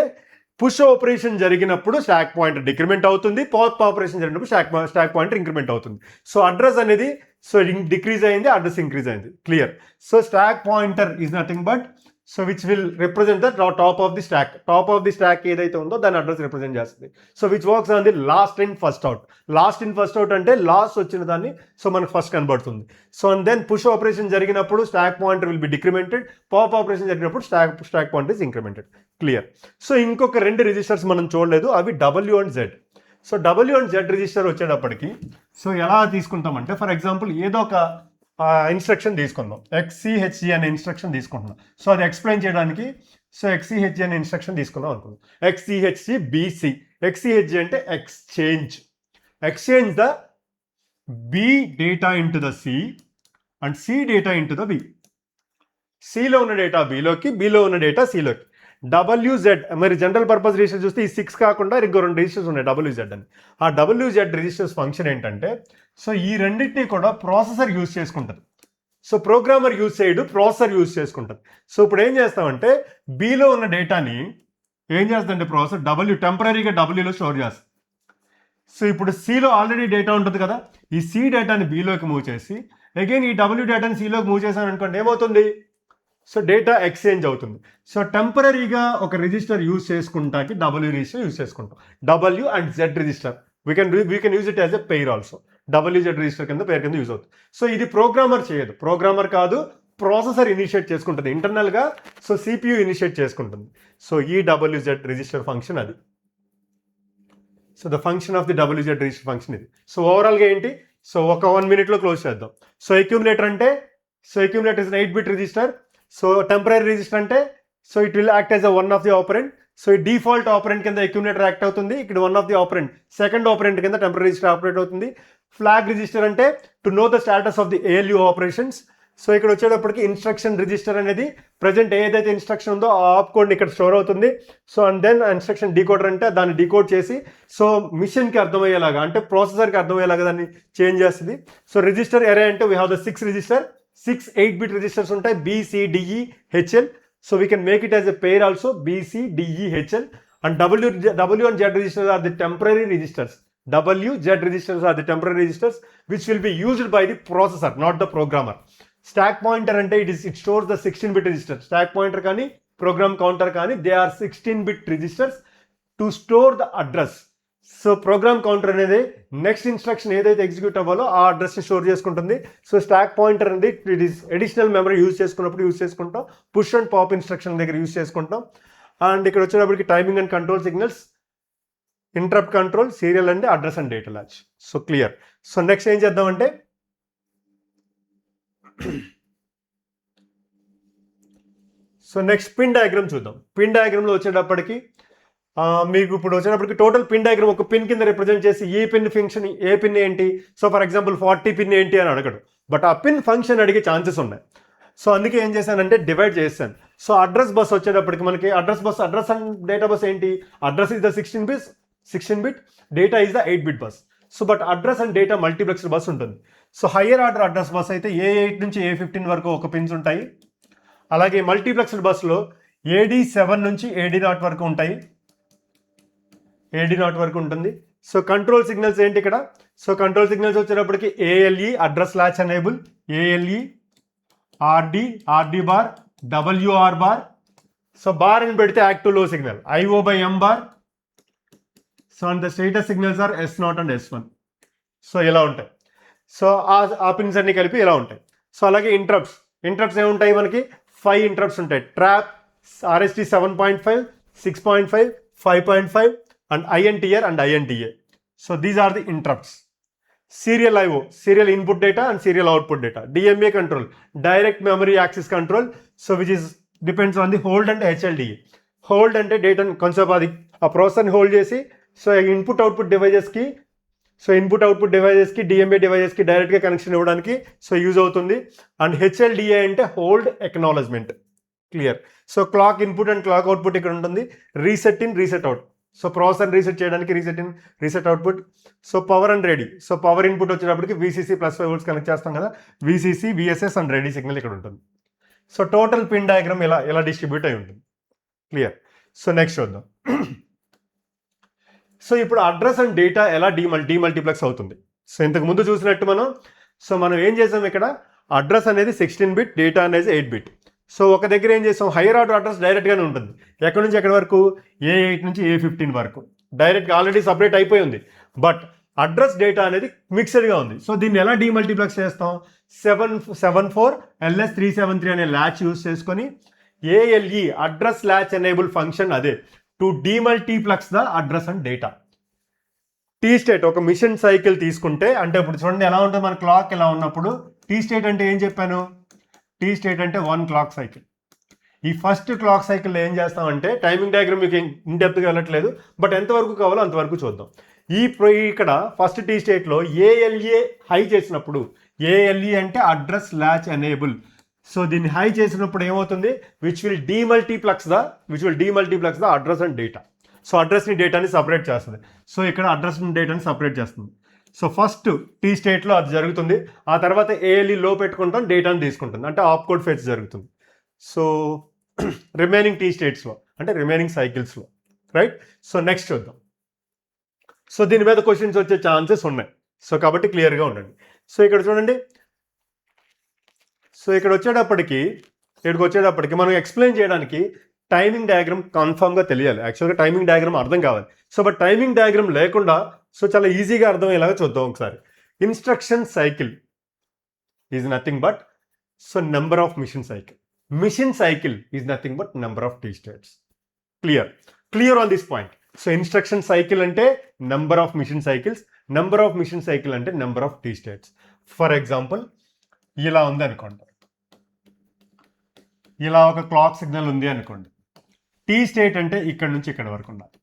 పుష్ ఆపరేషన్ జరిగినప్పుడు స్టాక్ పాయింటర్ డిక్రిమెంట్ అవుతుంది, పాప్ ఆపరేషన్ జరిగినప్పుడు స్టాక్ పాయింటర్ ఇంక్రిమెంట్ అవుతుంది. సో అడ్రస్ అనేది సో డిక్రీజ్ అయింది, అడ్రస్ ఇంక్రీజ్ అయింది, clear. So stack pointer is nothing but so which will represent the top of the stack ఏదైతే ఉందో దాని అడ్రస్ రిప్రజెంట్ చేస్తుంది. So which works on the last in first out అంటే last వచ్చిన దాన్ని so మనకు first కనబడుతుంది. So and then push operation జరిగినప్పుడు stack pointer will be decremented, pop operation జరిగినప్పుడు stack pointer is incremented, clear. So ఇంకొక 2 registers మనం చూడలేదు, అవి W and Z. So W and Z register వచ్చేటప్పటికి సో ఎలా తీసుకుంటామంటే ఫర్ ఎగ్జాంపుల్ ఏదో ఒక ఇన్స్ట్రక్షన్ తీసుకుందాం, XCHG అనే ఇన్స్ట్రక్షన్ తీసుకుంటున్నాం. సో అది ఎక్స్ప్లెయిన్ చేయడానికి సో XCHG అనే ఇన్స్ట్రక్షన్ తీసుకుందాం అనుకుందాం. XCHG BC, XCHG అంటే exchange the B data into the C and C data into the B. Cలో ఉన్న డేటా Bలోకి, Bలో ఉన్న డేటా Cలోకి. WZ మరి జనరల్ పర్పస్ రిజిస్టర్ చూస్తే ఈ 6 కాకుండా ఇంకో 2 రిజిస్టర్స్ ఉన్నాయి WZ అని. ఆ WZ రిజిస్టర్స్ ఫంక్షన్ ఏంటంటే సో ఈ రెండింటినీ కూడా ప్రాసెసర్ యూజ్ చేసుకుంటుంది. సో ప్రోగ్రామర్ యూజ్ చేయడు, ప్రాసెసర్ యూజ్ చేసుకుంటుంది. సో ఇప్పుడు ఏం చేస్తామంటే Bలో ఉన్న డేటాని ఏం చేస్తుందంటే ప్రాసెసర్ టెంపరీగా Wలో స్టోర్ చేస్తుంది. సో ఇప్పుడు Cలో ఆల్రెడీ డేటా ఉంటుంది కదా, ఈ C డేటాని Bలోకి మూవ్ చేసి అగైన్ ఈ W డేటాని Cలోకి మూవ్ చేశాను అనుకోండి, ఏమవుతుంది సో డేటా ఎక్స్చేంజ్ అవుతుంది. సో టెంపరీగా ఒక రిజిస్టర్ యూజ్ చేసుకుంటానికి W రిజిస్టర్ యూజ్ చేసుకుంటాం. W and Z register we can use it as a pair also. WZ register పేరు కింద యూజ్ అవుతుంది. సో ఇది ప్రోగ్రామర్ చేయదు, ప్రోగ్రామర్ కాదు, ప్రాసెసర్ ఇనిషియేట్ చేసుకుంటుంది ఇంటర్నల్గా. సో CPU ఇనిషియేట్ చేసుకుంటుంది. సో ఈ WZ రిజిస్టర్ ఫంక్షన్ అది. So the function of the WZ register function ఇది. సో ఓవరాల్గా ఏంటి, సో ఒక 1 minute క్లోజ్ చేద్దాం. సో అక్యూములేటర్ అంటే so accumulator is 8-bit register. So temporary register అంటే so it will act as a one of the operand. So ఈ default operand కింద accumulator act అవుతుంది, ఇక్కడ one of the operand second operand కింద temporary register operate అవుతుంది. Flag register అంటే to know the status of the ALU operations. So ఇక్కడ వచ్చేటప్పటికి instruction register అనేది ప్రజెంట్ ఏదైతే ఇన్స్ట్రక్షన్ ఉందో ఆ ఆప్ కోడ్ని ఇక్కడ స్టోర్ అవుతుంది. So and then instruction decoder అంటే దాన్ని డీకోడ్ చేసి సో మిషన్కి అర్థమయ్యేలాగా అంటే ప్రాసెసర్కి అర్థమయ్యేలాగా దాన్ని చేంజ్ చేస్తుంది. సో రిజిస్టర్ ఎరే అంటే we have the 6 register, 6 8-bit registers ఉంటాయి BCDEHL. So we can make it as a pair also BCDEHL. And W and Z registers are the temporary registers. WZ registers are the temporary registers which will be used by the processor, not the programmer. Stack pointer అంటే it stores the 16-bit register. Stack pointer కానీ program counter కానీ they are 16-bit registers to store the address. So program counter అనేది next instruction ఏదైతే execute అవ్వాలో ఆ అడ్రస్ని store చేసుకుంటుంది. So stack pointer అనేది it is additional memory use చేసుకున్నప్పుడు use చేసుకుంటాం, పుష్ అండ్ పాప్ ఇన్స్ట్రక్షన్ దగ్గర యూజ్ చేసుకుంటాం. అండ్ ఇక్కడ వచ్చేటప్పటికి timing and control signals, interrupt control, serial and address and data latch. So clear. So next ఏం చేద్దామంటే so next pin diagram చూద్దాం. Pin డయాగ్రామ్లో వచ్చేటప్పటికి మీకు ఇప్పుడు వచ్చేటప్పటికి టోటల్ పిన్ డయాగ్రామ్ ఒక పిన్ కింద రిప్రజెంట్ చేసి ఈ పిన్ ఫంక్షన్, ఏ పిన్ ఏంటి, సో ఫర్ ఎగ్జాంపుల్ 40 పిన్ ఏంటి అని అడగడు, బట్ ఆ పిన్ ఫంక్షన్ అడిగే ఛాన్సెస్ ఉన్నాయి. సో అందుకే ఏం చేశానంటే డివైడ్ చేశాను. సో అడ్రస్ బస్ వచ్చేటప్పటికి మనకి అడ్రస్ అండ్ డేటా బస్ ఏంటి, address is the 16 bit, data is the 8 bit bus. So but address and data multiplexed bus ఉంటుంది. So higher order address bus అయితే A8 నుంచి A15 వరకు ఒక pins ఉంటాయి. అలాగే మల్టీప్లెక్స్డ్ బస్లో AD7 నుంచి AD0 వరకు ఉంటాయి, AD0 వరకు ఉంటుంది. సో కంట్రోల్ సిగ్నల్స్ ఏంటి ఇక్కడ, సో కంట్రోల్ సిగ్నల్స్ వచ్చేటప్పటికి ALE address latch enable, ALE, RD bar, WR bar. So bar అని పెడితే active low signal, IO/M bar. So and the status signals are S0 and S1. So ఇలా ఉంటాయి. So ఆ pins అన్ని కలిపి ఇలా ఉంటాయి. సో అలాగే ఇంటరప్ట్స్ ఏముంటాయి మనకి 5 ఇంటరప్ట్స్ ఉంటాయి. Trap, RST 7.5, 6.5, 5.5 and INTR and INTA. So these are the interrupts. Serial IO, serial input data and serial output data. DMA control, direct memory access control, so which is depends on the hold and HLDA. Hold అంటే data కొంచెం అది ఆ ప్రాసెసర్ని hold చేసి so input output డివైజెస్కి DMA డివైజెస్కి డైరెక్ట్గా connection ఇవ్వడానికి సో యూజ్ అవుతుంది. అండ్ HLDA అంటే hold acknowledgement. Clear. So clock input and clock output ఇక్కడ ఉంటుంది. Reset in, reset out. So processor reset చేయడానికి reset in, reset output. So power and ready. So power input వచ్చేటప్పటికి VCC +5 volts connect చేస్తాం కదా, VCC, VSS and ready signal ఇక్కడ ఉంటుంది. So total pin diagram ఇలా distribute అయి ఉంటుంది. Clear. So next చూద్దాం. సో ఇప్పుడు అడ్రస్ అండ్ డేటా ఎలా డీమల్టీప్లెక్స్ అవుతుంది. సో ఇంతకు ముందు చూసినట్టు మనం ఏం చేసాం ఇక్కడ, అడ్రస్ అనేది 16 బిట్, డేటా అనేది 8 బిట్. సో ఒక దగ్గర ఏం చేసాం, హైయర్ ఆర్డర్ అడ్రస్ డైరెక్ట్గానే ఉంటుంది. ఎక్కడి నుంచి ఎక్కడి వరకు, A8 నుంచి A15 వరకు డైరెక్ట్గా ఆల్రెడీ సపరేట్ అయిపోయి ఉంది. బట్ అడ్రస్ డేటా అనేది మిక్స్డ్గా ఉంది. సో దీన్ని ఎలా డీమల్టీప్లెక్స్ చేస్తాం, 774 LS373 అనే ల్యాచ్ యూస్ చేసుకొని ALE address latch enable function అదే to demultiplex the address and data. T state ఒక మిషన్ సైకిల్ తీసుకుంటే, అంటే ఇప్పుడు చూడండి ఎలా ఉంటుంది మన క్లాక్ ఎలా ఉన్నప్పుడు, టీ స్టేట్ అంటే ఏం చెప్పాను, టీ స్టేట్ అంటే 1 క్లాక్ సైకిల్. ఈ ఫస్ట్ క్లాక్ సైకిల్ ఏం చేస్తామంటే, టైమింగ్ డయాగ్రామ్ మీకు ఇన్డెప్త్గా వెళ్ళట్లేదు, బట్ ఎంతవరకు కావాలో అంతవరకు చూద్దాం. ఇక్కడ ఫస్ట్ టీ స్టేట్లో ALA హై చేసినప్పుడు, ALE అంటే అడ్రస్ ల్యాచ్ ఎనేబుల్. సో దీన్ని హై చేసినప్పుడు ఏమవుతుంది, which will demultiplex the address and data. So అడ్రస్ని డేటాని సపరేట్ చేస్తుంది. సో ఇక్కడ అడ్రస్ డేటాని సపరేట్ చేస్తుంది. సో ఫస్ట్ టీ స్టేట్లో అది జరుగుతుంది. ఆ తర్వాత ALE లో పెట్టుకుంటాం, డేటాని తీసుకుంటుంది, అంటే ఆప్ కోడ్ ఫెచ్ జరుగుతుంది. సో రిమైనింగ్ టీ స్టేట్స్లో అంటే రిమైనింగ్ సైకిల్స్లో, రైట్. సో నెక్స్ట్ చూద్దాం. సో దీని మీద క్వశ్చన్స్ వచ్చే ఛాన్సెస్ ఉన్నాయి. సో కాబట్టి క్లియర్గా ఉండండి. సో ఇక్కడ చూడండి. సో ఇక్కడికి వచ్చేటప్పటికి మనం ఎక్స్ప్లెయిన్ చేయడానికి టైమింగ్ డయాగ్రామ్ కన్ఫామ్గా తెలియాలి. యాక్చువల్గా టైమింగ్ డయాగ్రామ్ అర్థం కావాలి. సో బట్ టైమింగ్ డయాగ్రామ్ లేకుండా సో చాలా ఈజీగా అర్థమయ్యేలాగా చూద్దాం ఒకసారి. Instruction cycle is nothing but so number of machine cycle is nothing but number of T states. Clear on this point. So instruction cycle అంటే number of machine cycles, number of machine cycle అంటే number of T states. For example ఇలా ఉంది అనుకోండి, ఇలా ఒక clock signal ఉంది అనుకోండి. Tea state అంటే ఇక్కడ నుంచి ఇక్కడ వరకు ఉండాలి,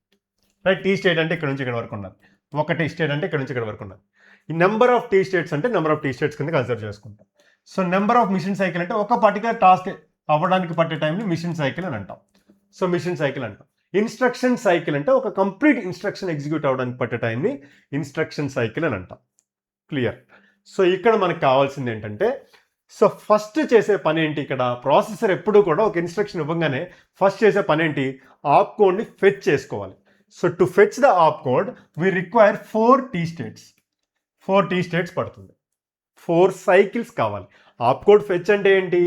రైట్. టీ స్టేట్ అంటే ఇక్కడ నుంచి ఇక్కడ వరకు ఉండాలి. ఒక టీ స్టేట్ అంటే ఇక్కడ నుంచి ఇక్కడ వరకు ఉండాలి. ఈ నెంబర్ ఆఫ్ టీ స్టేట్స్ అంటే నెంబర్ ఆఫ్ టీ స్టేట్స్ కింద కన్సిడర్ చేసుకుంటాం. So number of machine cycle అంటే ఒక పర్టికులర్ టాస్క్ అవ్వడానికి పట్టే టైంని మిషన్ సైకిల్ అని అంటాం. సో మిషన్ సైకిల్ అంటాం. ఇన్స్ట్రక్షన్ సైకిల్ అంటే ఒక కంప్లీట్ ఇన్స్ట్రక్షన్ ఎగ్జిక్యూట్ అవ్వడానికి పట్టే టైంని ఇన్స్ట్రక్షన్ సైకిల్ అని అంటాం. క్లియర్. సో ఇక్కడ మనకు కావాల్సింది ఏంటంటే, సో ఫస్ట్ చేసే పని ఏంటి, ఇక్కడ ప్రాసెసర్ ఎప్పుడూ కూడా ఒక ఇన్స్ట్రక్షన్ ఇవ్వగానే ఫస్ట్ చేసే పని ఏంటి, ఆప్ కోడ్ని ఫెచ్ చేసుకోవాలి. So to fetch the op code we require 4 T states పడుతుంది. 4 సైకిల్స్ కావాలి. ఆప్ కోడ్ ఫెచ్ అంటే ఏంటి,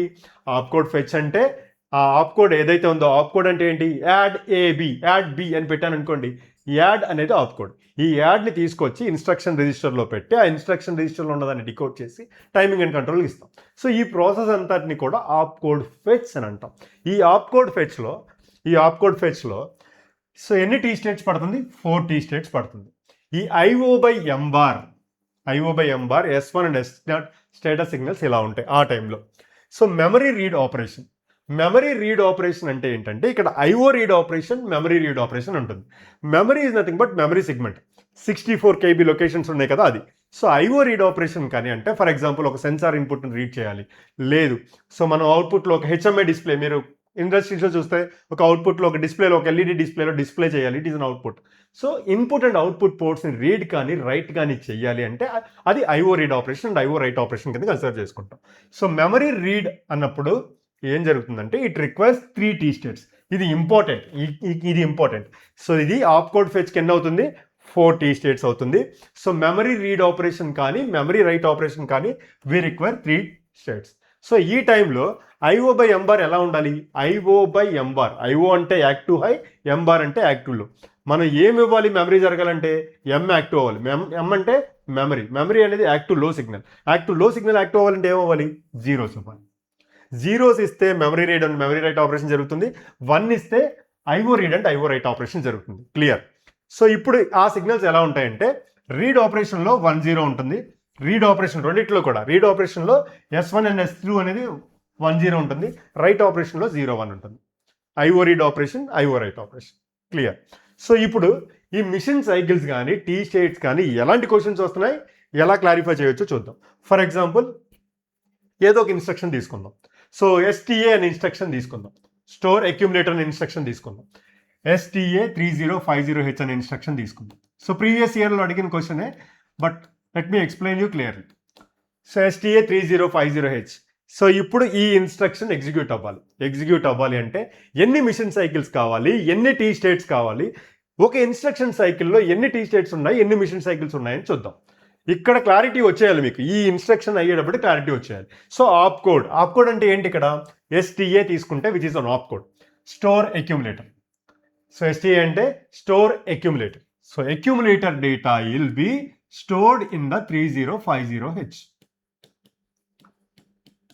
ఆప్ కోడ్ ఫెచ్ అంటే ఆ ఆప్ కోడ్ ఏదైతే ఉందో, ఆప్ కోడ్ అంటే ఏంటి, యాడ్ బి అని పెట్టాను అనుకోండి, యాడ్ అనేది ఆప్ కోడ్. ఈ యాడ్ని తీసుకొచ్చి ఇన్స్ట్రక్షన్ రిజిస్టర్లో పెట్టి ఆ ఇన్స్ట్రక్షన్ రిజిస్టర్లో ఉన్నదాన్ని డికోడ్ చేసి టైమింగ్ అండ్ కంట్రోల్ ఇస్తాం. సో ఈ ప్రాసెస్ అంతటిని కూడా ఆప్ కోడ్ ఫెచ్ అని అంటాం. ఈ ఆప్ కోడ్ ఫెచ్లో సో ఎన్ని టీ స్టేట్స్ పడుతుంది? 4 టీ స్టేట్స్ పడుతుంది. ఈ IO by M bar S1 and S0 status signals ఇలా ఉంటాయి ఆ టైంలో. సో మెమరీ రీడ్ ఆపరేషన్ అంటే ఏంటంటే ఇక్కడ IO read operation, memory read operation ఉంటుంది. Memory is nothing but memory segment. 64 KB locations ఉన్నాయి కదా అది. సో ఐఓ రీడ్ ఆపరేషన్ కానీ అంటే ఫర్ ఎగ్జాంపుల్ ఒక సెన్సార్ ఇన్పుట్ని రీడ్ చేయాలి, లేదు సో మనం అవుట్పుట్లో ఒక HMI డిస్ప్లే, మీరు ఇండస్ట్రీస్లో చూస్తే ఒక అవుట్పుట్లో ఒక డిస్ప్లేలో ఒక LED డిస్ప్లేలో డిస్ప్లే చేయాలి, it is an output. So input and output పోర్ట్స్ని రీడ్ కానీ రైట్ కానీ చేయాలి అంటే అది IO read operation and IO write operation కింద కన్సిడర్ చేసుకుంటాం. సో మెమరీ రీడ్ అన్నప్పుడు ఏం జరుగుతుందంటే ఇట్ రిక్వైర్స్ 3 టీ స్టేట్స్. ఇది ఇంపార్టెంట్. సో ఇది ఆప్ కోడ్ ఫెచ్ కింద అవుతుంది 4 టీ స్టేట్స్ అవుతుంది. సో మెమరీ రీడ్ ఆపరేషన్ కానీ మెమరీ రైట్ ఆపరేషన్ కానీ వి రిక్వైర్ 3 స్టేట్స్. సో ఈ టైంలో ఐఓ బై ఎం బార్ ఎలా ఉండాలి? ఐఓ అంటే యాక్టివ్ హై, ఎం బార్ అంటే యాక్టివ్ లో. మనం ఏమి ఇవ్వాలి మెమరీ జరగాలంటే? ఎం యాక్టివ్ అవ్వాలి. ఎం అంటే మెమరీ అనేది యాక్టివ్ లో సిగ్నల్ యాక్టివ్ అవ్వాలంటే ఏమవ్వాలి? జీరోస్ ఇవ్వాలి. జీరోస్ ఇస్తే memory read and memory write operation జరుగుతుంది. 1 ఇస్తే IO read and IO write operation జరుగుతుంది. క్లియర్? సో ఇప్పుడు ఆ సిగ్నల్స్ ఎలా ఉంటాయంటే రీడ్ ఆపరేషన్లో 10 ఉంటుంది, రీడ్ ఆపరేషన్ రెండిట్లో కూడా రీడ్ ఆపరేషన్లో S1 అండ్ S2 అనేది 10 ఉంటుంది, రైట్ ఆపరేషన్లో 01 ఉంటుంది. IO read operation, IO write operation. Clear? So ఇప్పుడు ఈ మిషన్ సైకిల్స్ కానీ టీ స్టేట్స్ కానీ ఎలాంటి క్వశ్చన్స్ వస్తున్నాయి, ఎలా క్లారిఫై చేయొచ్చో చూద్దాం. ఫర్ ఎగ్జాంపుల్ ఏదో ఒక ఇన్స్ట్రక్షన్ తీసుకుందాం. సో STA అనే ఇన్స్ట్రక్షన్ తీసుకుందాం, స్టోర్ అక్యుములేటర్ అనే ఇన్స్ట్రక్షన్ తీసుకుందాం, STA 3050H అనే ఇన్స్ట్రక్షన్ తీసుకుందాం. సో ప్రీవియస్ ఇయర్లో అడిగిన క్వశ్చనే, but let me explain you clearly. So STA 3050H. So ఇప్పుడు ఈ ఇన్స్ట్రక్షన్ ఎగ్జిక్యూట్ అవ్వాలి అంటే ఎన్ని మిషన్ సైకిల్స్ కావాలి, ఎన్ని టీ స్టేట్స్ కావాలి, ఒక ఇన్స్ట్రక్షన్ సైకిల్లో ఎన్ని టీ స్టేట్స్ ఉన్నాయి, ఎన్ని మిషన్ సైకిల్స్ ఉన్నాయని చూద్దాం. ఇక్కడ క్లారిటీ వచ్చేయాలి మీకు, ఈ ఇన్స్ట్రక్షన్ అయ్యేటప్పుడు క్లారిటీ వచ్చేయాలి. సో ఆప్ కోడ్ అంటే ఏంటి? ఇక్కడ STA తీసుకుంటే which is an op code, store accumulator. So STA అంటే store accumulator. So accumulator data will be stored in the 3050H,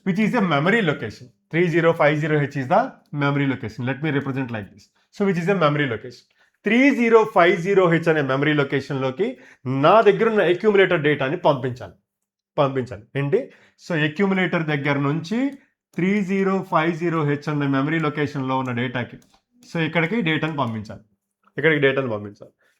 which is a memory location. 3050H is the memory location. Let me represent like this. So which is a memory location. 3050H అనే memory లొకేషన్లోకి నా దగ్గర ఉన్న accumulator డేటాని పంపించాలి ఏంటి? So accumulator దగ్గర నుంచి 3050H అనే మెమరీ లొకేషన్లో ఉన్న డేటాకి సో ఇక్కడికి డేటాను పంపించాలి.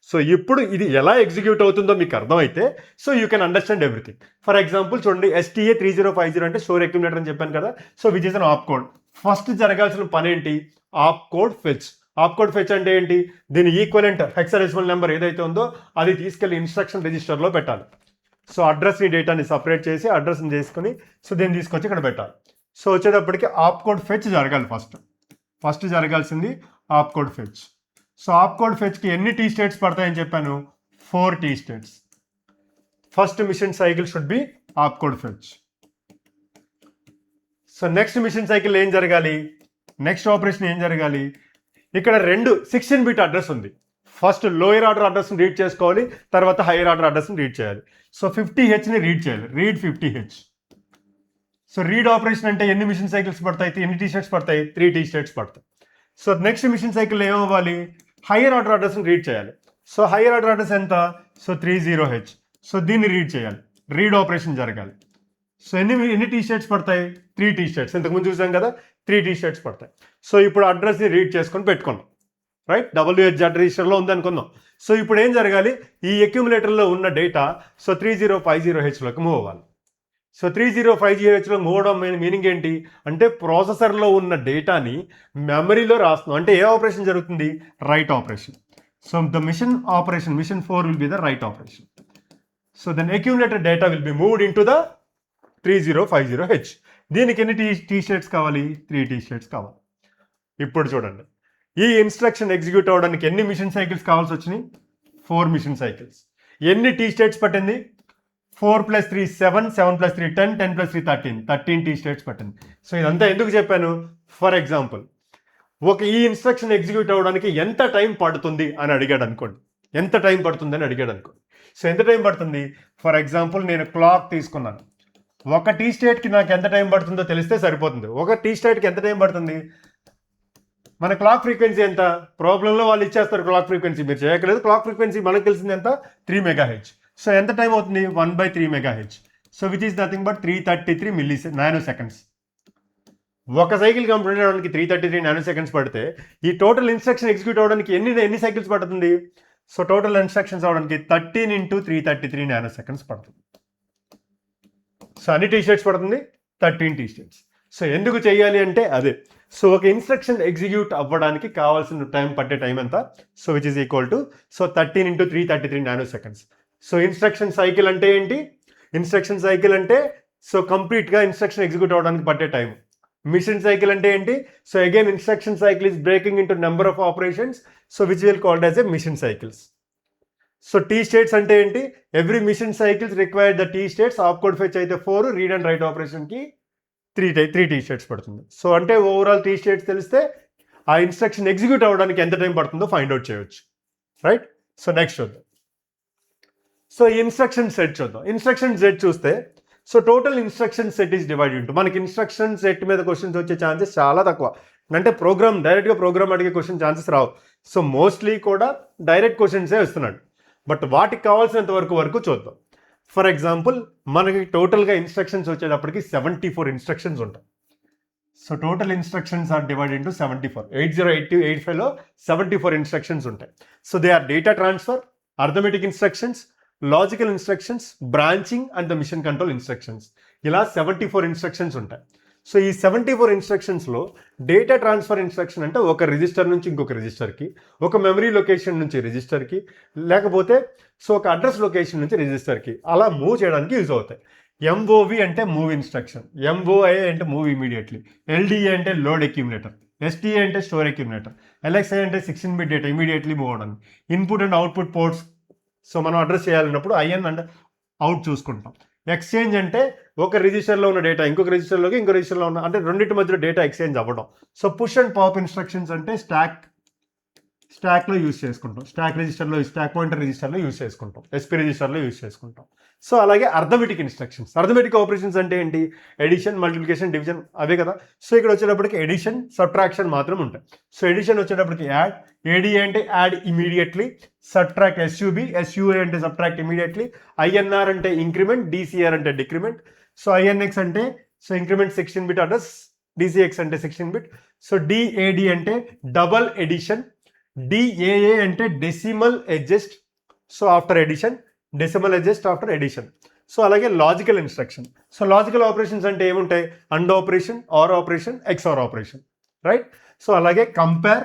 సో ఇప్పుడు ఇది ఎలా ఎగ్జిక్యూట్ అవుతుందో మీకు అర్థమైతే so you can understand everything. For example చూడండి, STA 3050 అంటే స్టోర్ అక్యుములేటర్ అని చెప్పాను కదా. So which is an op code. First జరగాల్సిన పని ఏంటి? ఆప్ కోడ్ ఫెచ్ అంటే ఏంటి? దీని ఈక్వలెంట్ హెక్సాడెసిమల్ నెంబర్ ఏదైతే ఉందో అది తీసుకెళ్లి ఇన్స్ట్రక్షన్ రిజిస్టర్లో పెట్టాలి. సో అడ్రస్ని డేటాని సపరేట్ చేసి అడ్రస్ని చేసుకుని సో దీన్ని తీసుకొచ్చి ఇక్కడ పెట్టాలి. సో వచ్చేటప్పటికి ఆప్ కోడ్ ఫెచ్ జరగాలి. ఫస్ట్ జరగాల్సింది op code fetch. So op code ఫెచ్కి ఎన్ని టీ స్టేట్స్ పడతాయని చెప్పాను? 4 T states. First machine cycle should be op code fetch. So next machine cycle ఏం జరగాలి? నెక్స్ట్ ఆపరేషన్ ఏం జరగాలి? ఇక్కడ 2 16-bit అడ్రస్ ఉంది. ఫస్ట్ లోయర్ ఆర్డర్ అడ్రస్ని రీడ్ చేసుకోవాలి, తర్వాత హైయర్ ఆర్డర్ అడ్రస్ని రీడ్ చేయాలి. సో 50Hని రీడ్ చేయాలి, read 50H. So read operation అంటే ఎన్ని మిషన్ సైకిల్స్ పడతాయి, ఎన్ని టీ స్టేట్స్ పడతాయి? 3 టీ స్టేట్స్ పడతాయి. సో నెక్స్ట్ మిషన్ సైకిల్ ఏమవ్వాలి? హైయర్ ఆర్డర్ అడ్రస్ని రీడ్ చేయాలి. సో హైయర్ ఆర్డర్ అడ్రస్ ఎంత? So 30H. సో దీన్ని రీడ్ చేయాలి, రీడ్ ఆపరేషన్ జరగాలి. సో ఎన్ని టీ స్టేట్స్ పడతాయి? 3 టీ స్టేట్స్. ఇంతకుముందు చూసాం కదా, 3 టీ స్టేట్స్ పడతాయి. సో ఇప్పుడు అడ్రస్ని రీడ్ చేసుకొని పెట్టుకున్నాం, రైట్? WHZ రిజిస్టర్లో ఉంది అనుకుందాం. సో ఇప్పుడు ఏం జరగాలి? ఈ అక్యుములేటర్లో ఉన్న డేటా సో 3050Hలోకి మూవ్ అవ్వాలి. సో 3050Hలో మూవ్ అవడం మీనింగ్ ఏంటి అంటే ప్రాసెసర్లో ఉన్న డేటాని మెమరీలో రాస్తున్నాం. అంటే ఏ ఆపరేషన్ జరుగుతుంది? Write operation. So the machine 4 will be the write operation. So then accumulated data will be moved into the 3050H. దీనికి ఎన్ని టీ స్టేట్స్ కావాలి? 3 టీ స్టేట్స్ కావాలి. ఇప్పుడు చూడండి, ఈ ఇన్స్ట్రక్షన్ ఎగ్జిక్యూట్ అవ్వడానికి ఎన్ని మిషన్ సైకిల్స్ కావాల్సి వచ్చినాయి? 4 మిషన్ సైకిల్స్. ఎన్ని టీ స్టేట్స్ పట్టింది? 4 + 3 7, 7 + 3 10, 10 + 3 13 టీ స్టేట్స్ పట్టింది. సో ఇదంతా ఎందుకు చెప్పాను? ఫర్ ఎగ్జాంపుల్ ఈ ఇన్స్ట్రక్షన్ ఎగ్జిక్యూట్ అవ్వడానికి ఎంత టైం పడుతుంది అని అడిగాడు అనుకోండి. ఎంత టైం పడుతుందని అడిగాడు అనుకో. సో ఎంత టైం పడుతుంది, ఫర్ ఎగ్జాంపుల్ నేను క్లాక్ తీసుకున్నాను, ఒక టీ స్టేట్కి నాకు ఎంత టైం పడుతుందో తెలిస్తే సరిపోతుంది. ఒక టీ స్టేట్కి ఎంత టైం పడుతుంది, మన క్లాక్ ఫ్రీక్వెన్సీ ఎంత, ప్రాబ్లంలో వాళ్ళు ఇచ్చేస్తారు క్లాక్ ఫ్రీక్వెన్సీ, మీరు చేయక్కలేదు. క్లాక్ ఫ్రీక్వెన్సీ మనకు తెలిసింది ఎంత, 3 MHz. సో ఎంత టైం అవుతుంది, 1/3 MHz. So which is nothing but 333 nano seconds. ఒక సైకిల్ కంప్లీట్ అవ్వడానికి 333 నానో సెకండ్స్ పడితే ఈ టోటల్ ఇన్స్ట్రక్షన్ ఎగ్జిక్యూట్ అవ్వడానికి ఎన్ని సైకిల్స్ పడుతుంది, సో టోటల్ ఇన్స్ట్రక్షన్స్ అవ్వడానికి 13 × 333 నానో సెకండ్స్ పడుతుంది. సో అన్ని టీ షర్ట్స్ పడుతుంది, 13 టీ షర్ట్స్. సో ఎందుకు చేయాలి అంటే అదే, సో ఒక ఇన్స్ట్రక్షన్ ఎగ్జిక్యూట్ అవ్వడానికి కావాల్సిన టైం పట్టే టైం ఎంత, so which is equal to 13 × 333 nano seconds. So instruction cycle అంటే ఏంటి, ఇన్స్ట్రక్షన్ సైకిల్ అంటే సో కంప్లీట్గా ఇన్స్ట్రక్షన్ ఎగ్జిక్యూట్ అవ్వడానికి పట్టే టైం. మిషన్ సైకిల్ అంటే ఏంటి, so again instruction cycle is breaking into number of operations, so which will called as a machine cycles. So T states అంటే ఏంటి, every machine cycles require the T states, op code fetch అయితే 4, read and right ఆపరేషన్కి 3 T states పడుతుంది. So అంటే overall tea states తెలిస్తే ఆ instruction execute అవ్వడానికి ఎంత టైం పడుతుందో ఫైండ్ అవుట్ చేయవచ్చు, రైట్. సో నెక్స్ట్ చూద్దాం, సో ఇన్స్ట్రక్షన్ సెట్ చూద్దాం. ఇన్స్ట్రక్షన్ సెట్ చూస్తే so total instruction set is divide into, మనకి ఇన్స్ట్రక్షన్ సెట్ మీద క్వశ్చన్స్ వచ్చే ఛాన్సెస్ చాలా తక్కువ. అంటే డైరెక్ట్గా ప్రోగ్రామ్ అడిగే క్వశ్చన్ ఛాన్సెస్ రావు. సో మోస్ట్లీ కూడా డైరెక్ట్ క్వశ్చన్సే వస్తున్నాడు. బట్ వాటికి కావాల్సినంత వరకు చూద్దాం. ఫర్ ఎగ్జాంపుల్ మనకి టోటల్గా ఇన్స్ట్రక్షన్స్ వచ్చేటప్పటికి 74 ఇన్స్ట్రక్షన్స్ ఉంటాయి. So total instructions are divide into 74. 808285లో 74 ఇన్స్ట్రక్షన్స్ ఉంటాయి. So they are data transfer, arithmetic instructions, logical instructions, branching and the machine control instructions. ఇలా 74 ఇన్స్ట్రక్షన్స్ ఉంటాయి. సో ఈ 74 ఇన్స్ట్రక్షన్స్లో డేటా ట్రాన్స్ఫర్ ఇన్స్ట్రక్షన్ అంటే ఒక రిజిస్టర్ నుంచి ఇంకొక రిజిస్టర్కి, ఒక మెమరీ లొకేషన్ నుంచి రిజిస్టర్కి, లేకపోతే సో ఒక అడ్రస్ లొకేషన్ నుంచి రిజిస్టర్కి అలా మూవ్ చేయడానికి యూజ్ అవుతాయి. ఎంఓవి అంటే మూవ్ ఇన్స్ట్రక్షన్, ఎంఓఐ అంటే మూవ్ ఇమీడియట్లీ, ఎల్డిఏ అంటే లోడ్ అక్యూములేటర్, ఎస్టీఏ అంటే స్టోర్ అక్యూములేటర్, ఎల్ఎక్స్ఐ అంటే 16-bit డేటా ఇమీడియట్లీ మూవ్ అవడానికి, input and output ports so మనం అడ్రస్ చేయాలన్నప్పుడు ఐఎన్ అండ్ అవుట్ చూసుకుంటాం. ఎక్స్చేంజ్ అంటే ఒక రిజిస్టర్లో ఉన్న డేటా ఇంకొక రిజిస్టర్లోకి ఇంకో రిజిస్టర్లో ఉన్న అంటే రెండింటి మధ్యలో డేటా ఎక్స్చేంజ్ అవ్వడం. So push and pop instructions అంటే స్టాక్లో యూజ్ చేసుకుంటాం, స్టాక్ పాయింటర్ రిజిస్టర్లో యూజ్ చేసుకుంటాం, ఎస్పీ రిజిస్టర్లో యూజ్ చేసుకుంటాం. సో అలాగే అర్థమెటిక్ ఇన్స్ట్రక్షన్స్, అర్థమెటిక్ ఆపరేషన్స్ అంటే ఏంటి, ఎడిషన్, మల్టిప్లికేషన్, డివిజన్ అవే కదా. సో ఇక్కడ వచ్చేటప్పటికి ఎడిషన్, సబ్ట్రాక్షన్ మాత్రం ఉంటాయి. సో ఎడిషన్ వచ్చేటప్పటికి యాడ్, ఏడిఏ అంటే యాడ్ ఇమీడియట్లీ, సబ్ట్రాక్ట్ ఎస్యూఏ అంటే సబ్ట్రాక్ట్ ఇమీడియట్లీ, ఐఎన్ఆర్ అంటే ఇంక్రిమెంట్, డిసిఆర్ అంటే డిక్రిమెంట్. సో ఐఎన్ఎక్స్ అంటే so increment 16-bit address, DCX అంటే 16-bit. సో డిఏడి అంటే డబల్ ఎడిషన్, డిఏఏ అంటే decimal adjust so after addition, decimal adjust after addition. So అలాగే logical instruction. So logical operations అంటే ఏముంటాయి, and operation, or operation, XOR operation, right. So అలాగే compare,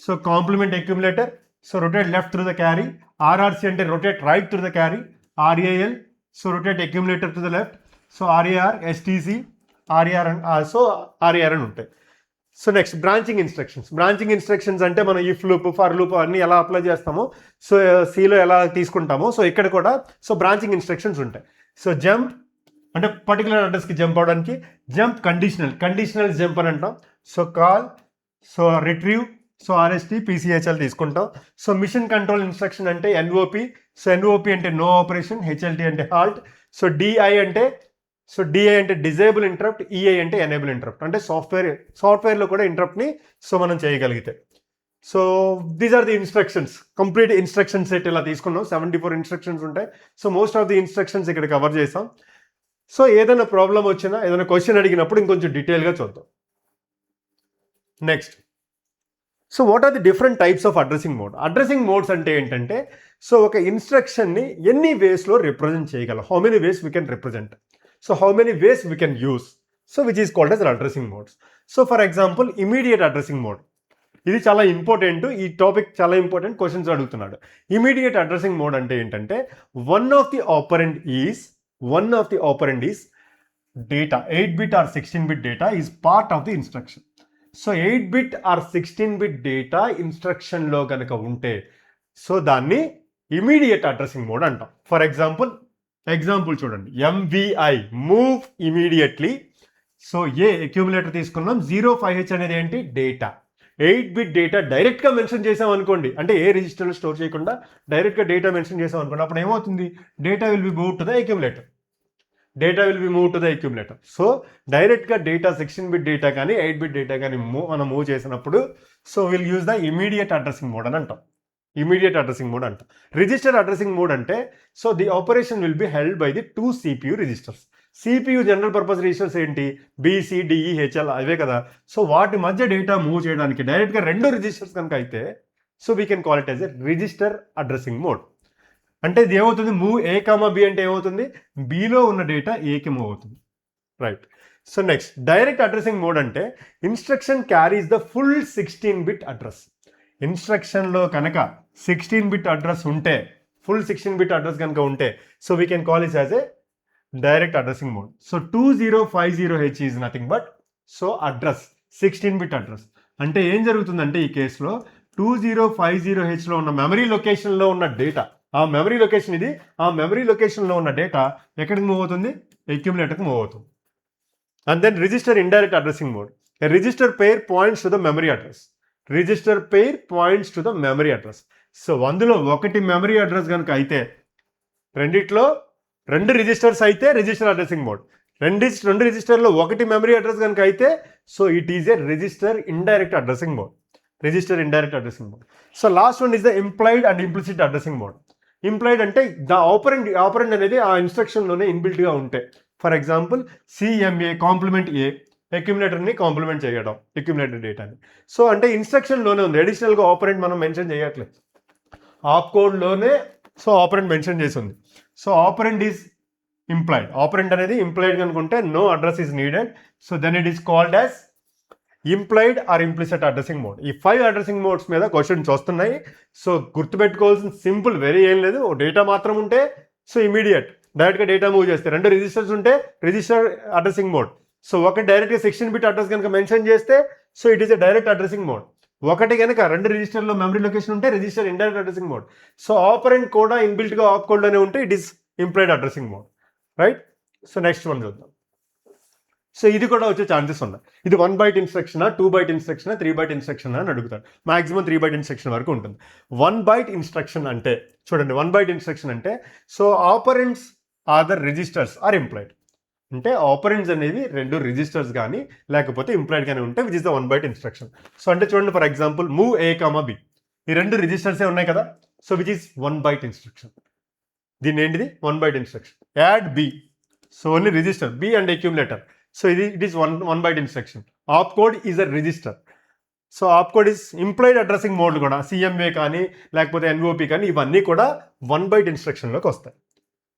so complement accumulator, so rotate left through the carry, RRC అంటే rotate right through the carry, RAL so rotate accumulator to the left, so RAR, STC, RAR so RAR అని ఉంటాయి. So next branching instructions. Branching instructions అంటే మనం if loop, for loop అన్ని ఎలా apply చేస్తామో so సిలో ఎలా తీసుకుంటామో సో ఇక్కడ కూడా సో బ్రాంచింగ్ ఇన్స్ట్రక్షన్స్ ఉంటాయి. సో జంప్ అంటే పర్టికులర్ అడ్రస్కి జంప్ అవడానికి, జంప్ కండిషనల్ జంప్ అని అంటాం. So call, so retrieve, so RST, PCHL తీసుకుంటాం. సో మిషన్ కంట్రోల్ ఇన్స్ట్రక్షన్ అంటే ఎన్ఓపి, సో ఎన్ఓపి అంటే నో ఆపరేషన్, హెచ్ఎల్టీ అంటే హాల్ట్. సో డిఐ అంటే డిజేబుల్ ఇంటరప్ట్, ఈఐ అంటే ఎనేబుల్ ఇంటరప్ట్. అంటే సాఫ్ట్వేర్లో కూడా ఇంటరప్ట్ని సో మనం చేయగలిగితే. So these are the instructions, complete instruction set ఇలా తీసుకున్నాం. 74 ఇన్స్ట్రక్షన్స్ ఉంటాయి. So most of the instructions ఇక్కడ కవర్ చేసాం. సో ఏదైనా ప్రాబ్లం వచ్చినా, ఏదైనా క్వశ్చన్ అడిగినప్పుడు ఇంకొంచెం డీటెయిల్గా చూద్దాం. Next, so what are the different types of addressing mode. Addressing modes అంటే ఏంటంటే సో ఒక ఇన్స్ట్రక్షన్ని ఎన్ని వేస్లో రిప్రజెంట్ చేయగలం, how many ways we can represent, so how many ways we can use, so which is called as addressing modes. So for example immediate addressing mode, ఇది చాలా important, ఈ టాపిక్ చాలా ఇంపార్టెంట్, క్వశ్చన్స్ అడుగుతున్నాడు. Immediate addressing mode అంటే ఏంటంటే one of the operand is data, 8-bit or 16-bit data is part of the instruction. So 8-bit or 16-bit data ఇన్స్ట్రక్షన్లో కనుక ఉంటే సో దాన్ని ఇమీడియట్ అడ్రసింగ్ మోడ్ అంటాం. ఫర్ ఎగ్జాంపుల్ చూడండి, MVI move immediately. So accumulator తీసుకున్నాం, 05H అనేది ఏంటి, data. 8 bit data డైరెక్ట్గా మెన్షన్ చేసాం అనుకోండి, అంటే ఏ రిజిస్టర్లో స్టోర్ చేయకుండా డైరెక్ట్గా డేటా మెన్షన్ చేసాం అనుకోండి, అప్పుడు ఏమవుతుంది, data will B move to the accumulator. Data will B move to the accumulator. So డైరెక్ట్గా డేటా 16 బిట్ డేటా కానీ 8 బిట్ డేటా కానీ మనం మూవ్ చేసినప్పుడు so will use the immediate addressing mode అని అంటాం. ఇమీడియట్ అడ్రసింగ్ మోడ్ అంటాం. Register addressing mode అంటే so the operation will be held by the 2 CPU registers. CPU general purpose registers ఏంటి, BCDEHL అవే కదా. So వాటి మధ్య డేటా మూవ్ చేయడానికి డైరెక్ట్గా 2 రిజిస్టర్స్ కనుక అయితే so we can call it as a register addressing mode. అంటే ఇది ఏమవుతుంది, మూవ్ A, B అంటే ఏమవుతుంది, Bలో ఉన్న డేటా Aకి మూవ్ అవుతుంది. Right. So next direct addressing mode అంటే instruction carries the full 16 bit address. ఇన్స్ట్రక్షన్లో కనుక 16 బిట్ అడ్రస్ ఉంటే, ఫుల్ 16 బిట్ అడ్రస్ కనుక ఉంటే so we can call it as a direct addressing mode. So 2050H is nothing but so address 16 bit address. అంటే ఏం జరుగుతుందంటే ఈ కేసులో 2050Hలో ఉన్న మెమరీ లొకేషన్లో ఉన్న డేటా, ఆ మెమరీ లొకేషన్ ఇది, ఆ మెమరీ లొకేషన్లో ఉన్న డేటా ఎక్కడికి మూవ్ అవుతుంది, అక్యుములేటర్కి మూవ్ అవుతుంది. And then register indirect addressing mode. A register pair points to the memory address. Register pair points to the memory address. So అందులో ఒకటి మెమరీ అడ్రస్ కనుక అయితే, రెండిట్లో 2 రిజిస్టర్స్ అయితే రిజిస్టర్ అడ్రసింగ్ మోడ్, 2 రిజిస్టర్లో ఒకటి మెమరీ అడ్రస్ కనుక అయితే so it is a register indirect addressing mode. Register indirect addressing mode. So last one is the implied and implicit addressing mode. Implied అంటే the operand అనేది ఆ ఇన్స్ట్రక్షన్లోనే ఇన్బిల్ట్గా ఉంటే, for example CMA complement A అక్యుములేటర్ని complement చేయడం, accumulator డేటాని. So అంటే ఇన్స్ట్రక్షన్లోనే ఉంది, అడిషనల్గా ఆపరెంట్ మనం మెన్షన్ చేయట్లేదు, ఆప్ కోడ్లోనే సో ఆపరెంట్ మెన్షన్ చేసి ఉంది. So operand is implied. Operand అనేది ఇంప్లాయిడ్ అనుకుంటే no address is needed. So then it is called as implied or implicit addressing mode. ఈ 5 అడ్రసింగ్ మోడ్స్ మీద క్వశ్చన్స్ వస్తున్నాయి. సో గుర్తుపెట్టుకోవాల్సిన సింపుల్ వెరీ ఏం లేదు, డేటా మాత్రం ఉంటే సో ఇమీడియట్ డైరెక్ట్గా డేటా మూవ్ చేస్తే, 2 రిజిస్టర్స్ ఉంటే రిజిస్టర్ అడ్రసింగ్ మోడ్. సో ఒకటి డైరెక్ట్గా 16 బిట్ అడ్రస్ కనుక మెన్షన్ చేస్తే so it is a direct addressing mode. ఒకటి కనుక 2 రిజిస్టర్లో మెమరీ లొకేషన్ ఉంటే register indirect addressing mode. So operant కూడా ఇన్బిల్ట్గా ఆప్ కోడ్లోనే ఉంటే it is implied addressing mode. Right. So next one చూద్దాం. సో ఇది కూడా వచ్చే ఛాన్సెస్ ఉన్నాయి. ఇది 1 బైట్ ఇన్స్ట్రక్షనా, 2 బైట్ ఇన్స్ట్రక్షనా, 3 బైట్ ఇన్స్ట్రక్షన్ అని అడుగుతారు. మాక్సిమం 3 బైట్ ఇన్స్ట్రక్షన్ వరకు ఉంటుంది. 1 బైట్ ఇన్స్ట్రక్షన్ అంటే చూడండి, 1 బైట్ ఇన్స్ట్రక్షన్ అంటే so operands are the registers are implied. అంటే ఆపరెంట్స్ అనేవి 2 రిజిస్టర్స్ కానీ లేకపోతే ఇంప్లాయిడ్ కానీ ఉంటే which is the 1 byte instruction. So అంటే చూడండి, for example move A, B ఈ 2 రిజిస్టర్సే ఉన్నాయి కదా. So which is 1 byte instruction. దీని ఏంటిది 1 byte instruction. Add B, so only register B and accumulator. So it is 1 byte instruction. Op code is a register. So op code is implied addressing mode కూడా, CMA కానీ లేకపోతే NOP కానీ ఇవన్నీ కూడా 1 byte ఇన్స్ట్రక్షన్లోకి వస్తాయి.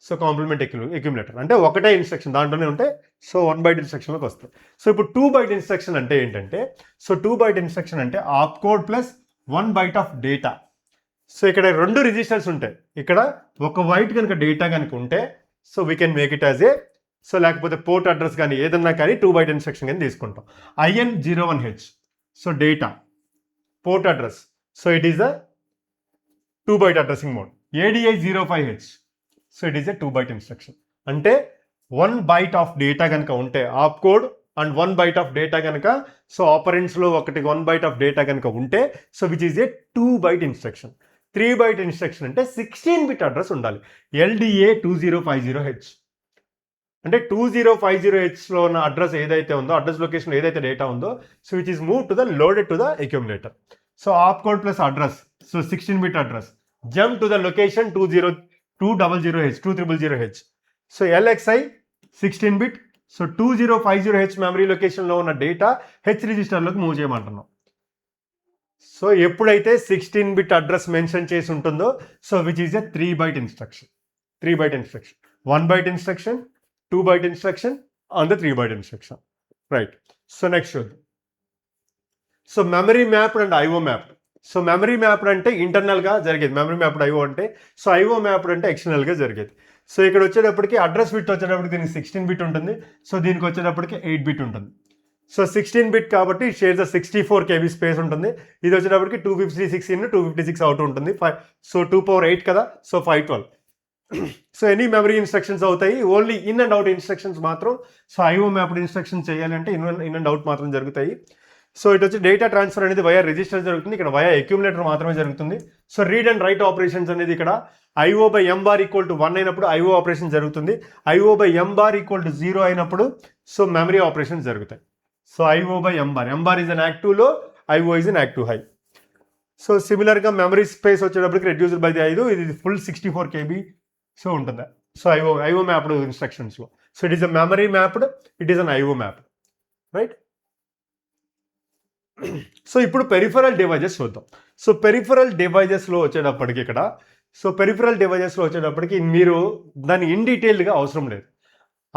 So complement accumulator అంటే ఒకటే instruction దాంట్లోనే ఉంటే సో 1 బైట్ ఇన్స్ట్రక్షన్లోకి వస్తాయి. సో ఇప్పుడు 2 బైట్ ఇన్స్ట్రక్షన్ అంటే ఏంటంటే సో 2 బైట్ ఇన్స్ట్రక్షన్ అంటే ఆప్ code plus 1 byte of data. So ఇక్కడ 2 రిజిస్టర్స్ ఉంటాయి, ఇక్కడ 1 బైట్ కనుక డేటా కనుక ఉంటే so we can make it as a so లేకపోతే పోర్ట్ అడ్రస్ కానీ ఏదన్నా కానీ 2 బైట్ ఇన్స్ట్రక్షన్ కానీ తీసుకుంటాం. IN01H so data port address, so it is the 2 byte addressing mode. ADI05H so it is a 2 byte instruction. అంటే 1 byte of data కనుక ఉంటే opcode and 1 byte of data కనుక so ఆపరెంట్స్లో ఒకటి 1 byte of data కనుక ఉంటే so which is a 2 byte instruction. 3 byte instruction అంటే 16 bit address ఉండాలి. LDA2050H అంటే 2050Hలో ఉన్న అడ్రస్ ఏదైతే ఉందో, అడ్రస్ లొకేషన్ ఏదైతే డేటా ఉందో so which is move to the loaded to the accumulator. So op code plus address so 16 bit address jump to the location 200H. So LXI 16 bit. So 2050H memory లొకేషన్లో ఉన్న data H రిజిస్టర్లోకి move చేయమంటున్నాం. So ఎప్పుడైతే 16 bit address mention చేసి ఉంటుందో so which is a 3 byte instruction. 3 byte instruction, 1 byte instruction, 2 byte instruction on the 3 byte instruction. Right. So next చూద్దాం. So memory mapped and IO mapped. So memory mapped అంటే ఇంటర్నల్గా జరిగేది, memory mapped IO అంటే. So IO mapped అంటే ఎక్స్టర్నల్గా జరిగేది. So ఇక్కడ వచ్చేటప్పటికి అడ్రస్ బిట్ వచ్చేటప్పటికి దీనికి 16 బిట్ ఉంటుంది. సో దీనికి వచ్చేటప్పటికి 8 బిట్ ఉంటుంది. సో 16 బిట్ కాబట్టి షేర్స్ 64 KB స్పేస్ ఉంటుంది. ఇది వచ్చేటప్పటికి 256 ఇన్ 256 అవుట్ ఉంటుంది. సో 2 power 8 కదా, so 512. So any memory instructions అవుతాయి, only in and out instructions మాత్రం. సో IO మ్యాప్డ్ ఇన్స్ట్రక్షన్ చేయాలంటే ఇన్ అండ్ అవుట్ మాత్రం జరుగుతాయి. సో ఇటు వచ్చి డేటా ట్రాన్స్ఫర్ అనేది వయా రిజిస్టర్ జరుగుతుంది, ఇక్కడ వయా అక్యూములేటర్ మాత్రమే జరుగుతుంది. So read and write operations అనేది ఇక్కడ IO by M bar equal to 1 అయినప్పుడు IO ఆపరేషన్ జరుగుతుంది, IO by M bar equal to 0 అయినప్పుడు సో మెమరీ ఆపరేషన్స్ జరుగుతాయి. So IO by M bar is an active low, IO is an active high. So సిమిలర్గా memory space వచ్చేటప్పటికి reduced by 5, ఇది full 64 KB so ఉంటుంది. So IO mapped ఇన్స్ట్రక్షన్స్లో. So it is a memory mapped, it is an IO mapped, right. So ఇప్పుడు peripheral devices చూద్దాం. So peripheral డివైజెస్లో వచ్చేటప్పటికి ఇక్కడ peripheral డివైజెస్లో వచ్చేటప్పటికి మీరు దాన్ని ఇన్ డీటెయిల్డ్గా అవసరం లేదు.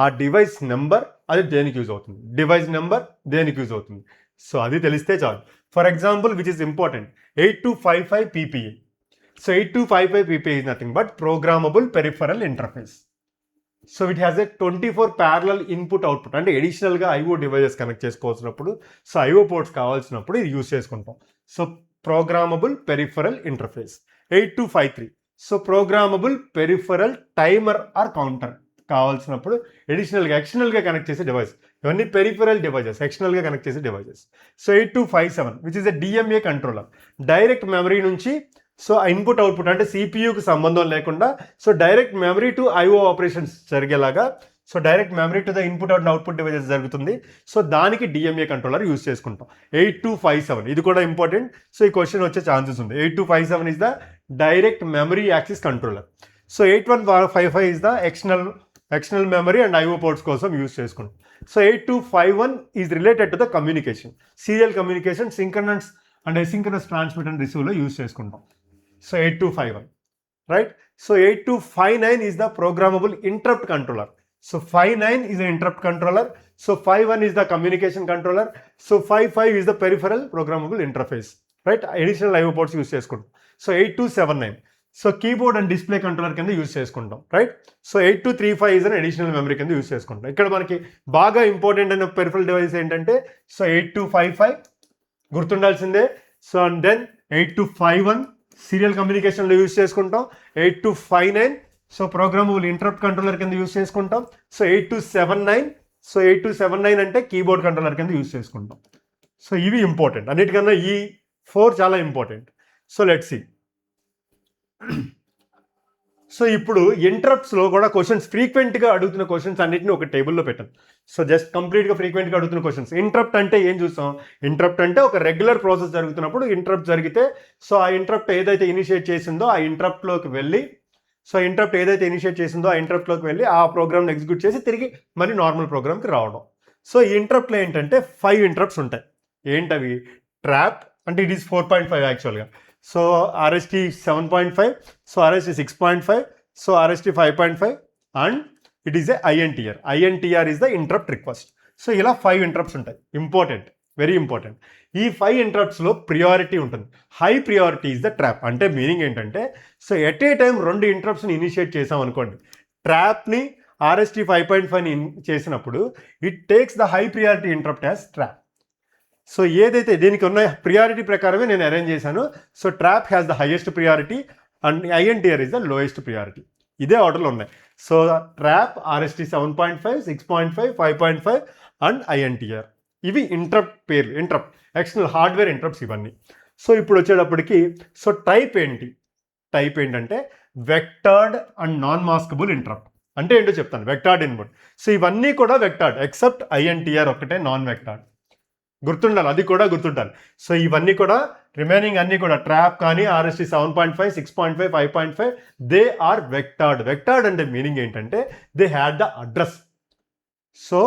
ఆ డివైస్ నెంబర్ అది దేనికి యూజ్ అవుతుంది, డివైస్ నెంబర్ దేనికి యూజ్ అవుతుంది, సో అది తెలిస్తే చాలు. For example which is important 8255 PPA. So 8255 PPA is nothing but programmable peripheral interface. So it has a 24 parallel input output, అంటే అడిషనల్గా IO డివైజెస్ కనెక్ట్ చేసుకోవాల్సినప్పుడు, సో IO పోర్ట్స్ కావాల్సినప్పుడు ఇది యూజ్ చేసుకుంటాం. So programmable peripheral interface. 8253 so programmable peripheral timer or counter కావాల్సినప్పుడు అడిషనల్గా ఎక్స్టర్నల్గా connect చేసే డివైస్, ఇవన్నీ పెరిఫరల్ డివైజెస్, ఎక్స్టర్నల్గా కనెక్ట్ చేసే devices. So 8257 which is a DMA controller, direct memory నుంచి సో ఇన్పుట్ అవుట్పుట్ అంటే CPUకి సంబంధం లేకుండా so direct memory to IO operations జరిగేలాగా, so direct memory to the input and output devices జరుగుతుంది. So దానికి DMA controller use చేసుకుంటాం. 8257 ఇది కూడా ఇంపార్టెంట్, సో ఈ క్వశ్చన్ వచ్చే ఛాన్సెస్ ఉంది. 8257 is the direct memory access controller. So 8155 is the external memory and IO ports కోసం use చేసుకుంటాం. So 8251 is related to the communication, serial communication, synchronous and asynchronous transmit and రిసీవ్లో use చేసుకుంటాం. So 8251, right. So 8259 is the programmable interrupt controller. So 59 is the interrupt controller. So 51 is the communication controller. So 55 is the peripheral programmable interface, right. Additional IO ports use చేసుకుంటాం. So 8279 so keyboard and display controller కింద use చేసుకుంటాం, right. So 8235 is an additional memory కింద use చేసుకుంటాం. ఇక్కడ మనకి బాగా important అయిన peripheral device ఏంటంటే సో 8255 గుర్తుండాల్సిందే. సో అండ్ దెన్ 8251 సీరియల్ కమ్యూనికేషన్లో యూజ్ చేసుకుంటాం. 8259 సో ప్రోగ్రామబుల్ ఇంటరప్ట్ కంట్రోలర్ కింద యూజ్ చేసుకుంటాం. సో 8279 సో 8279 అంటే కీబోర్డ్ కంట్రోలర్ కింద యూజ్ చేసుకుంటాం. సో ఇవి ఇంపార్టెంట్, అన్నిటికన్నా ఈ 4 చాలా important. So let's see. So ఇప్పుడు ఇంటరప్ట్స్లో కూడా క్వశ్చన్స్ ఫ్రీక్వెంట్గా అడుగుతున్న క్వశ్చన్స్ అన్నింటినీ ఒక టేబుల్లో పెట్టాను. సో జస్ట్ కంప్లీట్గా ఫ్రీక్వెంట్గా అడుగుతున్న క్వశ్చన్స్. ఇంటరప్ట్ అంటే ఏం చూస్తాం, ఇంటరప్ట్ అంటే ఒక రెగ్యులర్ ప్రాసెస్ జరుగుతున్నప్పుడు ఇంటరప్ట్ జరిగితే సో ఆ ఇంటరప్ట్ ఏదైతే ఇనిషియేట్ చేసిందో ఆ ఇంటరప్ట్లోకి వెళ్ళి ఆ ప్రోగ్రామ్ని ఎగ్జిక్యూట్ చేసి తిరిగి మరి నార్మల్ ప్రోగ్రామ్కి రావడం. సో ఈ ఇంటరప్ట్లో ఏంటంటే 5 ఇంటరప్ట్స్ ఉంటాయి. ఏంటవి, ట్రాప్ అంటే ఇట్ ఈస్ 4.5 యాక్చువల్గా. So RST 7.5, so RST 6.5, so RST 5.5 and it is a INTR. INTR is the interrupt request. So ఇలా 5 ఇంటరప్ట్స్ ఉంటాయి. Important, very important. ఈ 5 ఇంటరప్ట్స్లో ప్రియారిటీ ఉంటుంది. High priority is the trap. అంటే మీనింగ్ ఏంటంటే so at a time 2 ఇంటరప్ట్స్ని initiate చేసాం అనుకోండి, ట్రాప్ని RST 5.5ని చేసినప్పుడు it takes the high priority interrupt as trap. So ఏదైతే దీనికి ఉన్న ప్రియారిటీ ప్రకారమే నేను అరేంజ్ చేశాను. So trap has the highest priority and INTR is the lowest priority. ఇదే ఆర్డర్లో ఉన్నాయి. So trap, RST 7.5, 6.5, 5.5 and INTR. ఇవి ఇంటరప్ట్ పేర్లు, ఇంటరప్ట్ ఎక్స్టర్నల్ హార్డ్వేర్ ఇంటరప్ట్స్ ఇవన్నీ. సో ఇప్పుడు వచ్చేటప్పటికి సో టైప్ ఏంటంటే వెక్టార్డ్ అండ్ నాన్ మాస్కబుల్ ఇంటరప్ట్. అంటే ఏంటో చెప్తాను. వెక్టార్డ్ ఇన్పుట్. సో ఇవన్నీ కూడా వెక్టార్డ్ ఎక్సెప్ట్ INTR ఒక్కటే నాన్ వెక్టార్డ్. గుర్తుండాలి, అది కూడా గుర్తుండాలి. సో ఇవన్నీ కూడా రిమైనింగ్ అన్నీ కూడా ట్రాప్ కానీ RST 7.5, 6.5, 5.5 they are vectored. Vectored అంటే మీనింగ్ ఏంటంటే they had the address. So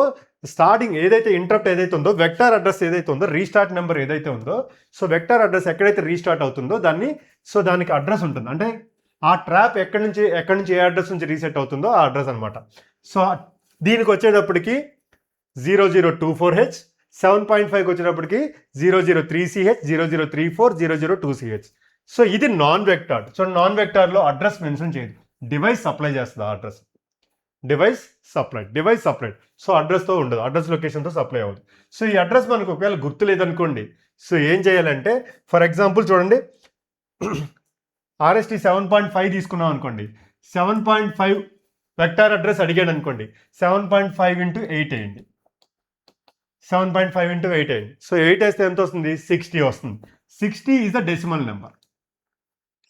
starting ఏదైతే ఇంటరప్ట్ ఏదైతే ఉందో వెక్టార్ అడ్రస్ ఏదైతే ఉందో, రీస్టార్ట్ నెంబర్ ఏదైతే ఉందో, సో వెక్టార్ అడ్రస్ ఎక్కడైతే రీస్టార్ట్ అవుతుందో దానికి అడ్రస్ ఉంటుంది. అంటే ఆ ట్రాప్ ఎక్కడి నుంచి ఏ అడ్రస్ నుంచి రీసెట్ అవుతుందో ఆ అడ్రస్ అనమాట. సో దీనికి వచ్చేటప్పటికి 0024H, 7.5కి వచ్చేటప్పటికి 003CH, 0034, 002CH. సో ఇది నాన్ వెక్టార్డ్. సో నాన్ వెక్టార్లో అడ్రస్ మెన్షన్ చేయదు, డివైస్ సప్లై చేస్తుంది ఆ అడ్రస్. Device supplied. సో అడ్రస్తో ఉండదు, అడ్రస్ లొకేషన్తో సప్లై అవ్వదు. సో ఈ అడ్రస్ మనకు ఒకవేళ గుర్తు లేదనుకోండి, సో ఏం చేయాలంటే ఫర్ ఎగ్జాంపుల్ చూడండి, RST 7.5 తీసుకున్నాం అనుకోండి, 7.5 వెక్టార్ అడ్రస్ అడిగాడు అనుకోండి, 7.5 × 8 వేయండి. 7.5 ఇంటూ 8 అయింది. సో 8 వేస్తే ఎంత వస్తుంది? 60 వస్తుంది. 60 is the decimal number.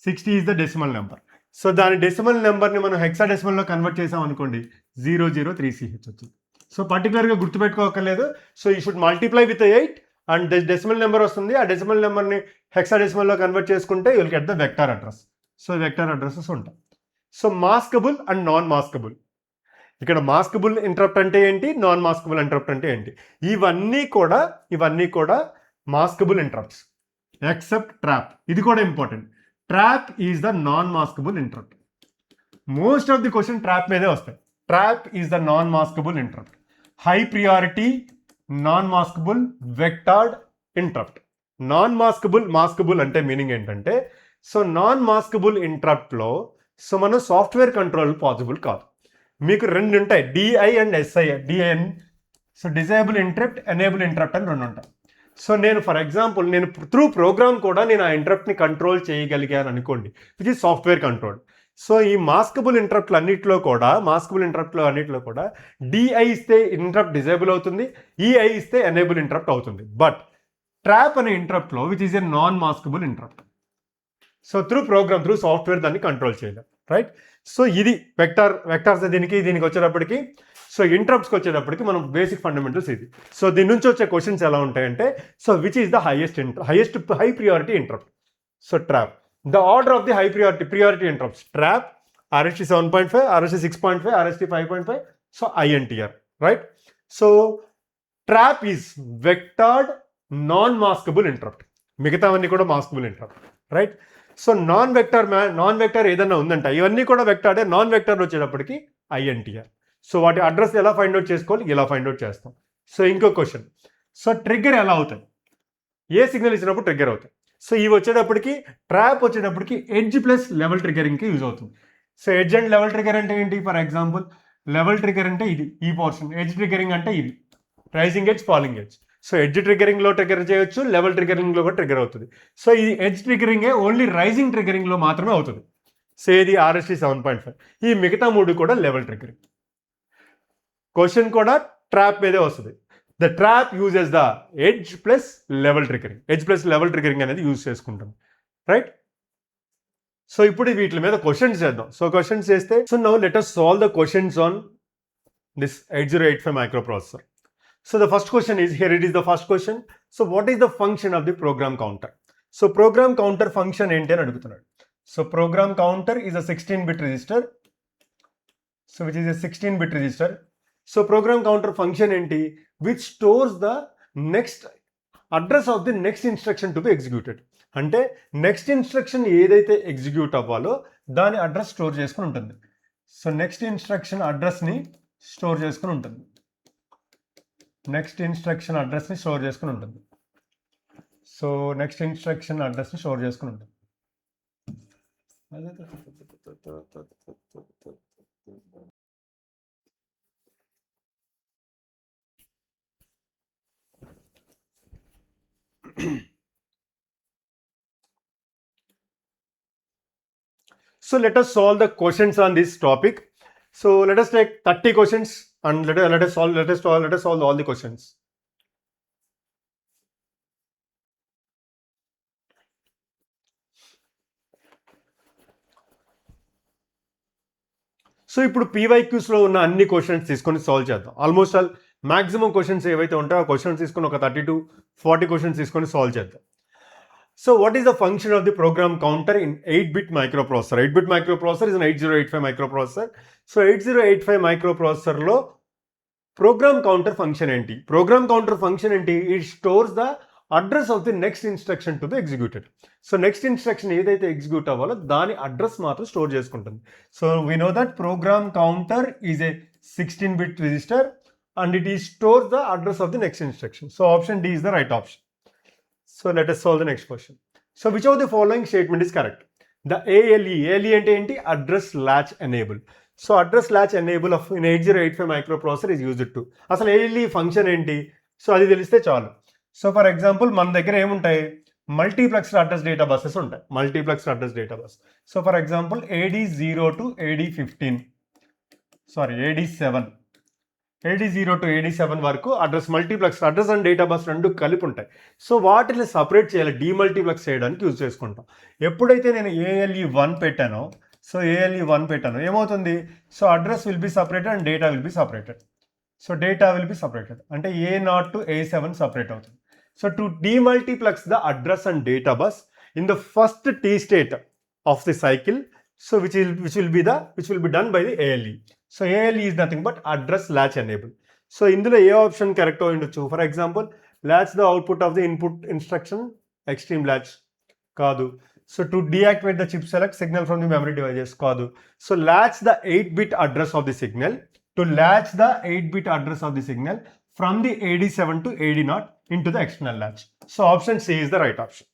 60 is the decimal number. So దాని డెసిమల్ నెంబర్ని మనం హెక్సాడెసిమల్లో కన్వర్ట్ చేసాం అనుకోండి, 003CH వచ్చింది. సో పర్టికులర్గా గుర్తుపెట్టుకోకర్లేదు. So you should multiply with 8 and decimal number వస్తుంది. ఆ డెసిమల్ నెంబర్ని హెక్సాడెసిమల్లో కన్వర్ట్ చేసుకుంటే you will get the vector address. So vector addresses ఉంటాయి. So maskable and non maskable. ఇక్కడ మాస్కబుల్ ఇంటరప్ట్ అంటే ఏంటి, నాన్ మాస్కబుల్ ఇంటరప్ట్ అంటే ఏంటి? ఇవన్నీ కూడా మాస్కబుల్ ఇంటరప్ట్స్ ఎక్సెప్ట్ ట్రాప్. ఇది కూడా important. Trap is the non maskable interrupt. Most of the question trap మీదే వస్తాయి. Trap is the non maskable interrupt. High priority non maskable vectored interrupt. Non maskable అంటే meaning ఏంటంటే, so non maskable ఇంటరప్ట్లో so మనం software control possible కాదు. మీకు రెండు ఉంటాయి, DI and SI. DI and so disable interrupt, enable interrupt అని రెండు ఉంటాయి. సో నేను ఫర్ ఎగ్జాంపుల్ నేను త్రూ ప్రోగ్రామ్ కూడా నేను ఆ ఇంటరప్ట్ని కంట్రోల్ చేయగలిగాను అనుకోండి, which is software control. So ఈ మాస్కబుల్ ఇంటరప్ట్లు అన్నింటిలో కూడా డిఐ ఇస్తే ఇంటరప్ట్ డిజేబుల్ అవుతుంది, ఈఐ ఇస్తే ఎనేబుల్ ఇంటరప్ట్ అవుతుంది. బట్ ట్రాప్ అనే ఇంటరప్ట్లో which is a non maskable interrupt. So through software దాన్ని కంట్రోల్ చేయలేం, రైట్? సో ఇది వెక్టార్స్ దీనికి వచ్చేటప్పటికి, సో ఇంటరప్ట్స్కి వచ్చేటప్పటికి మనం బేసిక్ ఫండమెంటల్స్ ఇది. సో దీని నుంచి వచ్చే క్వశ్చన్స్ ఎలా ఉంటాయంటే, so which is the highest high priority interrupt? So trap. The order of the high priority interrupts: trap, RST 7.5, RST 6.5, RST 5.5, so INTR, right? So trap is vectored non maskable interrupt. మిగతావన్నీ కూడా maskable interrupt, right? So non vector ఏదన్నా ఉందంట, ఇవన్నీ కూడా వెక్టార్డే. Non vector వచ్చేటప్పటికి INTR. So వాటి address ఎలా ఫైండ్ అవుట్ చేసుకోవాలి? ఇలా ఫైండ్ అవుట్ చేస్తాం. సో ఇంకో క్వశ్చన్, సో ట్రిగ్గర్ ఎలా అవుతాయి? ఏ సిగ్నల్ ఇచ్చినప్పుడు ట్రిగ్గర్ అవుతాయి? సో ఇవి వచ్చేటప్పటికి ట్రాప్ వచ్చేటప్పటికి ఎడ్జ్ ప్లస్ లెవెల్ ట్రిగ్గరింగ్కి యూజ్ అవుతుంది. So edge and level trigger అంటే ఏంటి? ఫర్ ఎగ్జాంపుల్ లెవెల్ ట్రిగ్గర్ అంటే ఇది, ఈ పోర్షన్. ఎడ్జ్ ట్రిగ్గరింగ్ అంటే ఇది, rising edge, falling edge. So edge ట్రిగ్గరింగ్లో ట్రిగ్గర్ చేయొచ్చు, లెవెల్ ట్రిగ్గరింగ్లో కూడా ట్రిగ్గర్ అవుతుంది. సో ఇది ఎడ్జ్ ట్రిగ్గరింగే ఓన్లీ రైజింగ్ ట్రిగ్గరింగ్లో మాత్రమే అవుతుంది. సో ఇది RST 7.5. ఈ మిగతా మూడు కూడా లెవెల్ ట్రిగ్గరింగ్. క్వశ్చన్ కూడా ట్రాప్ మీదే వస్తుంది. The trap uses the edge plus level triggering. Edge plus level triggering అనేది యూజ్ చేసుకుంటాం, రైట్? సో ఇప్పుడు వీటి మీద క్వశ్చన్స్ చేద్దాం. సో క్వశ్చన్స్ చేస్తే, so now let us solve the questions on this 8085 microprocessor. So the first question is, here it is the first question. So what is the function of the program counter? So program counter function enti ani adugutunnadu. So program counter is a 16-bit register. So which is a 16-bit register. So program counter function enti, which stores the next address of the next instruction to be executed. అంటే next instruction ఏదైతే execute అవ్వాలో దాని address store చేసుకుని ఉంటుంది. So next instruction అడ్రస్ని store చేసుకుని ఉంటుంది. Next instruction అడ్రస్ని store చేసుకుని ఉంటుంది. సో నెక్స్ట్ ఇన్స్ట్రక్షన్ అడ్రస్ని స్టోర్ చేసుకుని ఉంటుంది. So let us solve the questions on this topic. So let us take 30 questions and let us solve all the questions. So ఇప్పుడు PYQస్లో ఉన్న అన్ని questions తీసుకొని సాల్వ్ చేద్దాం. Almost all maximum questions ఏవైతే ఉంటాయో ఆ క్వశ్చన్స్ తీసుకొని ఒక 30 to 40 క్వశ్చన్స్ తీసుకొని సాల్వ్ చేద్దాం. So what is the function of the program counter in 8-bit microprocessor? 8-bit microprocessor is 8085 microprocessor. So 8085 మైక్రోప్రాసెసర్లో ప్రోగ్రామ్ కౌంటర్ ఫంక్షన్ ఏంటి? ప్రోగ్రామ్ కౌంటర్ ఫంక్షన్ ఏంటి? It stores the address of the next instruction to be executed. So next instruction ఏదైతే execute అవ్వాలో దాని address మాత్రం store చేసుకుంటుంది. So we know that program counter is a 16-bit register and it ఈ stores the address of the next instruction. So option D is the right option. So let us solve the next question. So which of the following statement is correct? The ALE అంటే ఏంటి? Address latch enable. So address latch enable of in 8085 microprocessor is used to. అసలు ALE function ఏంటి? So అది తెలిస్తే చాలు. So for example మన దగ్గర ఏముంటాయి? మల్టీప్లెక్స్డ్ అడ్రస్ డేటా బస్సెస్ ఉంటాయి. Multiplexed address data bus. So for example AD0 to AD15, sorry AD7. AD0 to AD7 వరకు address multiplex, address and data bus రెండు కలిపి ఉంటాయి. సో వాటిని సపరేట్ చేయాలి, డీమల్టీప్లెక్స్ చేయడానికి యూజ్ చేసుకుంటాం. ఎప్పుడైతే నేను ALE1 పెట్టానో, సో ALE1 పెట్టాను ఏమవుతుంది, so address will be separated and data will be separated. So data will be separated అంటే A0 to A7 సపరేట్ అవుతుంది. So to demultiplex the address and data bus in the first T state of the cycle, so which will be done by the ALE. So ALE is nothing but address latch enable. So ఇందులో ఏ option correct ఉండొచ్చు, for example latch the output of the input instruction extreme latch కాదు. So to deactivate the chip select signal from the memory devices కాదు. So latch the 8-bit address of the signal, to latch the 8-bit address of the signal from the AD7 to AD0 into the external latch. So option C is the right option.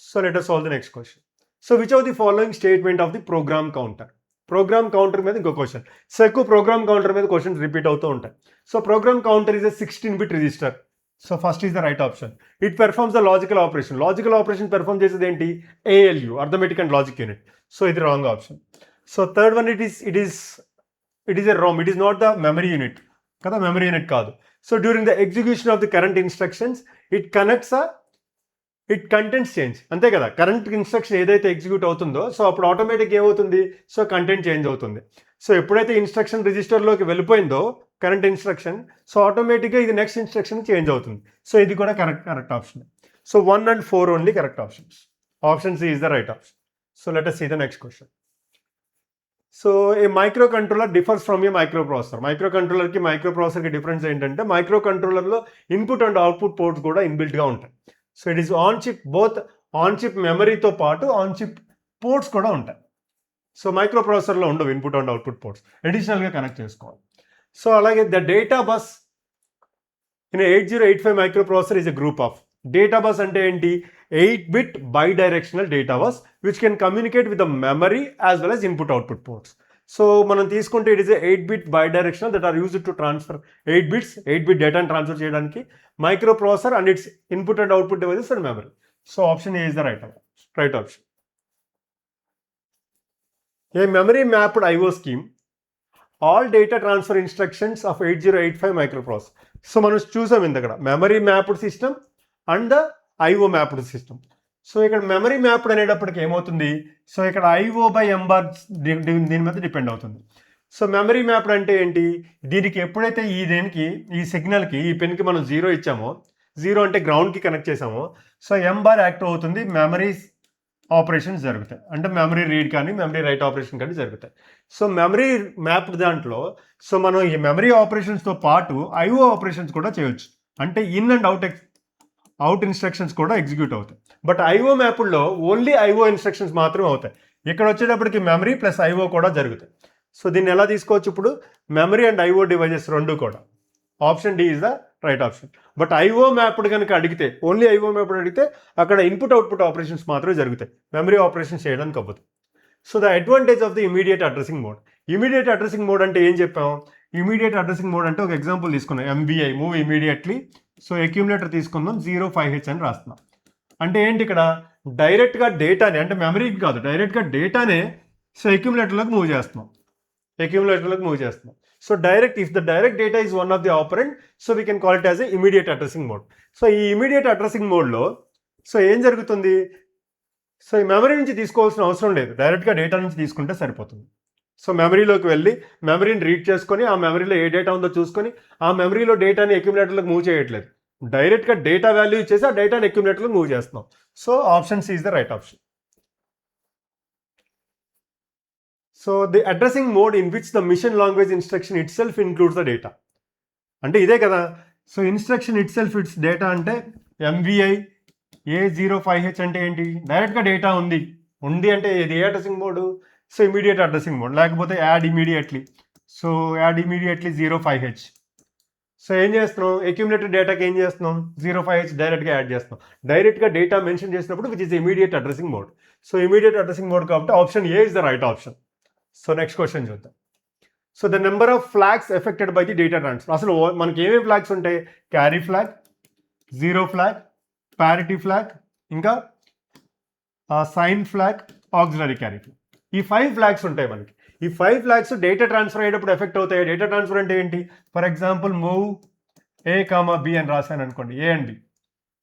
So let us solve the next question. So which of the following statement of the program counter? Program counter మీద ఇంకో question. So ఎక్కువ program counter మీద questions repeat అవుతూ ఉంటాయి. So program counter is a 16-bit register. So first is the right option. It performs the logical operation. Logical operation perform చేసేది ఏంటి, ALU, arithmetic and logic unit. So ఇది wrong option. So third one it is a ROM, it is not the memory unit కదా, memory unit కాదు. So during the execution of the current instructions it contents change, అంతే కదా, current instruction ఏదైతే execute అవుతుందో so అప్పుడు automatic ఏమవుతుంది, so content change అవుతుంది. So ఎప్పుడైతే ఇన్స్ట్రక్షన్ రిజిస్టర్లోకి వెళ్ళిపోయిందో కరెంట్ ఇన్స్ట్రక్షన్, సో ఆటోమేటిక్గా ఇది నెక్స్ట్ ఇన్స్ట్రక్షన్ చేంజ్ అవుతుంది. సో ఇది కూడా correct option. So 1 and 4 only correct options. Option C is the right option. So let us see the next question. So a micro controller differs from a micro processor. Micro కంట్రోలర్కి micro ప్రాసెసర్కి difference ఏంటంటే micro కంట్రోలర్లో input and output ports కూడా ఇన్బిల్ట్గా ఉంటాయి. So it is on chip, both on chip మెమరీతో పాటు on chip ports కూడా ఉంటాయి. సో మైక్రో ప్రాసెసర్లో ఉండవు ఇన్పుట్ అండ్ అవుట్పుట్ పోర్ట్స్, అడిషనల్గా కనెక్ట్ చేసుకోవాలి. సో అలాగే the data bus in 8085 micro processor is a group of. Data bus అంటే ఏంటి, 8-bit bidirectional data bus which can communicate with the memory as well as input output ports. So మనం తీసుకుంటే it is 8-bit bidirectional that are used to transfer 8-bit డేటాను transfer చేయడానికి microprocessor and its input and output devices and memory. So option A is the right option. A memory mapped IO scheme all data transfer instructions of 8085 micro processor. So మనం చూసాం ఇంతక్కడ memory mapped system and the IO mapped system. So ఇక్కడ memory mapped అనేటప్పటికి ఏమవుతుంది, so ఇక్కడ IO by M bar దీని మీద depend అవుతుంది. సో మెమరీ మ్యాప్డ్ అంటే ఏంటి, దీనికి ఎప్పుడైతే ఈ సిగ్నల్కి ఈ పిన్కి మనం 0 ఇచ్చామో, 0 అంటే గ్రౌండ్కి కనెక్ట్ చేసామో, సో M bar యాక్టివ్ అవుతుంది, మెమరీ ఆపరేషన్స్ జరుగుతాయి, అంటే మెమరీ రీడ్ కానీ మెమరీ రైట్ ఆపరేషన్ కానీ జరుగుతాయి. సో మెమరీ మ్యాప్డ్ దాంట్లో సో మనం ఈ మెమరీ ఆపరేషన్స్తో పాటు IO ఆపరేషన్స్ కూడా చేయొచ్చు, అంటే ఇన్ అండ్ అవుట్ ఇన్స్ట్రక్షన్స్ కూడా ఎగ్జిక్యూట్ అవుతాయి. బట్ IO మ్యాప్డ్లో ఓన్లీ IO ఇన్స్ట్రక్షన్స్ మాత్రమే అవుతాయి. ఇక్కడ వచ్చేటప్పటికి మెమరీ ప్లస్ IO కూడా జరుగుతాయి. సో దీన్ని ఎలా తీసుకోవచ్చు, ఇప్పుడు మెమరీ అండ్ IO డివైజెస్ రెండు కూడా. Option D is the right option. But IO mapped కనుక అడిగితే, ఓన్లీ IO మ్యాప్డ్ అడిగితే అక్కడ ఇన్పుట్ అవుట్పుట్ ఆపరేషన్స్ మాత్రమే జరుగుతాయి, మెమరీ ఆపరేషన్స్ చేయడానికి అవ్వదు. So the advantage of the immediate addressing mode. Immediate addressing mode అంటే ఏం చెప్పాం, ఇమీడియట్ అడ్రసింగ్ మోడ్ అంటే ఒక ఎగ్జాంపుల్ తీసుకున్నాం, MVI move immediately. So accumulator తీసుకుందాం, 05H అని రాస్తున్నాం. అంటే ఏంటి, ఇక్కడ డైరెక్ట్గా డేటానే, అంటే మెమరీకి కాదు, డైరెక్ట్గా డేటానే సో అక్యూములేటర్లోకి మూవ్ చేస్తున్నాం. So direct, if the direct data is one of the operand, so we can call it as a immediate addressing mode. So ఈ ఇమీడియట్ అడ్రసింగ్ మోడ్లో సో ఏం జరుగుతుంది, సో ఈ మెమరీ నుంచి తీసుకోవాల్సిన అవసరం లేదు, డైరెక్ట్గా డేటా నుంచి తీసుకుంటే సరిపోతుంది. సో మెమరీలోకి వెళ్ళి మెమరీని రీడ్ చేసుకొని ఆ మెమరీలో ఏ డేటా ఉందో చూసుకొని ఆ మెమరీలో డేటాని అక్యూములేటర్లోకి మూవ్ చేయట్లేదు, డైరెక్ట్గా డేటా వాల్యూ ఇచ్చేసి ఆ డేటాని అక్యూములేటర్లోకి మూవ్ చేస్తున్నాం. So option C is the right option. So the addressing mode in which the machine language instruction itself includes the data. అంటే ఇదే కదా, so instruction itself its data అంటే MVI A05H అంటే ఏంటి, డైరెక్ట్గా data ఉంది అంటే ఇది ఏ addressing mode, so immediate addressing mode. లేకపోతే add immediately, so add immediately 05H. So ఏం చేస్తున్నాం, అక్యూములేటెడ్ డేటాకి ఏం చేస్తున్నాం, 05H డైరెక్ట్గా యాడ్ చేస్తున్నాం, డైరెక్ట్గా డేటా మెన్షన్ చేసినప్పుడు which is immediate addressing mode. So immediate addressing mode కాబట్టి option A is the right option. So next question చూద్దాం. So the number of flags affected by the data transfer. అసలు మనకి ఏమేమి flags ఉంటాయి, carry flag, zero flag, parity flag, ఇంకా sign flag, auxiliary carry flag. ఈ 5 flags ఉంటాయి మనకి. ఈ 5 ఫ్లాగ్స్ డేటా ట్రాన్స్ఫర్ అయ్యేటప్పుడు ఎఫెక్ట్ అవుతాయి. డేటా ట్రాన్స్ఫర్ అంటే ఏంటి? For example move A comma B అని రాశాను అనుకోండి, A and B.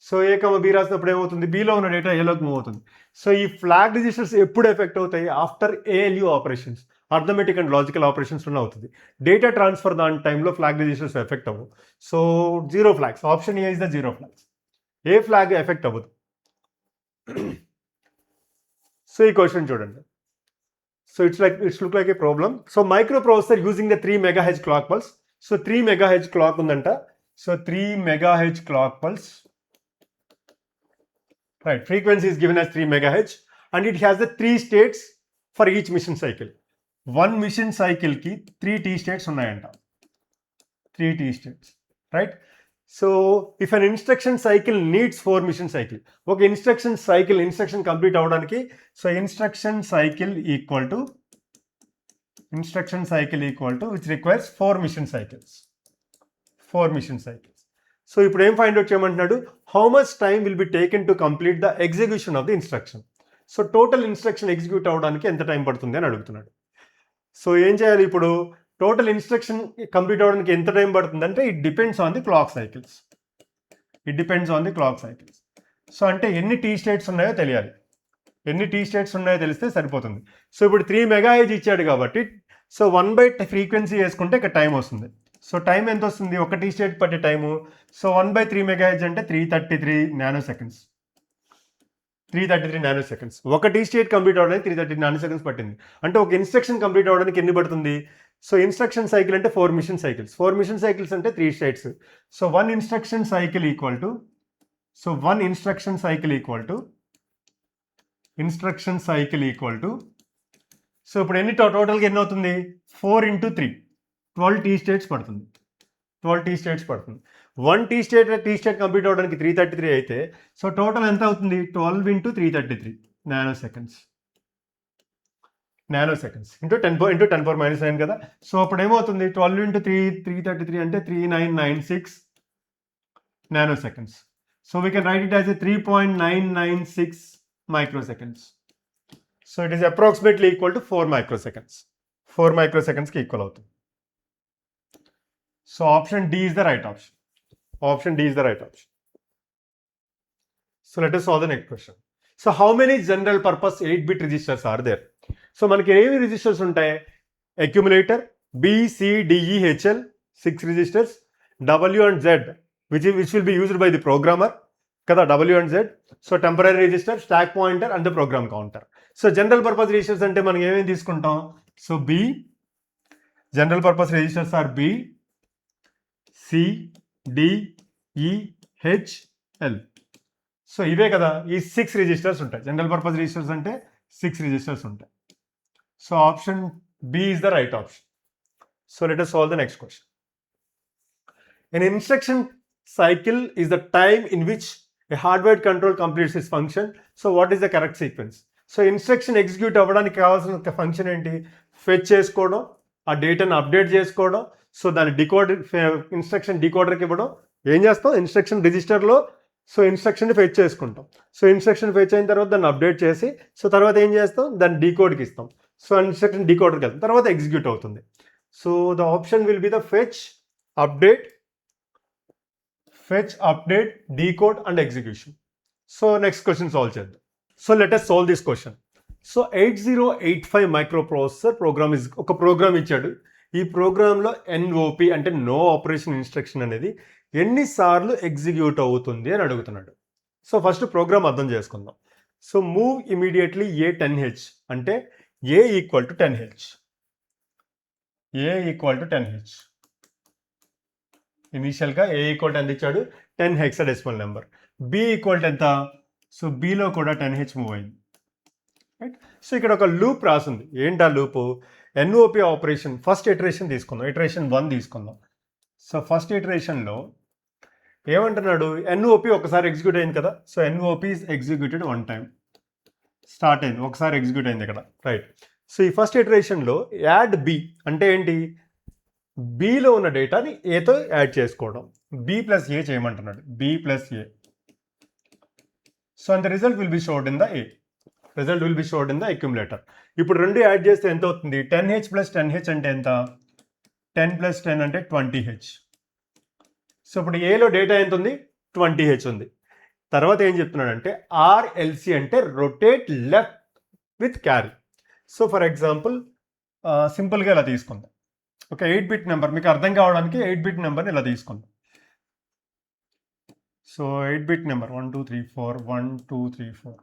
So A comma B రాసినప్పుడు ఏమవుతుంది? బిలో ఉన్న డేటా ఏలోకి మూవ్ అవుతుంది. సో ఈ ఫ్లాగ్ రిజిస్టర్స్ ఎప్పుడు ఎఫెక్ట్ అవుతాయి? After ALU operations, arithmetic and logical operations అవుతుంది. డేటా ట్రాన్స్ఫర్ దాని టైంలో ఫ్లాగ్ రిజిస్టర్స్ ఎఫెక్ట్ అవ్వవు. So 0 flags, option A is the 0 flags. ఏ ఫ్లాగ్ ఎఫెక్ట్ అవ్వదు. సో ఈ క్వశ్చన్ చూడండి. So it's look like A problem. So micro processor using the 3 MHz clock pulse. So 3 MHz clock ఉందంట. So 3 MHz clock pulse, right, frequency is given as 3 MHz and it has the 3 states for each mission cycle. One mission cycle ki 3 T states unnayanta, 3 T states, right? So if an instruction cycle needs 4 mission cycle, okay, instruction complete avvadaniki, so instruction cycle equal to which requires 4 mission cycles. 4 mission cycles. So ఇప్పుడు ఏం find out చేయమంటున్నాడు? How much time will be taken to complete the execution of the instruction. So total instruction execute అవ్వడానికి ఎంత time పడుతుంది అని అడుగుతున్నాడు. So ఏం చేయాలి ఇప్పుడు? టోటల్ ఇన్స్ట్రక్షన్ కంప్లీట్ అవ్వడానికి ఎంత టైం పడుతుంది అంటే it depends on the clock cycles. So అంటే ఎన్ని టీ స్టేట్స్ ఉన్నాయో తెలియాలి. ఎన్ని టీ స్టేట్స్ ఉన్నాయో తెలిస్తే సరిపోతుంది. సో ఇప్పుడు 3 MHz ఇచ్చాడు కాబట్టి సో 1/3 ఫ్రీక్వెన్సీ వేసుకుంటే ఇక్కడ టైం వస్తుంది. సో టైం ఎంత వస్తుంది? ఒక టీ స్టేట్ పట్టే టైము. సో 1/3 MHz అంటే 333 నానోసెకండ్స్. 333 నానోసెకండ్స్. ఒక టీ స్టేట్ కంప్లీట్ అవ్వడానికి 330 నానోసెకండ్స్ పట్టింది. అంటే ఒక ఇన్స్ట్రక్షన్ కంప్లీట్ అవ్వడానికి ఎన్ని పడుతుంది? సో ఇన్స్ట్రక్షన్ సైకిల్ అంటే 4 మిషన్ సైకిల్స్. 4 మిషన్ సైకిల్స్ అంటే 3 states. So one instruction cycle equal to so ఇప్పుడు ఎన్ని టోటల్గా ఎన్ని అవుతుంది? 4 × 3 12 టీ స్టేట్స్ పడుతుంది. 1 టీ స్టేట్ కంప్లీట్ అవ్వడానికి 333 అయితే సో టోటల్ ఎంత అవుతుంది? 12 × 333 నానోసెకండ్స్ ఇంటూ 10⁻⁹ కదా. సో అప్పుడు ఏమవుతుంది? 12 × 333 అంటే 3996 nanoseconds. So we can write it as 3.996 microseconds. So it is approximately equal to 4 microseconds. 4 మైక్రోసెకండ్స్కి ఈక్వల్ అవుతుంది. So option D is the right option. So let us solve the next question. So how many general purpose 8-bit registers are there? So మనకి ఏవి registers ఉంటాయి? Accumulator B, C, D, E, H, L 6 registers, W and Z which will be used by the programmer కదా, W and Z. So temporary register, stack pointer and the program counter. So general purpose registers అంటే మనం ఏమేమి తీసుకుంటాం? So B, general purpose registers are B, C, D, E, H, L. So ఇవే కదా, ఈ 6 registers ఉంటాయి. General purpose registers అంటే 6 registers ఉంటాయి. So option B is the right option. So let us solve the next question. An instruction cycle is the time in which a hardware control completes its function. So what is the correct sequence? So instruction execute అవ్వడానికి కావాల్సిన function ఏంటి? Fetch చేసుకోవడం, ఆ డేటాను update చేసుకోవడం, so దాని instruction డీకోడర్కి ఇవ్వడం. ఏం చేస్తాం? ఇన్స్ట్రక్షన్ రిజిస్టర్లో సో ఇన్స్ట్రక్షన్ ఫెచ్ చేసుకుంటాం. సో ఇన్స్ట్రక్షన్ ఫెచ్ అయిన తర్వాత దాన్ని అప్డేట్ చేసి సో తర్వాత ఏం చేస్తాం? దాన్ని డీకోడ్కి ఇస్తాం. సో ఇన్స్ట్రక్షన్ డీకోడర్కి వెళ్తాం, తర్వాత ఎగ్జిక్యూట్ అవుతుంది. So the option will be the fetch, update, decode and execution. So next question solve చేద్దాం. So let us solve this question. So 8085 micro processor program ఒక ప్రోగ్రామ్ ఇచ్చాడు. ఈ ప్రోగ్రాంలో NOP అంటే నో ఆపరేషన్ ఇన్స్ట్రక్షన్ అనేది ఎన్నిసార్లు execute అవుతుంది అని అడుగుతున్నాడు. సో ఫస్ట్ ప్రోగ్రామ్ అర్థం చేసుకుందాం. సో మూవ్ ఇమీడియట్లీ A10H అంటే A ఈక్వల్ టు 10H. ఇనీషియల్గా A ఈక్వల్ టు ఎంత ఇచ్చాడు? 10 hexadecimal number. B equal to ఎంత? సో Bలో కూడా 10H మూవ్ అయింది, రైట్. సో ఇక్కడ ఒక లూప్ రాసింది. ఏంటి ఆ loop? NOP operation first iteration తీసుకుందాం, ఇటరేషన్ 1 తీసుకుందాం. సో ఫస్ట్ ఇటరేషన్లో ఏమంటున్నాడు? NOP ఒకసారి ఎగ్జిక్యూట్ అయింది కదా. So NOP is executed 1 time, start అయింది, ఒకసారి ఎగ్జిక్యూట్ అయింది ఇక్కడ, రైట్. సో ఈ ఫస్ట్ ఇటరేషన్లో యాడ్ B అంటే ఏంటి? Bలో ఉన్న డేటాని Aతో యాడ్ చేసుకోవడం. B + A చేయమంటున్నాడు, B + A. So and the result will B showed in the A. Result will B showed in the accumulator. ఇప్పుడు రెండు యాడ్ చేస్తే ఎంత అవుతుంది? 10H ప్లస్ 10H అంటే ఎంత? 10 ప్లస్ 10 అంటే 20H. సో ఇప్పుడు ఏలో డేటా ఎంత ఉంది? 20H ఉంది. తర్వాత ఏం చెప్తున్నాడంటే RLC అంటే rotate left with carry. So for example సింపుల్గా ఇలా తీసుకుందాం. ఒక 8-bit నెంబర్ మీకు అర్థం కావడానికి 8-bit నెంబర్ని ఇలా తీసుకుందాం. So 8-bit number 1 2 3 4 1 2 3 4.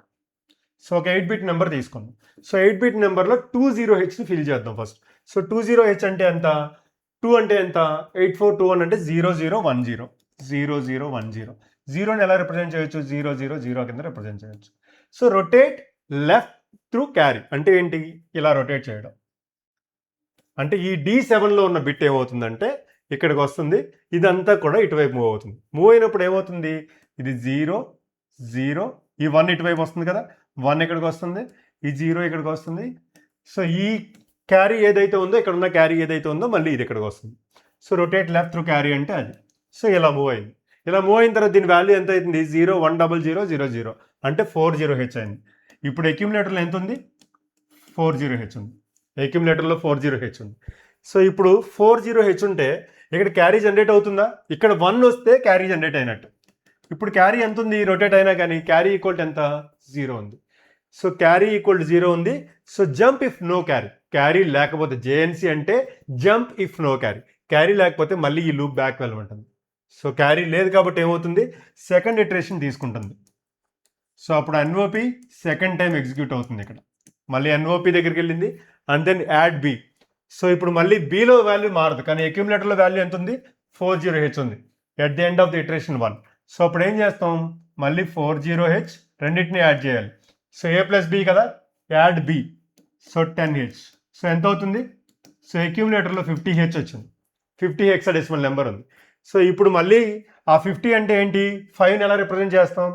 సో ఒక 8-bit నెంబర్ తీసుకుందాం. సో 8-bit నెంబర్లో 20Hని ఫిల్ చేద్దాం ఫస్ట్. సో 20H అంటే ఎంత? 2 అంటే ఎంత? 8421 అంటే 0010 0010. జీరోని ఎలా రిప్రజెంట్ చేయొచ్చు? 000 కింద రిప్రజెంట్ చేయొచ్చు. So rotate left through carry అంటే ఏంటి? ఇలా రొటేట్ చేయడం. అంటే ఈ D7లో ఉన్న బిట్ ఏమవుతుందంటే ఇక్కడికి వస్తుంది, ఇదంతా కూడా ఇటువైపు మూవ్ అవుతుంది. మూవ్ అయినప్పుడు ఏమవుతుంది? ఇది 0 0, ఈ 1 ఇటువైపు వస్తుంది కదా, 1 ఇక్కడికి వస్తుంది, ఈ 0 ఇక్కడికి వస్తుంది. సో ఈ క్యారీ ఏదైతే ఉందో, ఇక్కడ ఉన్న క్యారీ ఏదైతే ఉందో మళ్ళీ ఇది ఇక్కడికి వస్తుంది. So rotate left through carry అంటే అది. సో ఇలా మూవ్ అయింది. ఇలా మూవ్ అయిన తర్వాత దీని వాల్యూ ఎంత అవుతుంది? 01000 అంటే 40H అయింది. ఇప్పుడు అక్యుములేటర్లో ఎంత ఉంది? 40H ఉంది. అక్యుములేటర్లో 40H ఉంది. సో ఇప్పుడు 40H ఉంటే ఇక్కడ క్యారీ జనరేట్ అవుతుందా? ఇక్కడ 1 వస్తే క్యారీ జనరేట్ అయినట్టు. ఇప్పుడు క్యారీ ఎంత ఉంది? రొటేట్ అయినా కానీ క్యారీ ఈక్వల్ ఎంత? 0 ఉంది. సో క్యారీ ఈక్వల్ టు 0 ఉంది. So jump if no carry. Carry లేకపోతే JNC అంటే jump if no carry. Carry లేకపోతే మళ్ళీ ఈ లూప్ బ్యాక్ వెళ్ళమంటుంది. సో క్యారీ లేదు కాబట్టి ఏమవుతుంది? సెకండ్ ఇటరేషన్ తీసుకుంటుంది. సో అప్పుడు NOP సెకండ్ టైం ఎగ్జిక్యూట్ అవుతుంది. ఇక్కడ మళ్ళీ NOP దగ్గరికి వెళ్ళింది and then add B. So ఇప్పుడు మళ్ళీ Bలో వాల్యూ మారదు, కానీ అక్యుములేటర్లో వాల్యూ ఎంత ఉంది? 40H ఉంది at the end of the iteration 1. So అప్పుడు ఏం చేస్తాం? మళ్ళీ 40H రెండింటిని యాడ్ చేయాలి. సో A ప్లస్ B కదా, add B. So 10H. So ఎంత అవుతుంది? సో అక్యుములేటర్లో 50H వచ్చింది. 50 హెక్సాడెసిమల్ నెంబర్ ఉంది. సో ఇప్పుడు మళ్ళీ ఆ 50 అంటే ఏంటి? 5ని ఎలా రిప్రజెంట్ చేస్తాం?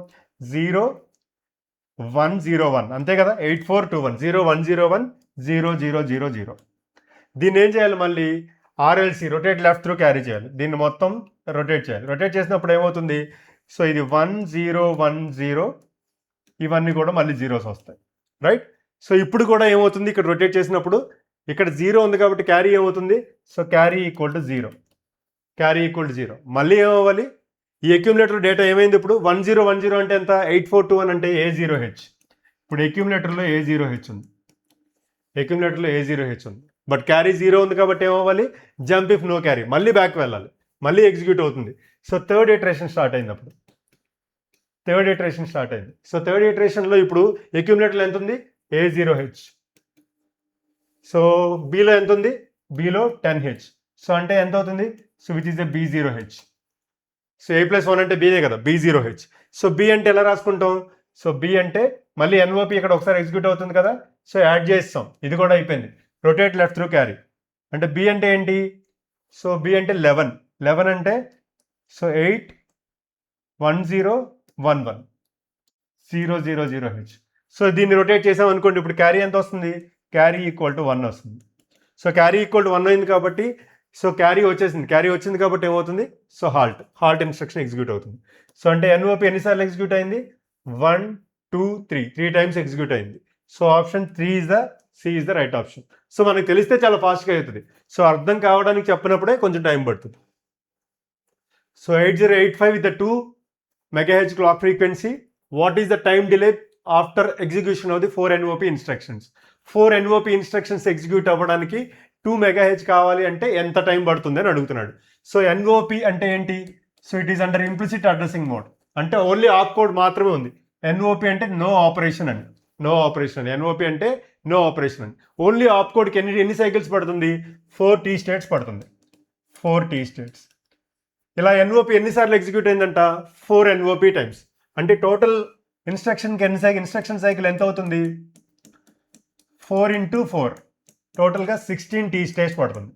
0101 అంతే కదా, 8421 0101 0000. దీన్ని ఏం చేయాలి? మళ్ళీ RLC rotate left through carry చేయాలి. దీన్ని మొత్తం రొటేట్ చేయాలి. రొటేట్ చేసినప్పుడు ఏమవుతుంది? సో ఇది 1010, ఇవన్నీ కూడా మళ్ళీ జీరోస్ వస్తాయి, రైట్? సో ఇప్పుడు కూడా ఏమవుతుంది? ఇక్కడ రొటేట్ చేసినప్పుడు ఇక్కడ 0 ఉంది కాబట్టి క్యారీ ఏమవుతుంది? So carry equal to 0. Carry equal to 0. మళ్ళీ ఏమవ్వాలి? ఈ అక్యుములేటర్ డేటా ఏమైంది? ఇప్పుడు 1010 అంటే ఎంత? 8421 అంటే A0H. ఇప్పుడు అక్యుములేటర్లో A0H ఉంది. అక్యుములేటర్లో A0H ఉంది. బట్ క్యారీ 0 ఉంది కాబట్టి ఏమవ్వాలి? Jump if no carry. మళ్ళీ బ్యాక్ వెళ్ళాలి, మళ్ళీ ఎగ్జిక్యూట్ అవుతుంది. సో థర్డ్ ఇటరేషన్ స్టార్ట్ అయింది. అప్పుడు థర్డ్ ఇటరేషన్ స్టార్ట్ అయింది. సో థర్డ్ ఇటరేషన్లో ఇప్పుడు అక్యుములేటర్లో ఎంత ఉంది? A0H. సో Bలో ఎంత ఉంది? Bలో 10H. సో అంటే ఎంత అవుతుంది? So which is the B0H. So A plus 1 అంటే Bనే కదా, B0H. సో B అంటే ఎలా రాసుకుంటాం? సో B అంటే మళ్ళీ NOP ఇక్కడ ఒకసారి ఎగ్జిక్యూట్ అవుతుంది కదా, సో యాడ్ చేస్తాం. ఇది కూడా అయిపోయింది. రొటేట్ లెఫ్ట్ త్రూ క్యారీ అంటే B అంటే ఏంటి? సో B అంటే 11 అంటే సో 81011 000H. సో దీన్ని రొటేట్ చేసాం అనుకోండి, ఇప్పుడు క్యారీ ఎంత వస్తుంది? క్యారీ ఈక్వల్ టు 1 వస్తుంది. సో క్యారీ ఈక్వల్ టు 1 అయింది కాబట్టి సో క్యారీ వచ్చేసింది. క్యారీ వచ్చింది కాబట్టి ఏమవుతుంది? సో హాల్ట్ ఇన్స్ట్రక్షన్ ఎగ్జిక్యూట్ అవుతుంది. సో అంటే NOP ఎన్నిసార్లు ఎగ్జిక్యూట్ అయింది? 1 2 3 టైమ్స్ ఎగ్జిక్యూట్ అయింది. So option 3 C is the right option. So మనకు తెలిస్తే చాలా ఫాస్ట్గా అవుతుంది. సో అర్థం కావడానికి చెప్పినప్పుడే కొంచెం టైం పడుతుంది. So 8085 with the 2 MHz clock frequency. What is the time delay after execution of the 4 NOP instructions? 4 NOP instructions execute అవ్వడానికి 2 MHz కావాలి అంటే ఎంత టైం పడుతుంది అని అడుగుతున్నాడు. సో NOP అంటే ఏంటి? So it is under implicit addressing mode, అంటే ఓన్లీ ఆప్ కోడ్ మాత్రమే ఉంది. NOP అంటే నో ఆపరేషన్ అండి, నో ఆపరేషన్. NOP అంటే నో ఆపరేషన్ అండి. ఓన్లీ ఆప్ కోడ్కి ఎన్ని సైకిల్స్ పడుతుంది? 4 T స్టేట్స్ పడుతుంది. 4 T స్టేట్స్. ఇలా NOP ఎన్నిసార్లు ఎగ్జిక్యూట్ అయిందంట? 4 NOP టైమ్స్. అంటే టోటల్ ఇన్స్ట్రక్షన్కి ఇన్స్ట్రక్షన్ సైకిల్ ఎంత అవుతుంది? 4 × 4 టోటల్గా 16 T స్టేట్స్ పడుతుంది.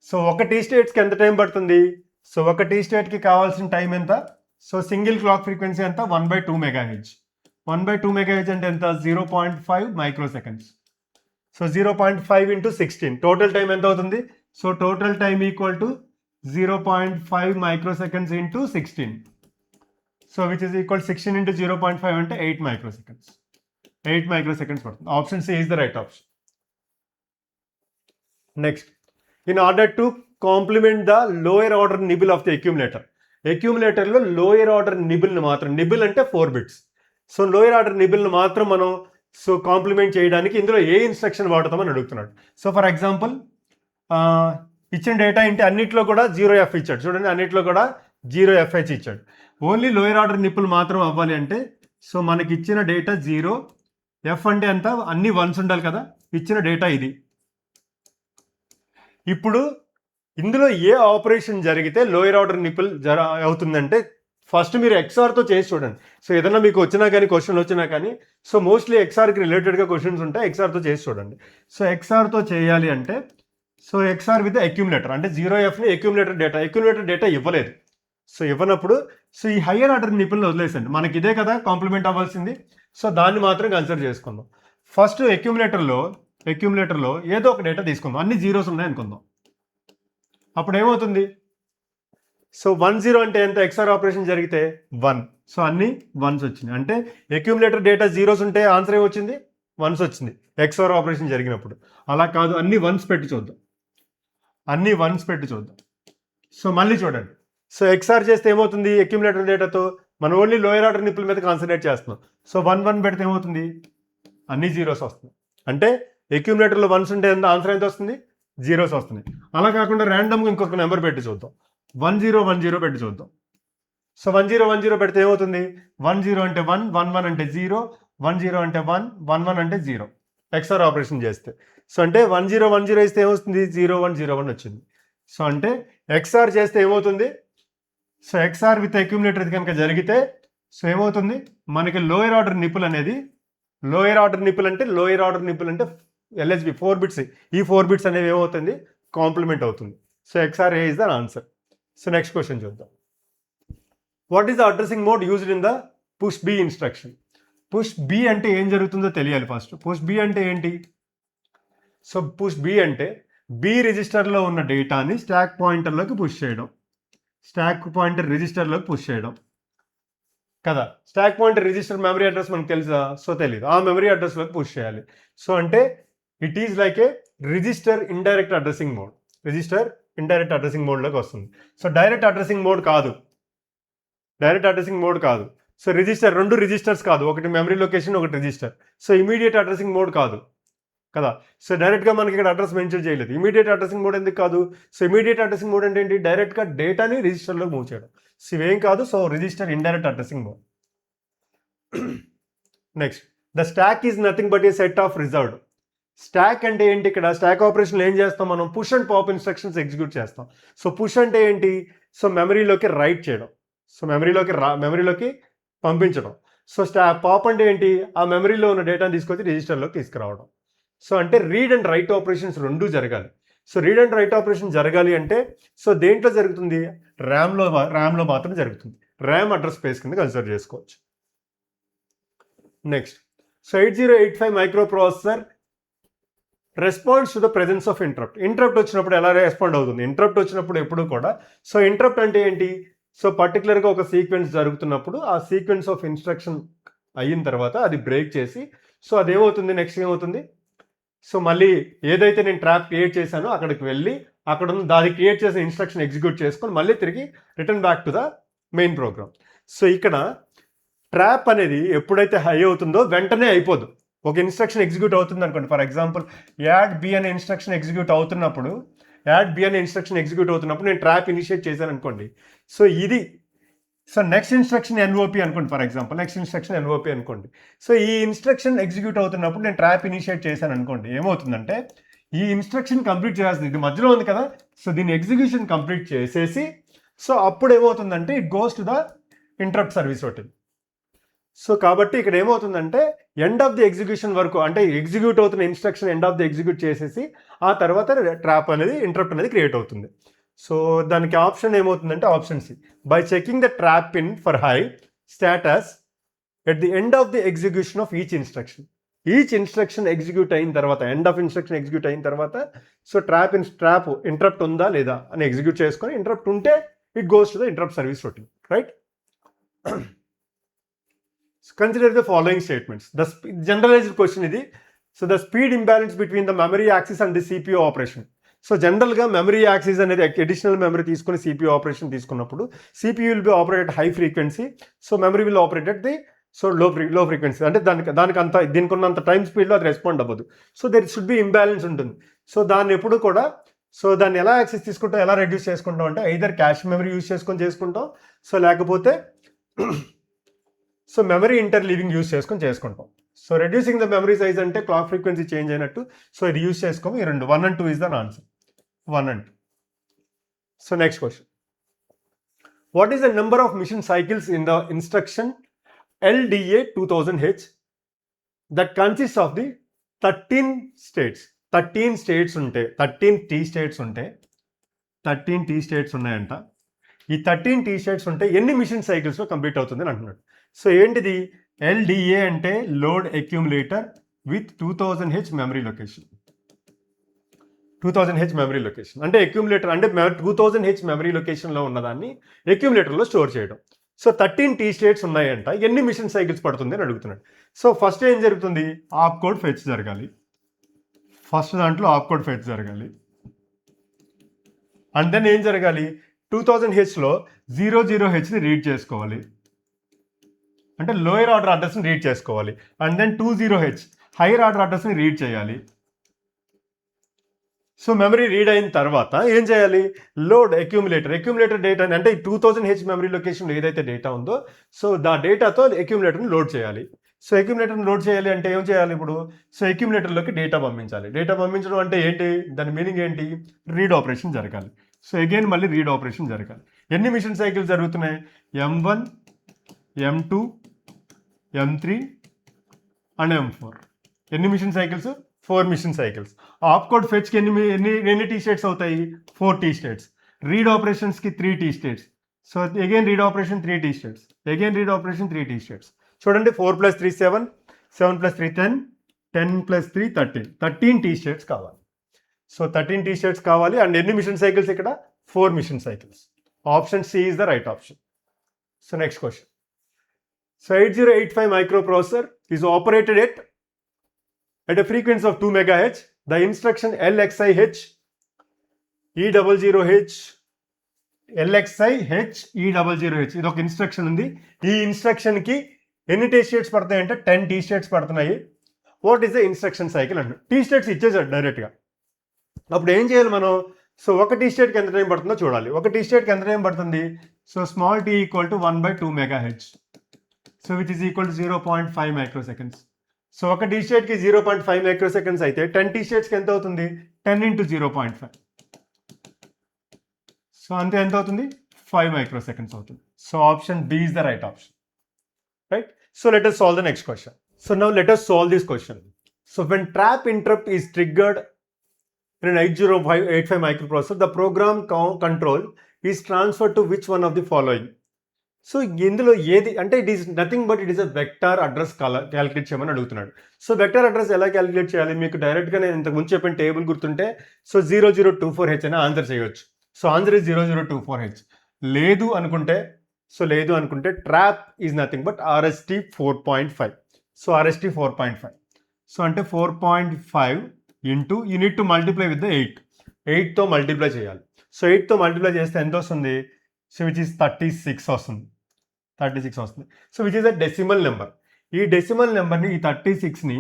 సో ఒక T స్టేట్స్కి ఎంత టైం పడుతుంది? సో ఒక T స్టేట్కి కావాల్సిన టైం ఎంత? సో సింగిల్ క్లాక్ ఫ్రీక్వెన్సీ ఎంత? 1/2 MHz. 1/2 MHz అంటే ఎంత? 0.5 మైక్రోసెకండ్స్. సో 0.5 × 16 టోటల్ టైం ఎంత అవుతుంది? So total time equal to 0.5 microseconds into 16. So which is equal 16 × 0.5 అంటే 8 మైక్రోసెకండ్స్. 8 మైక్రోసెకండ్స్ పడుతుంది. Option C is the right option. Next, in order to complement the lower order nibble of the అక్యూములేటర్లో lower order నిబుల్ని మాత్రం, nibble అంటే 4 bits, so lower order నిబుల్ని మాత్రం మనం so complement చేయడానికి ఇందులో ఏ ఇన్స్ట్రక్షన్ వాడతామని అడుగుతున్నాడు. సో ఫర్ ఎగ్జాంపుల్ ఇచ్చిన డేటా ఏంటి, అన్నిట్లో కూడా 0F ఇచ్చాడు. చూడండి, అన్నిట్లో కూడా 0FH ఇచ్చాడు. ఓన్లీ లోయర్ ఆర్డర్ నిప్పులు మాత్రం అవ్వాలి అంటే సో మనకి ఇచ్చిన డేటా 0, F అంటే అంత అన్ని 1s ఉండాలి కదా, ఇచ్చిన డేటా ఇది. ఇప్పుడు ఇందులో ఏ ఆపరేషన్ జరిగితే లోయర్ ఆర్డర్ నిపుల్ అవుతుందంటే ఫస్ట్ మీరు XORతో చేసి చూడండి. సో ఏదన్నా మీకు వచ్చినా కానీ, క్వశ్చన్ వచ్చినా కానీ, సో మోస్ట్లీ XORకి రిలేటెడ్గా క్వశ్చన్స్ ఉంటాయి, XORతో చేసి చూడండి. సో XORతో చేయాలి అంటే సో XOR విత్ అక్యూములేటర్ అంటే 0Fని అక్యూములేటర్ డేటా ఇవ్వలేదు. సో ఇవ్వనప్పుడు సో ఈ హయ్యర్ ఆర్డర్ నిపుల్ని వదిలేసండి, మనకి ఇదే కదా కాంప్లిమెంట్ అవ్వాల్సింది. సో దాన్ని మాత్రం కన్సిడర్ చేసుకుందాం. ఫస్ట్ అక్యూములేటర్లో ఏదో ఒక డేటా తీసుకుందాం, అన్ని 0s ఉన్నాయి అనుకుందాం. అప్పుడు ఏమవుతుంది, సో 1-0 అంటే ఎంత, XOR ఆపరేషన్ జరిగితే 1, సో అన్ని 1s వచ్చింది. అంటే అక్యూములేటర్ డేటా 0s ఉంటే ఆన్సర్ ఏమొచ్చింది, 1s వచ్చింది XOR ఆపరేషన్ జరిగినప్పుడు. అలా కాదు, అన్ని 1s పెట్టి చూద్దాం. సో మళ్ళీ చూడండి, సో XOR చేస్తే ఏమవుతుంది, అక్యూములేటర్ డేటాతో మనం ఓన్లీ లోయర్ ఆర్డర్ నిపుల్ మీద కాన్సన్ట్రేట్ చేస్తున్నాం. సో 1-1 పెడితే ఏమవుతుంది, అన్ని 0s వస్తుంది. అంటే అక్యూములేటర్లో 1s ఉంటే ఎంత ఆన్సర్ ఎంత వస్తుంది, 0s వస్తుంది. అలా కాకుండా ర్యాండమ్గా ఇంకొక నెంబర్ పెట్టి చూద్దాం, 1010 పెట్టి చూద్దాం. సో 1010 పెడితే ఏమవుతుంది, 10 అంటే 1, 11 అంటే 0, 10 అంటే 1, 11 అంటే 0. XOR ఆపరేషన్ చేస్తే సో అంటే 1010 ఇస్తే ఏమవుతుంది, 0101 వచ్చింది. సో అంటే XOR చేస్తే ఏమవుతుంది, సో XOR విత్ అక్యూములేటర్ కనుక జరిగితే సో ఏమవుతుంది, మనకి లోయర్ ఆర్డర్ నిపుల్ అంటే LHB 4 బిట్స్, ఈ 4 బిట్స్ అనేవి ఏమవుతుంది, కాంప్లిమెంట్ అవుతుంది. So XOR A is the answer. So next question చూద్దాం. What is the addressing mode used in the push B instruction? Push B అంటే ఏం జరుగుతుందో తెలియాలి ఫస్ట్. పుష్ బి అంటే ఏంటి, సో పుష్ బి అంటే బి రిజిస్టర్లో ఉన్న డేటాని స్టాక్ పాయింటర్ రిజిస్టర్లోకి పుష్ చేయడం కదా. Stack pointer register memory address మనకు తెలుసా, సో తెలియదు, ఆ మెమరీ అడ్రస్లోకి పుష్ చేయాలి. సో అంటే it is like a register indirect addressing మోడ్లోకి వస్తుంది. సో డైరెక్ట్ అడ్రసింగ్ మోడ్ కాదు. సో రిజిస్టర్ 2 రిజిస్టర్స్ కాదు, ఒకటి మెమరీ లొకేషన్, ఒకటి register. So immediate addressing mode కాదు కదా. సో డైరెక్ట్గా మనకి ఇక్కడ అడ్రస్ మెన్షన్ చేయలేదు. ఇమీడియట్ అడ్రసింగ్ మోడ్ ఎందుకు కాదు, సో ఇమీడియట్ అడ్రసింగ్ మోడ్ అంటే ఏంటి, డైరెక్ట్గా డేటాని రిజిస్టర్లోకి మూవ్ చేయడం. సో ఇవేం కాదు, so register indirect addressing mode. Next, the stock is nothing but A set of reserved. Stock అంటే ఏంటి, ఇక్కడ స్టాక్ ఆపరేషన్లో ఏం చేస్తాం మనం, push and pop instructions execute చేస్తాం. సో పుష్ అంటే ఏంటి, సో మెమరీలోకి రైట్ చేయడం, సో మెమరీలోకి పంపించడం. సో పాప్ అంటే ఏంటి, ఆ మెమరీలో ఉన్న డేటాని తీసుకొచ్చి రిజిస్టర్లోకి తీసుకురావడం. సో అంటే రీడ్ అండ్ రైట్ ఆపరేషన్స్ రెండూ జరగాలి. So read and right operation జరగాలి అంటే సో దేంట్లో జరుగుతుంది, ర్యామ్లో మాత్రం జరుగుతుంది. ర్యామ్ అడ్రస్ స్పేస్ కింద కన్సిడర్ చేసుకోవచ్చు. Next, so 8085 micro processor response to the presence of interrupt వచ్చినప్పుడు ఎలా రెస్పాండ్ అవుతుంది. ఇంటరప్ట్ వచ్చినప్పుడు ఎప్పుడు కూడా సో ఇంటరప్ట్ అంటే ఏంటి, సో పర్టికులర్గా ఒక సీక్వెన్స్ జరుగుతున్నప్పుడు ఆ సీక్వెన్స్ ఆఫ్ ఇన్స్ట్రక్షన్ అయిన తర్వాత అది బ్రేక్ చేసి సో అదేమవుతుంది, నెక్స్ట్ ఏమవుతుంది, సో మళ్ళీ ఏదైతే నేను ట్రాప్ క్రియేట్ చేశానో అక్కడికి వెళ్ళి అక్కడ ఉన్న దాన్ని క్రియేట్ చేసిన ఇన్స్ట్రక్షన్ ఎగ్జిక్యూట్ చేసుకొని మళ్ళీ తిరిగి return back to the main program. So ఇక్కడ ట్రాప్ అనేది ఎప్పుడైతే హై అవుతుందో వెంటనే అయిపోదు. ఒక ఇన్స్ట్రక్షన్ ఎగ్జిక్యూట్ అవుతుంది అనుకోండి, ఫర్ ఎగ్జాంపుల్ యాడ్ బి అనే ఇన్స్ట్రక్షన్ ఎగ్జిక్యూట్ అవుతున్నప్పుడు నేను ట్రాప్ ఇనిషియేట్ చేశాను అనుకోండి. సో ఇది సో నెక్స్ట్ ఇన్స్ట్రక్షన్ ఎన్ఓపి అనుకోండి, for example next instruction NOP అనుకోండి. సో ఈ ఇన్స్ట్రక్షన్ ఎగ్జిక్యూట్ అవుతున్నప్పుడు నేను ట్రాప్ ఇనిషియేట్ చేశాను అనుకోండి, ఏమవుతుందంటే ఈ ఇన్స్ట్రక్షన్ కంప్లీట్ చేయాల్సింది, ఇది మధ్యలో ఉంది కదా, సో దీని ఎగ్జిక్యూషన్ కంప్లీట్ చేసేసి సో అప్పుడు ఏమవుతుందంటే it goes to the interrupt service routine. So కాబట్టి ఇక్కడ ఏమవుతుందంటే ఎండ్ ఆఫ్ ది ఎగ్జిక్యూషన్ వరకు, అంటే ఎగ్జిక్యూట్ అవుతున్న instruction end of the execute చేసేసి ఆ తర్వాత ట్రాప్ అనేది ఇంటరప్ట్ అనేది క్రియేట్ అవుతుంది. సో దానికి ఆప్షన్ ఏమవుతుందంటే option C, by checking the trap pin for high status at the end of the execution of each instruction execute అయిన తర్వాత, ఎండ్ ఆఫ్ ఇన్స్ట్రక్షన్ ఎగ్జిక్యూట్ అయిన తర్వాత సో ట్రాప్ ఇంటరప్ట్ ఉందా లేదా అని ఎగ్జిక్యూట్ చేసుకొని, ఇంటరప్ట్ ఉంటే it goes to the interrupt service routine, right. Consider the following statements. The generalized question ఇది. So the speed imbalance between the memory axis and the CPU operation. So జనరల్గా memory axis అనేది additional memory తీసుకుని CPU operation తీసుకున్నప్పుడు CPU will be operate at high frequency, so memory will operate at the so లో frequency. అంటే దానికి అంత దీనికి ఉన్నంత టైం స్పీడ్లో అది రెస్పాండ్ అవ్వదు. So there should be imbalance ఉంటుంది. సో దాన్ని ఎప్పుడు కూడా సో దాన్ని ఎలా యాక్సెస్ తీసుకుంటాం, ఎలా రెడ్యూస్ చేసుకుంటాం అంటే ఐదర్ క్యాష్ మెమరీ యూజ్ చేసుకుంటాం, సో లేకపోతే సో మెమరీ ఇంటర్లీవింగ్ యూజ్ చేసుకుంటాం. So reducing the memory size అంటే క్లాక్ ఫ్రీక్వెన్సీ చేంజ్ అయినట్టు. సో ఇది యూజ్ చేసుకోము. ఈ రెండు 1 and 2 is the answer. 1 and 2. So next question. What is the number of machine cycles in the instruction LDA 2000H that consist of the 13 states? 13 states ఉంటే 13 T states ఉంటే 13 T states ఉన్నాయంట. ఈ 13 T states ఉంటే ఎన్ని machine సైకిల్స్లో complete అవుతుంది అని అంటున్నాడు. So ఏంటిది LDA అంటే load accumulator with 2000H memory location. 2000H memory location అంటే అక్యూములేటర్ అంటే 2000H మెమరీ లొకేషన్లో ఉన్నదాన్ని అక్యూములేటర్లో స్టోర్ చేయడం. సో 13 టీ స్టేట్స్ ఉన్నాయంట, ఎన్ని మిషన్ సైకిల్స్ పడుతుంది అని అడుగుతున్నాడు. సో ఫస్ట్ ఏం జరుగుతుంది, ఆప్ కోడ్ ఫెచ్ జరగాలి. ఫస్ట్ దాంట్లో ఆప్ కోడ్ ఫెచ్ జరగాలి. అండ్ దెన్ ఏం జరగాలి, 2000Hలో 00Hని రీడ్ చేసుకోవాలి, అంటే లోయర్ ఆర్డర్ అడ్రస్ని రీడ్ చేసుకోవాలి. And then 20H higher order అడ్రస్ని రీడ్ చేయాలి. సో మెమరీ రీడ్ అయిన తర్వాత ఏం చేయాలి, లోడ్ అక్యూములేటర్ డేటా అంటే 2000H మెమరీ లొకేషన్లో ఏదైతే డేటా ఉందో సో దా డేటాతో అక్యూములేటర్ని లోడ్ చేయాలి. సో అక్యూములేటర్ని లోడ్ చేయాలి అంటే ఏం చేయాలి ఇప్పుడు, సో అక్యూములేటర్లోకి డేటా పంపించాలి. డేటా పంపించడం అంటే ఏంటి, దాని మీనింగ్ ఏంటి, రీడ్ ఆపరేషన్ జరగాలి. సో అగైన్ మళ్ళీ రీడ్ ఆపరేషన్ జరగాలి. ఎన్ని మిషన్ సైకిల్స్ జరుగుతున్నాయి, M1 M2 M3 and M4. ఎన్ని machine cycles, 4 machine cycles. Op code ఫెచ్కి ఎన్ని టీ స్టేట్స్ అవుతాయి, 4 టీ స్టేట్స్. రీడ్ ఆపరేషన్స్కి 3 T states. So again read operation 3 T states, again read operation 3 T states. చూడండి 4 + 3 7, 7 + 3 10, 10 + 3 13 T states కావాలి. So 13 T states కావాలి. And ఎన్ని machine cycles ఇక్కడ, 4 machine cycles. Option C is the right option. So next question. So 8085 microprocessor is operated at a frequency of 2 MHz. The instruction LXIH E00H LXIH E00H ఇది ఒక instruction ఉంది. ఈ ఇన్స్ట్రక్షన్కి ఎన్ని T states పడతాయి అంటే 10 tea states పడుతున్నాయి. What is the instruction cycle అంటే tea states ఇచ్చేసాడు డైరెక్ట్గా. అప్పుడు ఏం చేయాలి మనం, సో ఒక టీ స్టేట్కి ఎంత టైం పడుతుందో చూడాలి. ఒక టీ స్టేట్కి ఎంత టైం పడుతుంది, so small t = 1/2 MHz. So which is equal to 0.5 microseconds. So ఒక టీ స్టేట్కి 0.5 మైక్రోసెకండ్స్ అయితే 10 టీ స్టేట్స్కి ఎంత అవుతుంది, 10 × 0.5. సో అంతే ఎంత అవుతుంది, 5 మైక్రోసెకండ్స్ అవుతుంది. So option B is the right option, right. So let us solve the next question. So now let us solve this question. So when trap interrupt is triggered in an 8085 microprocessor, the program control is transferred to which one of the following? So ఇందులో ఏది అంటే it is nothing but it is a vector address calculate చేయమని అడుగుతున్నాడు. So vector address ఎలా calculate చేయాలి, మీకు డైరెక్ట్గా నేను ఇంతకు ముందు చెప్పిన టేబుల్ గుర్తుంటే సో 0024H అని ఆన్సర్ చేయవచ్చు. So answer is 0024H. లేదు అనుకుంటే trap is nothing but RST 4.5. So RST 4.5. So అంటే 4.5 into you need to multiply with the 8తో మల్టిప్లై చేయాలి. సో 8తో మల్టిప్లై చేస్తే ఎంత వస్తుంది, సో విచ్ ఈస్ 36 వస్తుంది. So which is a decimal number. ఈ డెసిమల్ నెంబర్ని ఈ 36ని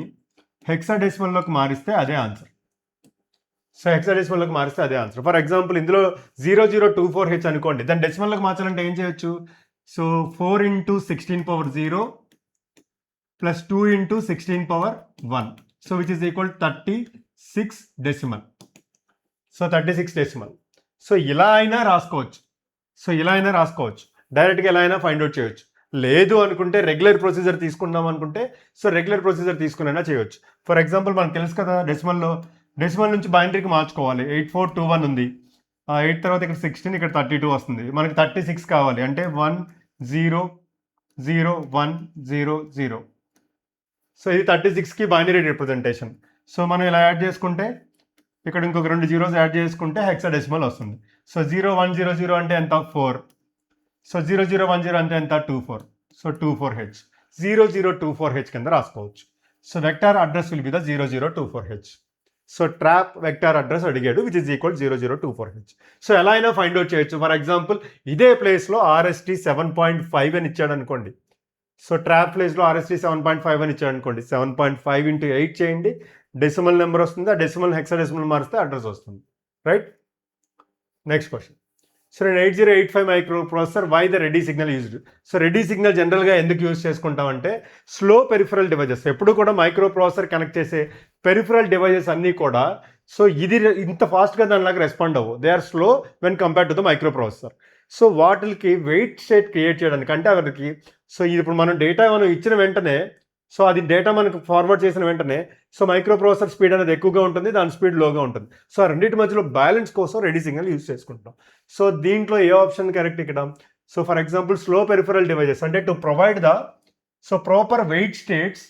హెక్సాడెసిమల్లోకి మారిస్తే అదే ఆన్సర్. సో హెక్సాడెసిమల్లోకి మారిస్తే అదే ఆన్సర్. ఫర్ ఎగ్జాంపుల్ ఇందులో 0024H అనుకోండి, దాన్ని డెసిమల్లోకి మార్చాలంటే ఏం చేయొచ్చు, so 4 × 16⁻0 + 2 × 16⁻1. So which is equal 36 decimal. So 36 decimal. So ఇలా అయినా రాసుకోవచ్చు, డైరెక్ట్గా ఎలా అయినా ఫైండ్ అవుట్ చేయొచ్చు. లేదు అనుకుంటే రెగ్యులర్ ప్రొసీజర్ తీసుకుందాం అనుకుంటే సో రెగ్యులర్ ప్రొసీజర్ తీసుకునైనా చేయొచ్చు. ఫర్ ఎగ్జాంపుల్ మనకు తెలుసు కదా, డెసిమల్ నుంచి బైనరీకి మార్చుకోవాలి. 8421 ఉంది, 8 తర్వాత ఇక్కడ 16, ఇక్కడ 32 వస్తుంది. మనకి 36 కావాలి అంటే 100100. సో ఇది 36కి బైనరీ రిప్రజెంటేషన్. సో మనం ఇలా యాడ్ చేసుకుంటే ఇక్కడ ఇంకొక 2 జీరోస్ యాడ్ చేసుకుంటే హెక్సాడెసిమల్ వస్తుంది. సో 0100 అంటే ఎంత, 4. సో 0010 అంటే ఎంత, 24. So 24H. 0024H కింద రాసుకోవచ్చు. So vector address will be the 0024H. So trap vector address అడిగాడు విచ్ ఇస్ ఈక్వల్ 0024H. సో ఎలా అయినా ఫైండ్ అవుట్ చేయొచ్చు. ఫర్ ఎగ్జాంపుల్ ఇదే ప్లేస్లో RST 7.5 అని ఇచ్చాడు అనుకోండి. సో ట్రాప్ ప్లేస్లో RST 7.5 అని ఇచ్చాడు అనుకోండి. 7.5 into 8 చేయండి, డెసిమల్ నెంబర్ వస్తుంది, ఆ డెసిమల్ హెక్సాడెసిమల్ మారిస్తే అడ్రస్ వస్తుంది. రైట్. Next question. సో నేను 8085 micro processor why the ready signal used. So ready signal జనరల్గా ఎందుకు యూజ్ చేసుకుంటామంటే స్లో పెరిఫరల్ డివైజెస్, ఎప్పుడు కూడా మైక్రో ప్రాసెసర్ కనెక్ట్ చేసే పెరిఫరల్ డివైజెస్ అన్నీ కూడా సో ఇది ఇంత ఫాస్ట్గా దానిలాగా రెస్పాండ్ అవ్వవు. They are slow when compare to the micro processor. So వాటికి వెయిట్ స్టేట్ క్రియేట్ చేయడానికి అంటే వాటికి సో ఇది ఇప్పుడు మనం డేటా మనం ఇచ్చిన వెంటనే సో అది డేటా మనకు ఫార్వర్డ్ చేసిన వెంటనే సో మైక్రో ప్రాసెసర్ స్పీడ్ అనేది ఎక్కువగా ఉంటుంది, దాని స్పీడ్ లోగా ఉంటుంది. సో ఆ రెండింటి మధ్యలో బ్యాలెన్స్ కోసం రెడీ సిగ్నల్ యూజ్ చేసుకుంటాం. సో దీంట్లో ఏ ఆప్షన్ కరెక్ట్ ఇక్కడ? So for example slow peripheral devices అంటే to provide the so proper wait states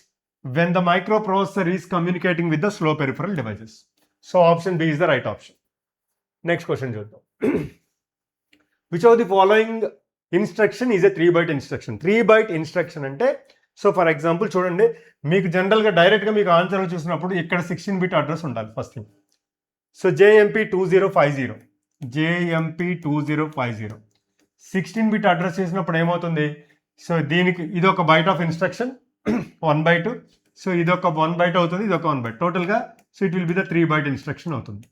when the microprocessor is communicating with the slow peripheral devices. So option B is the right option. Next question చూద్దాం. Which of the following instruction is a 3 byte instruction. 3 byte instruction అంటే so for example చూడండి, మీకు జనరల్గా డైరెక్ట్గా మీకు answer చూసినప్పుడు ఇక్కడ 16-bit address ఉండాలి first thing. So JMP 2050 16-bit address చేసినప్పుడు ఏమవుతుంది? సో దీనికి ఇది ఒక బైట్ ఆఫ్ ఇన్స్ట్రక్షన్ 1/2. సో ఇది ఒక 1 byte అవుతుంది, ఇది ఒక 1 byte టోటల్గా. So it will be the 3 byte instruction అవుతుంది.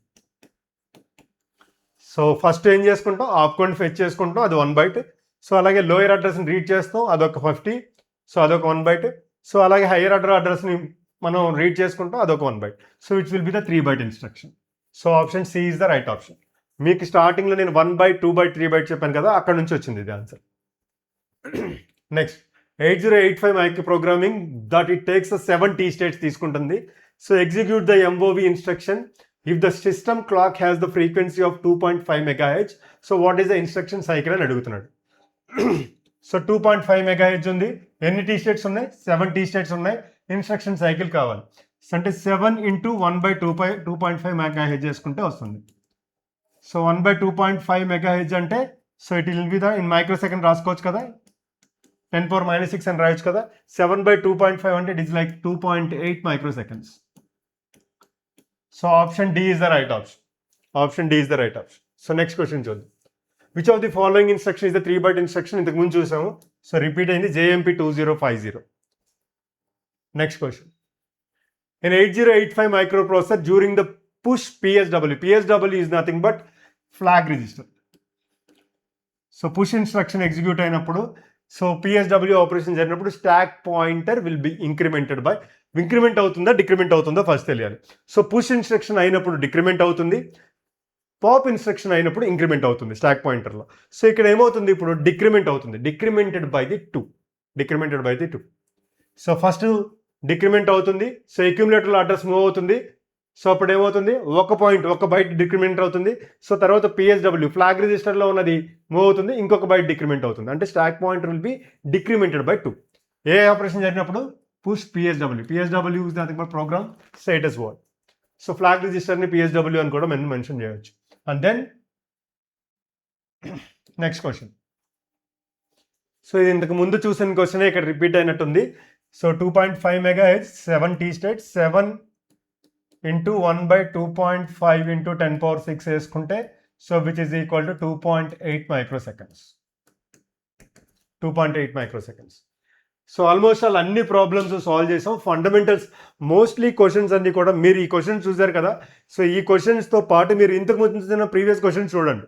సో ఫస్ట్ ఏం చేసుకుంటాం, ఆప్కోండి ఫెచ్ చేసుకుంటాం, అది 1 byte. సో అలాగే లోయర్ అడ్రస్ని రీడ్ చేస్తాం, అదొక 50. సో అదొక 1 byte. సో అలాగే హైయర్ ఆర్డర్ అడ్రస్ని మనం రీడ్ చేసుకుంటాం, అదొక 1 byte. So it will be the 3 byte instruction. So option C is the right option. మీకు స్టార్టింగ్లో నేను 1 byte 2 byte 3 byte చెప్పాను కదా, అక్కడ నుంచి వచ్చింది ఇది answer. Next 8085 micro programming that it takes 7 T states తీసుకుంటుంది. So execute the MOV instruction if the system clock has the frequency of 2.5 MHz. So what is the instruction cycle అని అడుగుతున్నాడు. So 2.5 MHz ఉంది, ఎన్ని T states ఉన్నాయి? 7 T states ఉన్నాయి. Instruction cycle కావాలి అంటే 7 into 1/2.5 MHz చేసుకుంటే వస్తుంది. సో 1/2.5 MHz అంటే so it will be the in microsecond రాసుకోవచ్చు కదా, 10⁻⁻6 అని రాయొచ్చు కదా. 7/2.5 అంటే it is like 2.8 microseconds. So option D is the right option. Option D is the right option. So next question చూద్దాం. Which of the following instruction is the 3 byte instruction? ఇంతకు ముందు చూసాము, సో రిపీట్ అయింది JMP 2050. Next question. In 8085 microprocessor during the push PSW is nothing but flag register. So push instruction execute అయినప్పుడు so PSW operation జరిగినప్పుడు stack pointer will be incremented by, increment అవుతుందా decrement అవుతుందో first తెలియాలి. So push instruction అయినప్పుడు decrement అవుతుంది, pop instruction అయినప్పుడు increment అవుతుంది stack పాయింటర్లో. సో ఇక్కడ ఏమవుతుంది, ఇప్పుడు డిక్రిమెంట్ అవుతుంది, decremented by the 2. So first decrement అవుతుంది, సో అక్యుములేటర్లో అడ్రస్ మూవ్ అవుతుంది. సో అప్పుడు ఏమవుతుంది, ఒక బైట్ డిక్రిమెంట్ అవుతుంది. సో తర్వాత PSW ఫ్లాగ్ రిజిస్టర్లో ఉన్నది మూవ్ అవుతుంది, ఇంకొక బైట్ డిక్రిమెంట్ అవుతుంది. అంటే stack pointer will be decremented by 2. ఏ ఆపరేషన్ జరిగినప్పుడు? Push PSW is nothing but program status word. So flag రిజిస్టర్ని PSW అని కూడా మనం మెన్షన్ చేయవచ్చు. And then next question. So ఇది ఇంతకు ముందు చూసిన క్వశ్చన్ ఇక్కడ రిపీట్ అయినట్టుంది. So 2.5 MHz 7 T states, 7 into 1/2.5 into 10⁻⁶ వేసుకుంటే so which is equal to 2.8 microseconds. 2.8 microseconds. So almost all అన్ని ప్రాబ్లమ్స్ సాల్వ్ చేసాం. ఫండమెంటల్స్ మోస్ట్లీ క్వశ్చన్స్ అన్ని కూడా మీరు ఈ క్వశ్చన్స్ చూసారు కదా. సో ఈ క్వశ్చన్స్తో పాటు మీరు ఇంతకు ముందు చూసిన ప్రీవియస్ క్వశ్చన్స్ చూడండి.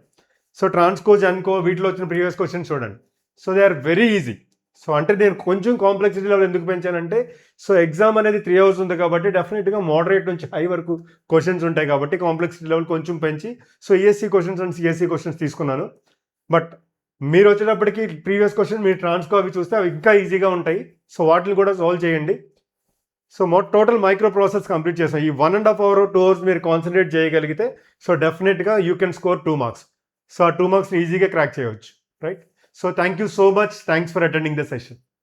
సో ట్రాన్స్కో జన్కో వీటిలో వచ్చిన ప్రీవియస్ క్వశ్చన్స్ చూడండి. So they are very easy. So అంటే నేను కొంచెం కాంప్లెక్సిటీ లెవెల్ ఎందుకు పెంచానంటే సో ఎగ్జామ్ అనేది 3 hours ఉంది కాబట్టి డెఫినెట్గా మోడరేట్ నుంచి హై వరకు క్వశ్చన్స్ ఉంటాయి కాబట్టి కాంప్లెక్సిటీ లెవెల్ కొంచెం పెంచి so ESC questions and CSC questions తీసుకున్నాను. బట్ మీరు వచ్చేటప్పటికి ప్రీవియస్ క్వశ్చన్ మీరు ట్రాన్స్కో అవి చూస్తే అవి ఇంకా ఈజీగా ఉంటాయి. సో వాటిని కూడా సాల్వ్ చేయండి. So total micro process complete చేసాం. ఈ 1.5 hour 2 hours మీరు కాన్సన్ట్రేట్ చేయగలిగితే సో డెఫినెట్గా you can score 2 marks. So ఆ 2 marks ఈజీగా క్రాక్ చేయవచ్చు, right? So thank you so much. Thanks for attending the session.